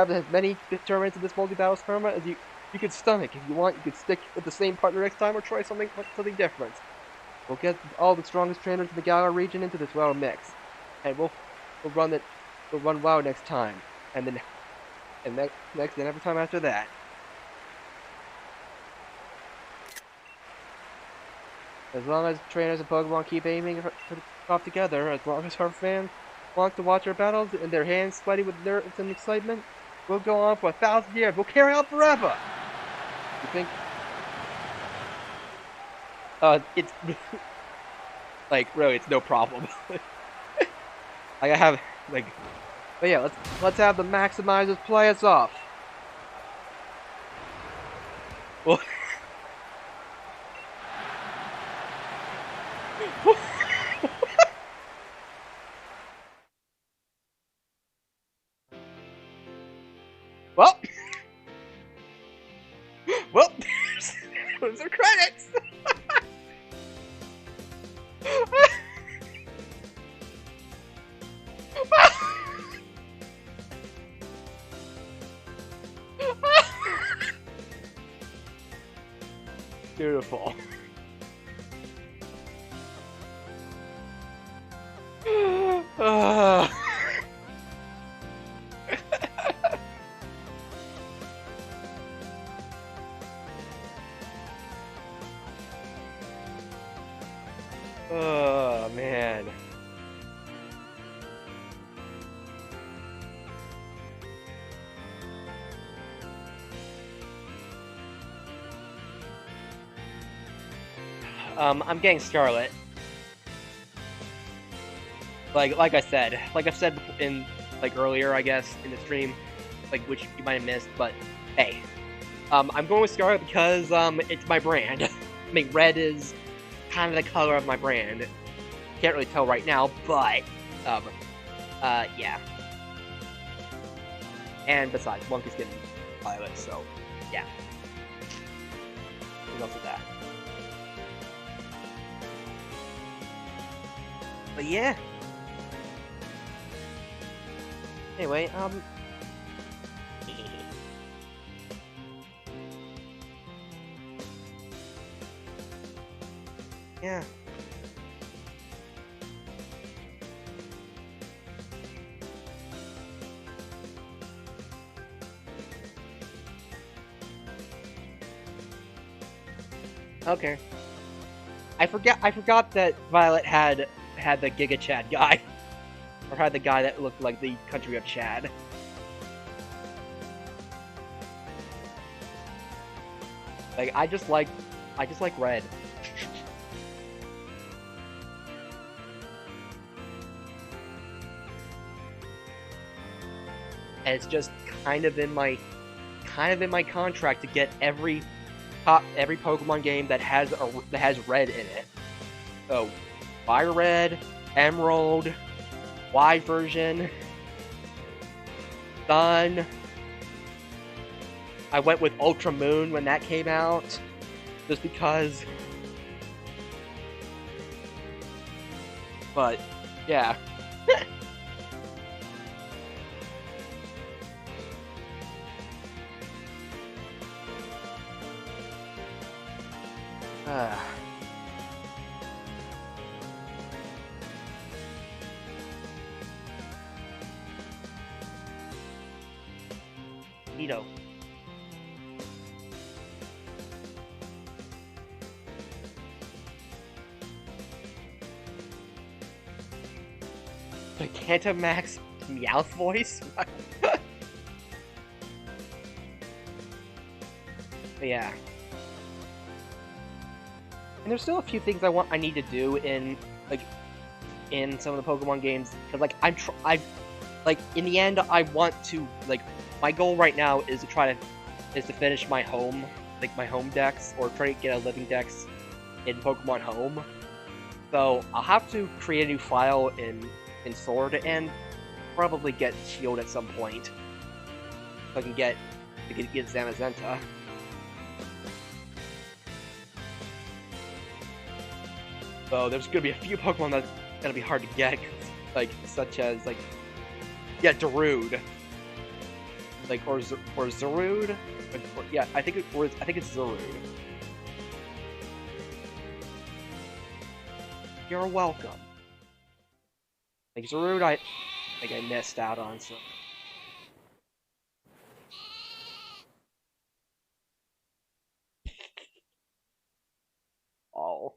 as many tournaments in this multi-battles tournament as you could stomach. If you want, you could stick with the same partner next time or try something different. We'll get all the strongest trainers in the Galar region into this WoW mix. And we'll run WoW next time. And then next and every time after that. As long as trainers and Pokemon keep aiming for the top together, as long as our fans want to watch our battles and their hands sweaty with nerves and excitement, we'll go on for 1,000 years. We'll carry on forever. You think? It's like really, it's no problem. Like I have like, but yeah, let's have the Maximizers play us off. Well. Well, those are credits. Beautiful. Oh, man. I'm getting Scarlet. Like I've said in earlier, I guess, in the stream, which you might have missed, but hey, I'm going with Scarlet because it's my brand. I mean, red is kind of the color of my brand. Can't really tell right now, but yeah. And besides, Monkey's getting Violet, so yeah. What else is that? But yeah. Anyway, yeah. Okay. I forgot that Violet had the Giga Chad guy. Or had the guy that looked like the country of Chad. Like I just like red. and it's just kind of in my contract to get every Pokemon game that has red in it. So, Fire Red, Emerald, Y version, Sun. I went with Ultra Moon when that came out, just because. But, yeah. Neato. The Gigantamax Meowth voice? Yeah. And there's still a few things I need to do in some of the Pokemon games, because in the end I want to my goal right now is to finish my home decks, or try to get a living dex in Pokemon Home. So I'll have to create a new file in Sword and probably get Shield at some point, so I can get Zamazenta. So there's gonna be a few Pokemon that's gonna be hard to get, such as Darude, or Zarude. Yeah, I think it's Zarude. You're welcome. Zarude, I missed out on some. Oh.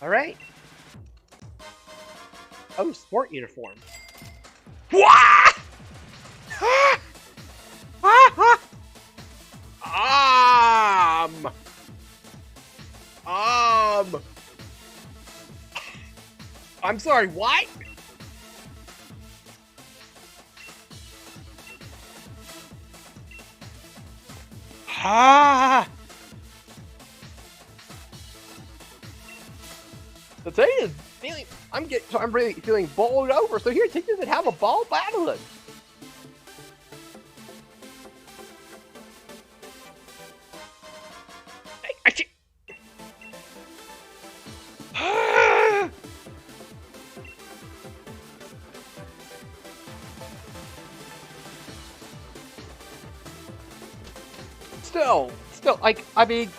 Alright. Oh, sport uniform. Wah! I'm sorry, what? The thing is, I'm really feeling bowled over. So here, take this and have a ball battling. Still, I mean,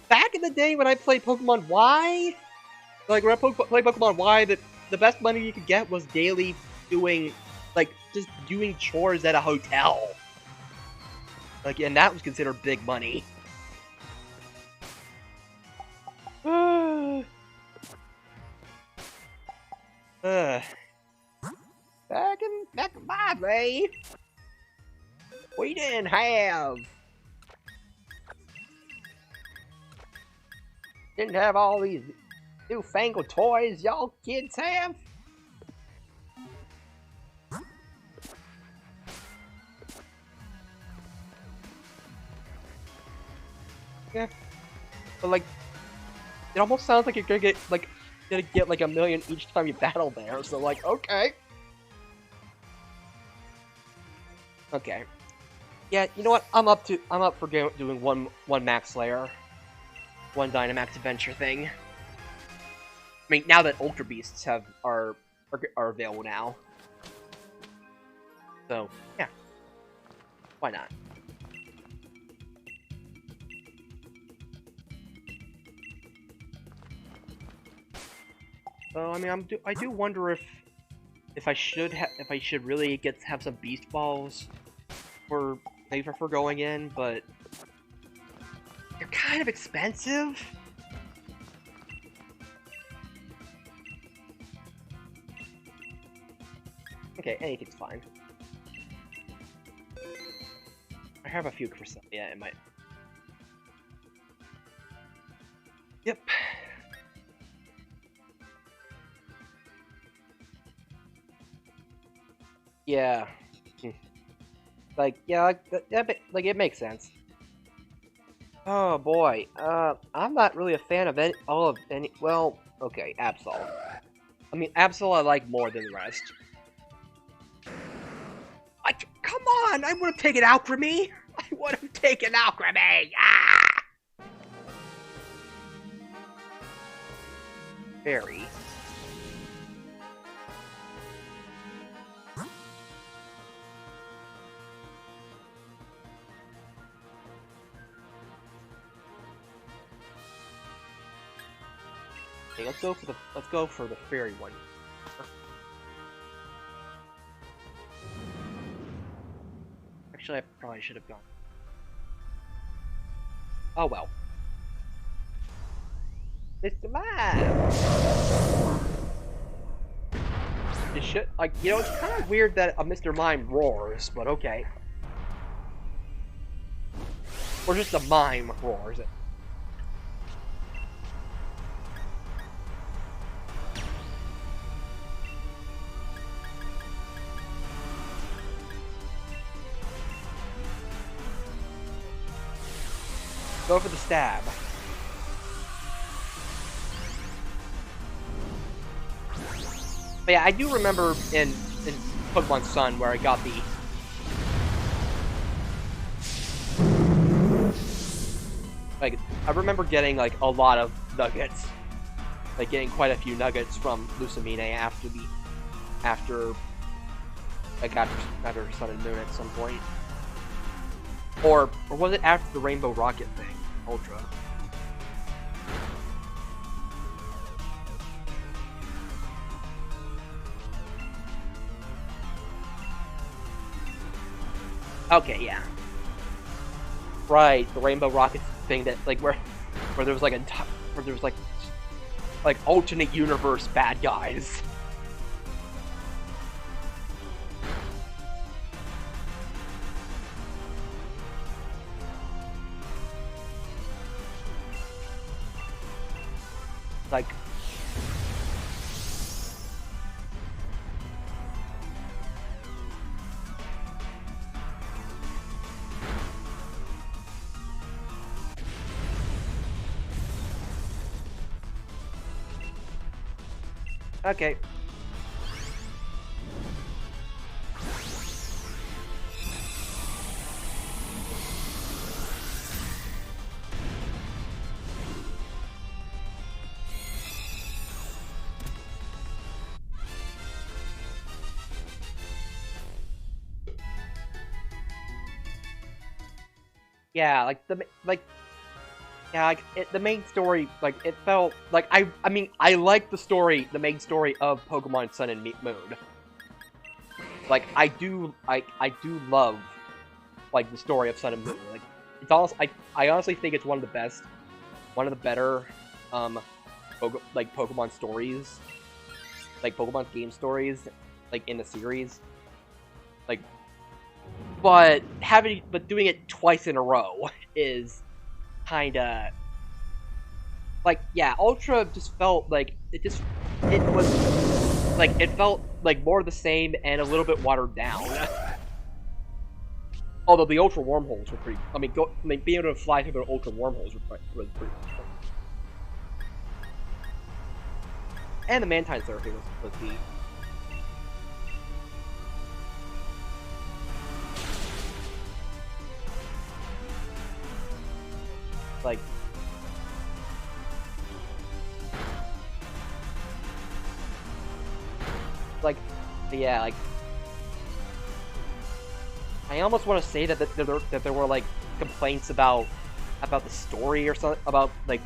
back in the day when I played Pokemon Y, when I played Pokemon Y, the best money you could get was daily doing, just doing chores at a hotel. And that was considered big money. Back in my day, we didn't have all these newfangled toys y'all kids have. Yeah, but it almost sounds like you're gonna get a million each time you battle there. So okay. Okay. Yeah, you know what? I'm up for doing one Max Layer, one Dynamax Adventure thing. I mean, now that Ultra Beasts are available now. So yeah, why not? So I mean, I do wonder if I should really have some Beast Balls for going in, but they're kind of expensive. okay, anything's fine. I have a few percent. Yeah, it might. Yep. Yeah. Like, yeah, like it makes sense. Oh boy, I'm not really a fan of any. Well, okay, Absol. I mean, Absol I like more than the rest. Come on! I would have taken Alchemy! I would have taken Alchemy! Ah! Fairy. Okay, let's go for the fairy one. Actually, I probably should have gone. Oh well. Mr. Mime! It should, like, you know, it's kind of weird that a Mr. Mime roars, but okay. Or just a mime roars. Go for the stab. But yeah, I do remember in Pokemon Sun where I got the... Like, I remember getting, like, a lot of nuggets. Like, getting quite a few nuggets from Lucamine after Sun and Moon at some point. Or was it after the Rainbow Rocket thing? Ultra. Okay, yeah. Right, the Rainbow Rocket thing that, like, where there was, like, like, alternate universe bad guys. Like... Okay. Yeah, like the main story, like it felt like I mean I like the story, the main story of Pokemon Sun and Moon. Like I do love like the story of Sun and Moon. Like it's almost I honestly think it's one of the better like Pokemon stories, like Pokemon game stories, like in the series. Like, but doing it twice in a row is kinda like, yeah, Ultra just felt like it felt like more of the same and a little bit watered down. Although the Ultra wormholes were pretty, being able to fly through the Ultra wormholes was pretty cool. And the Mantine therapy was the like, yeah, like, I almost want to say that there were like complaints about the story or something, about like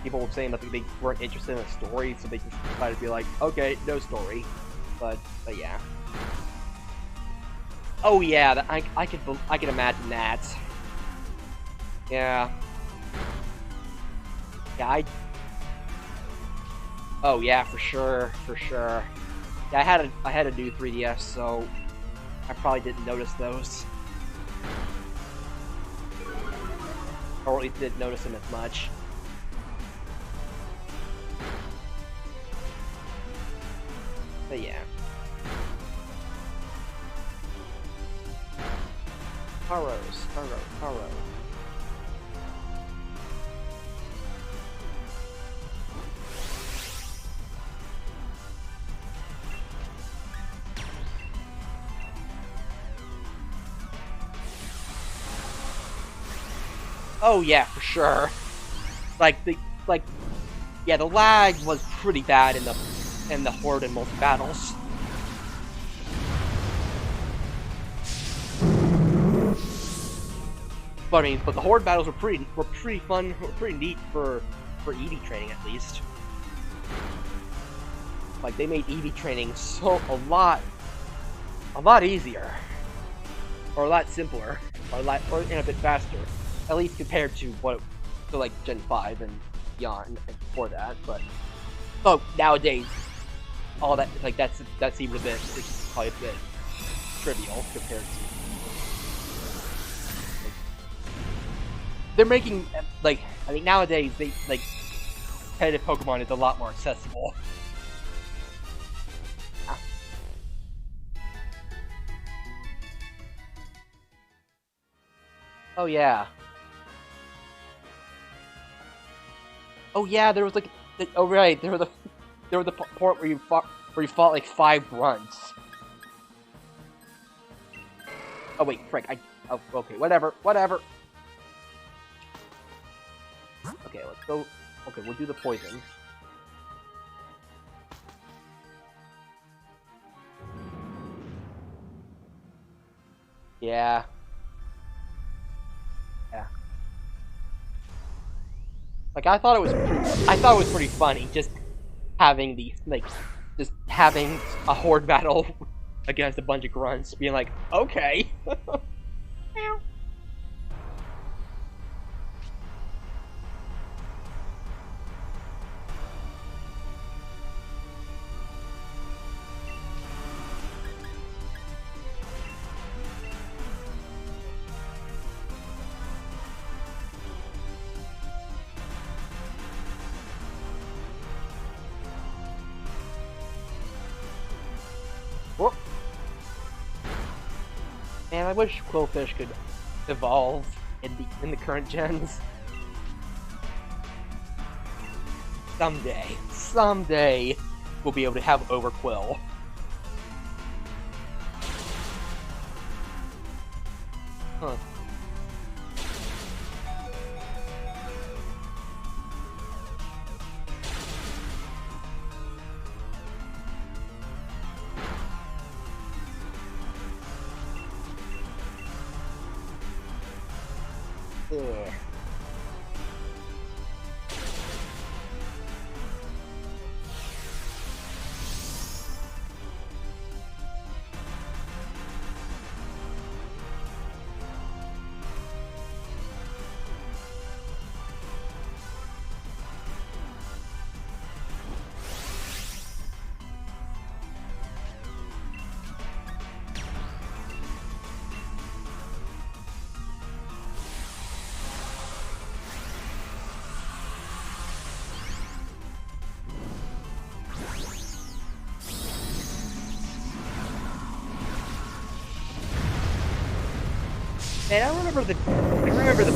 people were saying that they weren't interested in the story, so they just decided to be like, okay, no story, but yeah. Oh yeah, I can imagine that. Yeah. Yeah, oh yeah, for sure. Yeah, I had a new 3DS, so I probably didn't notice those. Or at least didn't notice them as much. But yeah. Taro. Oh yeah, for sure. Yeah, the lag was pretty bad in the Horde and multi battles. But I mean, the Horde battles were pretty fun, were pretty neat for EV training at least. Like they made EV training a lot easier, or a lot simpler, or and a bit faster, at least compared to like Gen 5 and beyond and before that. But nowadays, all that that seems it's probably a bit trivial compared to. They're making I think nowadays competitive Pokemon is a lot more accessible. Oh yeah. Oh yeah, there was oh right, there was the part where you fought like 5 grunts. Oh wait, frick, oh, okay, whatever. Okay, let's go. Okay, we'll do the poison. Yeah. Like I thought it was pretty funny just having just having a Horde battle against a bunch of grunts, being like, okay. Man, I wish Quillfish could evolve in the current gens. Someday, we'll be able to have Overquill. Huh. Yeah. Man, I remember the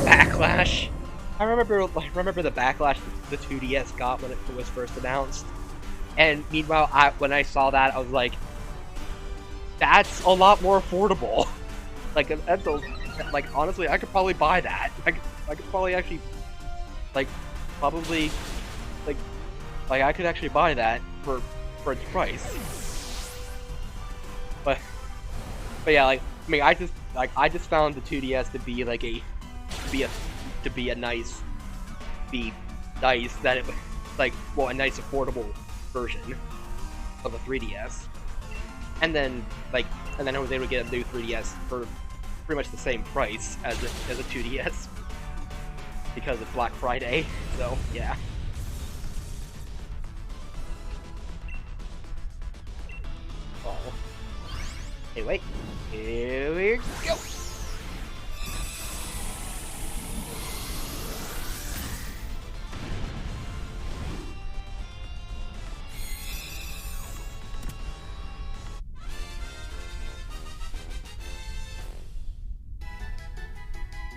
backlash. I remember the backlash the 2DS got when it was first announced. And meanwhile, when I saw that, I was like, "That's a lot more affordable." Honestly, I could probably buy that. I could probably actually, I could actually buy that for its price. But yeah, I just found the 2DS to be a nice affordable version of a 3DS. And then I was able to get a new 3DS for pretty much the same price as a 2DS because of Black Friday. So yeah. Hey, wait. Here we go.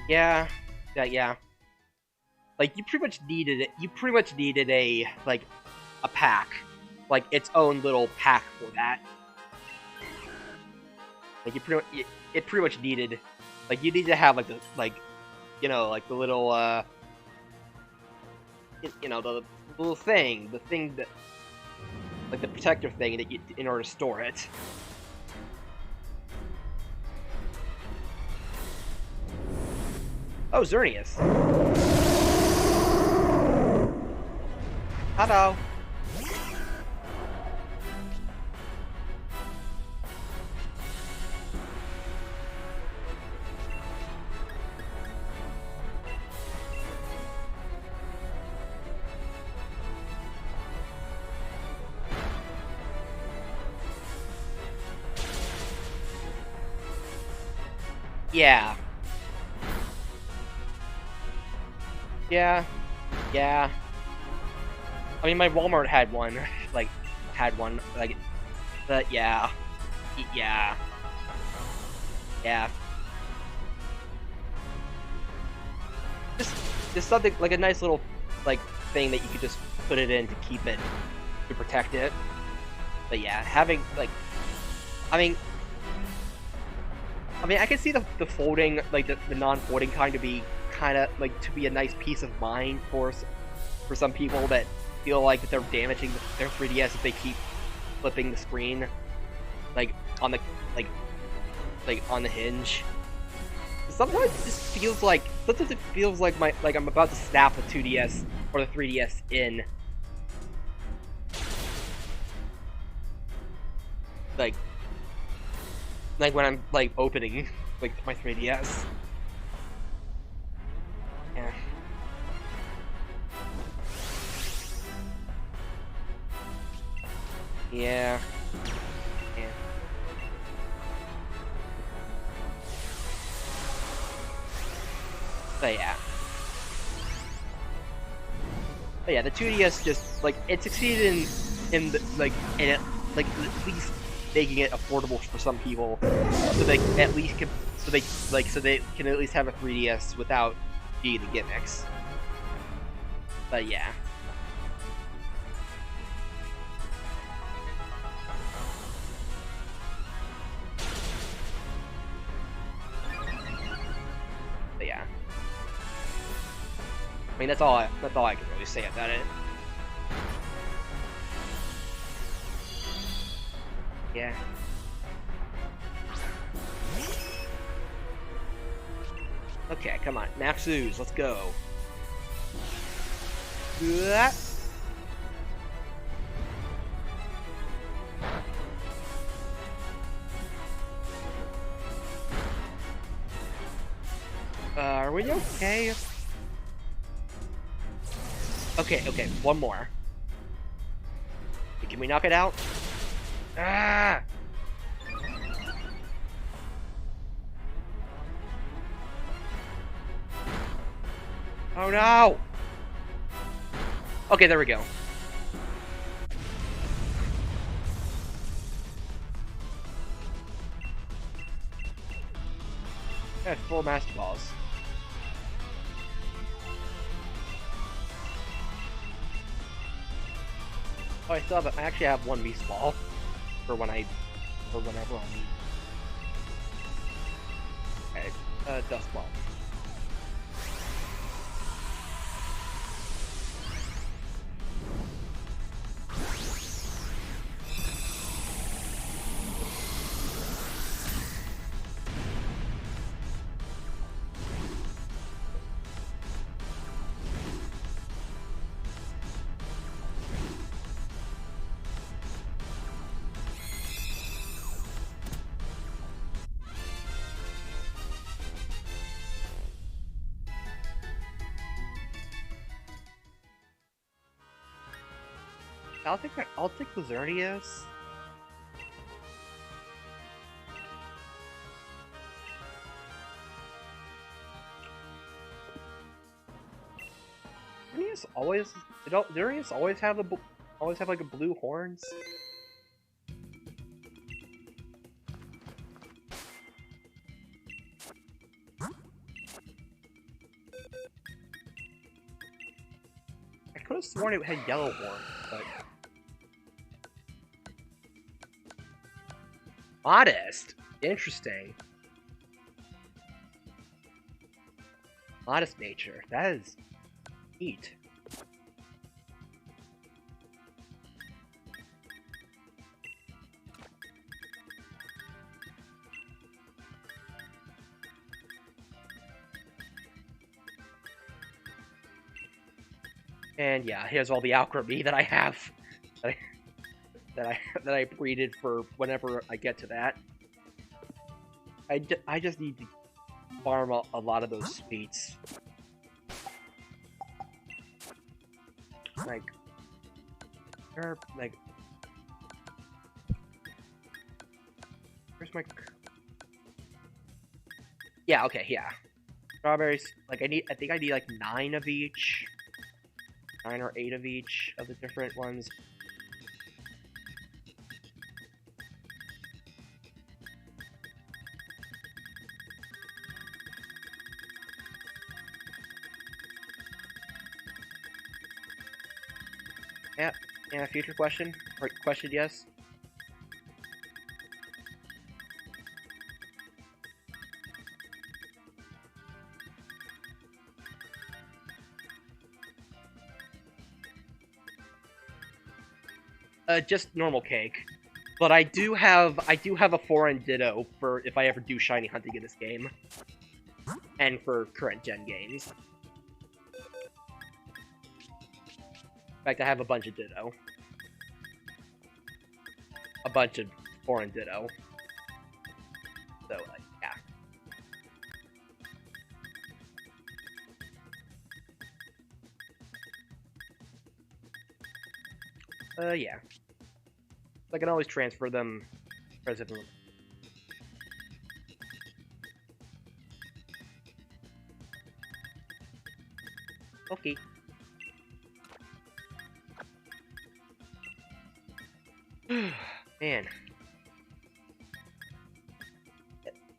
Yeah. Yeah. Like, you pretty much needed it. You pretty much needed a, like, a pack. Like, its own little pack for that. Like, it pretty much needed, like, you need to have, like, the, like, you know, like, the little, you know, the little thing, that, like, the protector thing that you, in order to store it. Oh, Xerneas. Hello. Yeah. Yeah. Yeah. I mean, my Walmart had one. Like, but yeah. Yeah. Yeah. Just something, like a nice little, like, thing that you could just put it in to keep it, to protect it. But yeah, having, like, I mean, I can see the folding, like, the non-folding kind to be like, to be a nice peace of mind for some people that feel like that they're damaging their 3DS if they keep flipping the screen, like, on the, like, on the hinge. Sometimes it feels like I'm about to snap the 2DS or the 3DS in. Like when I'm, like, opening, like, my 3DS. Yeah. Yeah. Yeah. But yeah. But yeah, the 2DS just, like, it succeeded in the, like, in it, like, at least making it affordable for some people, so they at least can, so they can at least have a 3DS without being the gimmicks. But yeah. But yeah. I mean, that's all I can really say about it. Yeah. Okay, come on. Maxus, let's go. Are we okay? Okay, one more. Can we knock it out? Ah! Oh no! Okay, there we go. Yeah, 4 Master Balls. Oh, I actually have 1 Beast Ball for whenever I need. Okay, Dust Ball. I'll take the Xerneas. Darius always have like a blue horns? I could have sworn it had yellow horns, but modest. Interesting. Modest nature. That is neat. And yeah, here's all the alchemy that I have, that I breeded for whenever I get to that. I just need to farm a lot of those sweets. Like, where's my? Yeah, okay, yeah. Strawberries. Like I think I need like 9 of each. 9 or 8 of each of the different ones. Yeah, future question? Or question, yes? Just normal cake. But I do have a foreign ditto for if I ever do shiny hunting in this game. And for current gen games. In fact, I have a bunch of ditto. A bunch of foreign ditto. So, yeah. Yeah. I can always transfer them presently. Okay. Man.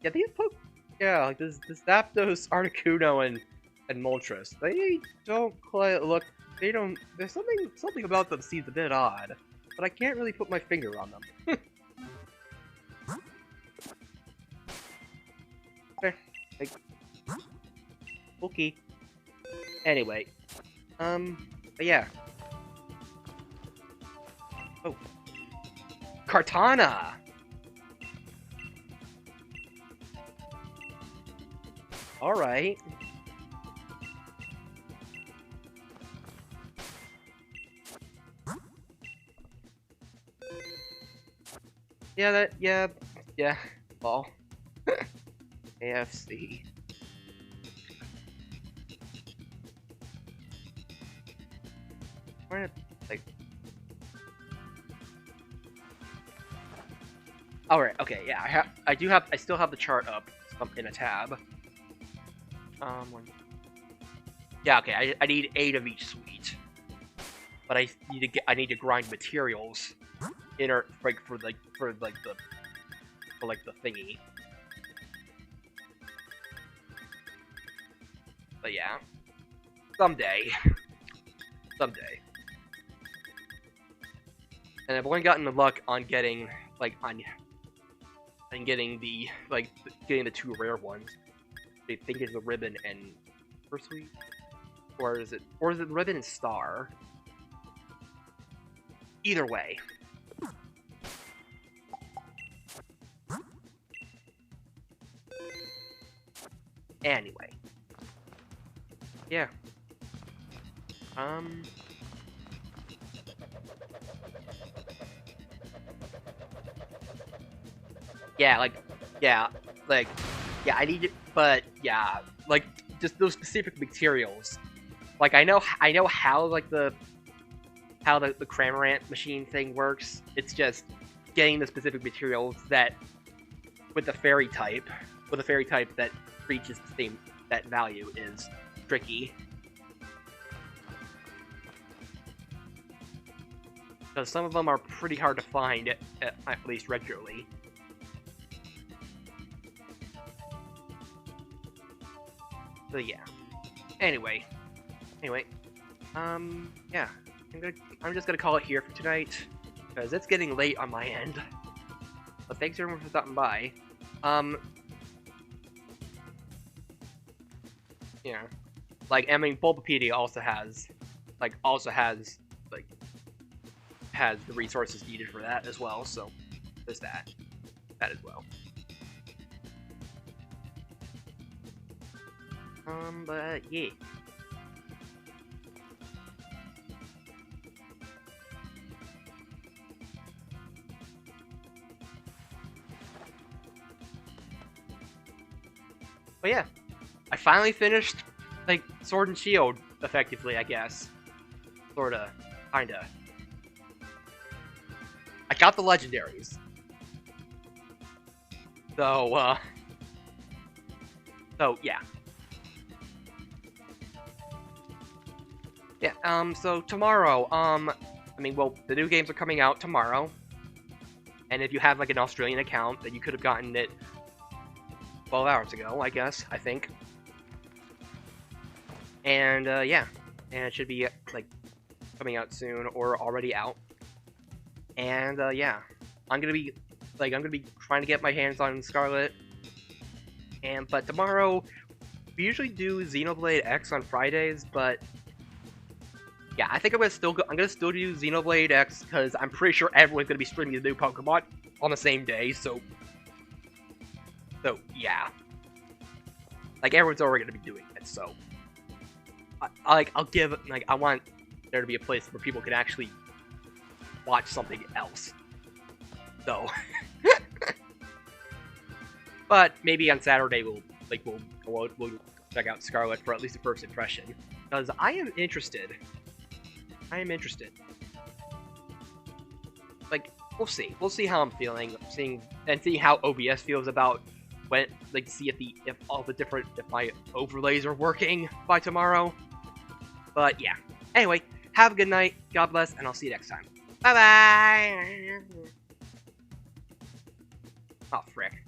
Yeah, these like this Zapdos, Articuno, and Moltres, they don't quite look. They don't. There's something about them seems a bit odd, but I can't really put my finger on them. Like, okay. Anyway, but yeah. Oh, Kartana. All right. Yeah, well, AFC. Where, like, all right, okay, yeah, I still have the chart up in a tab. Yeah, okay, I need 8 of each sweet, but I need to grind materials for the thingy. But yeah, someday. And I've only gotten the luck on getting getting the 2 rare ones. I think it's the ribbon and Pursuit, or is it the ribbon and star? Either way. Anyway. Yeah. Yeah, I need it, but yeah, like, just those specific materials. Like, I know how, like, the Cramorant machine thing works. It's just getting the specific materials that, with a fairy type that reaches that value is tricky. Because some of them are pretty hard to find, at least regularly. So yeah. Anyway, yeah. I'm just gonna call it here for tonight, because it's getting late on my end. But thanks everyone for stopping by. Yeah. Like, I mean, Bulbapedia also has the resources needed for that as well, so there's that as well. But yeah. But yeah, I finally finished, like, Sword and Shield, effectively, I guess. Sorta. Kinda. I got the legendaries. So, yeah. Yeah, so tomorrow, I mean, well, the new games are coming out tomorrow. And if you have, like, an Australian account, then you could have gotten it 12 hours ago, I guess, I think. And, yeah. And it should be, like, coming out soon, or already out. And, yeah. I'm gonna be trying to get my hands on Scarlet. But tomorrow, we usually do Xenoblade X on Fridays, but yeah, I think I'm gonna still do Xenoblade X, because I'm pretty sure everyone's gonna be streaming the new Pokemon on the same day, so yeah. Like, everyone's already gonna be doing it, so I want there to be a place where people can actually watch something else. So but maybe on Saturday we'll check out Scarlet for at least a first impression, because I am interested. Like, we'll see. We'll see how I'm feeling. See how OBS feels about when, like, see if my overlays are working by tomorrow. But yeah. Anyway, have a good night. God bless, and I'll see you next time. Bye bye. Oh frick.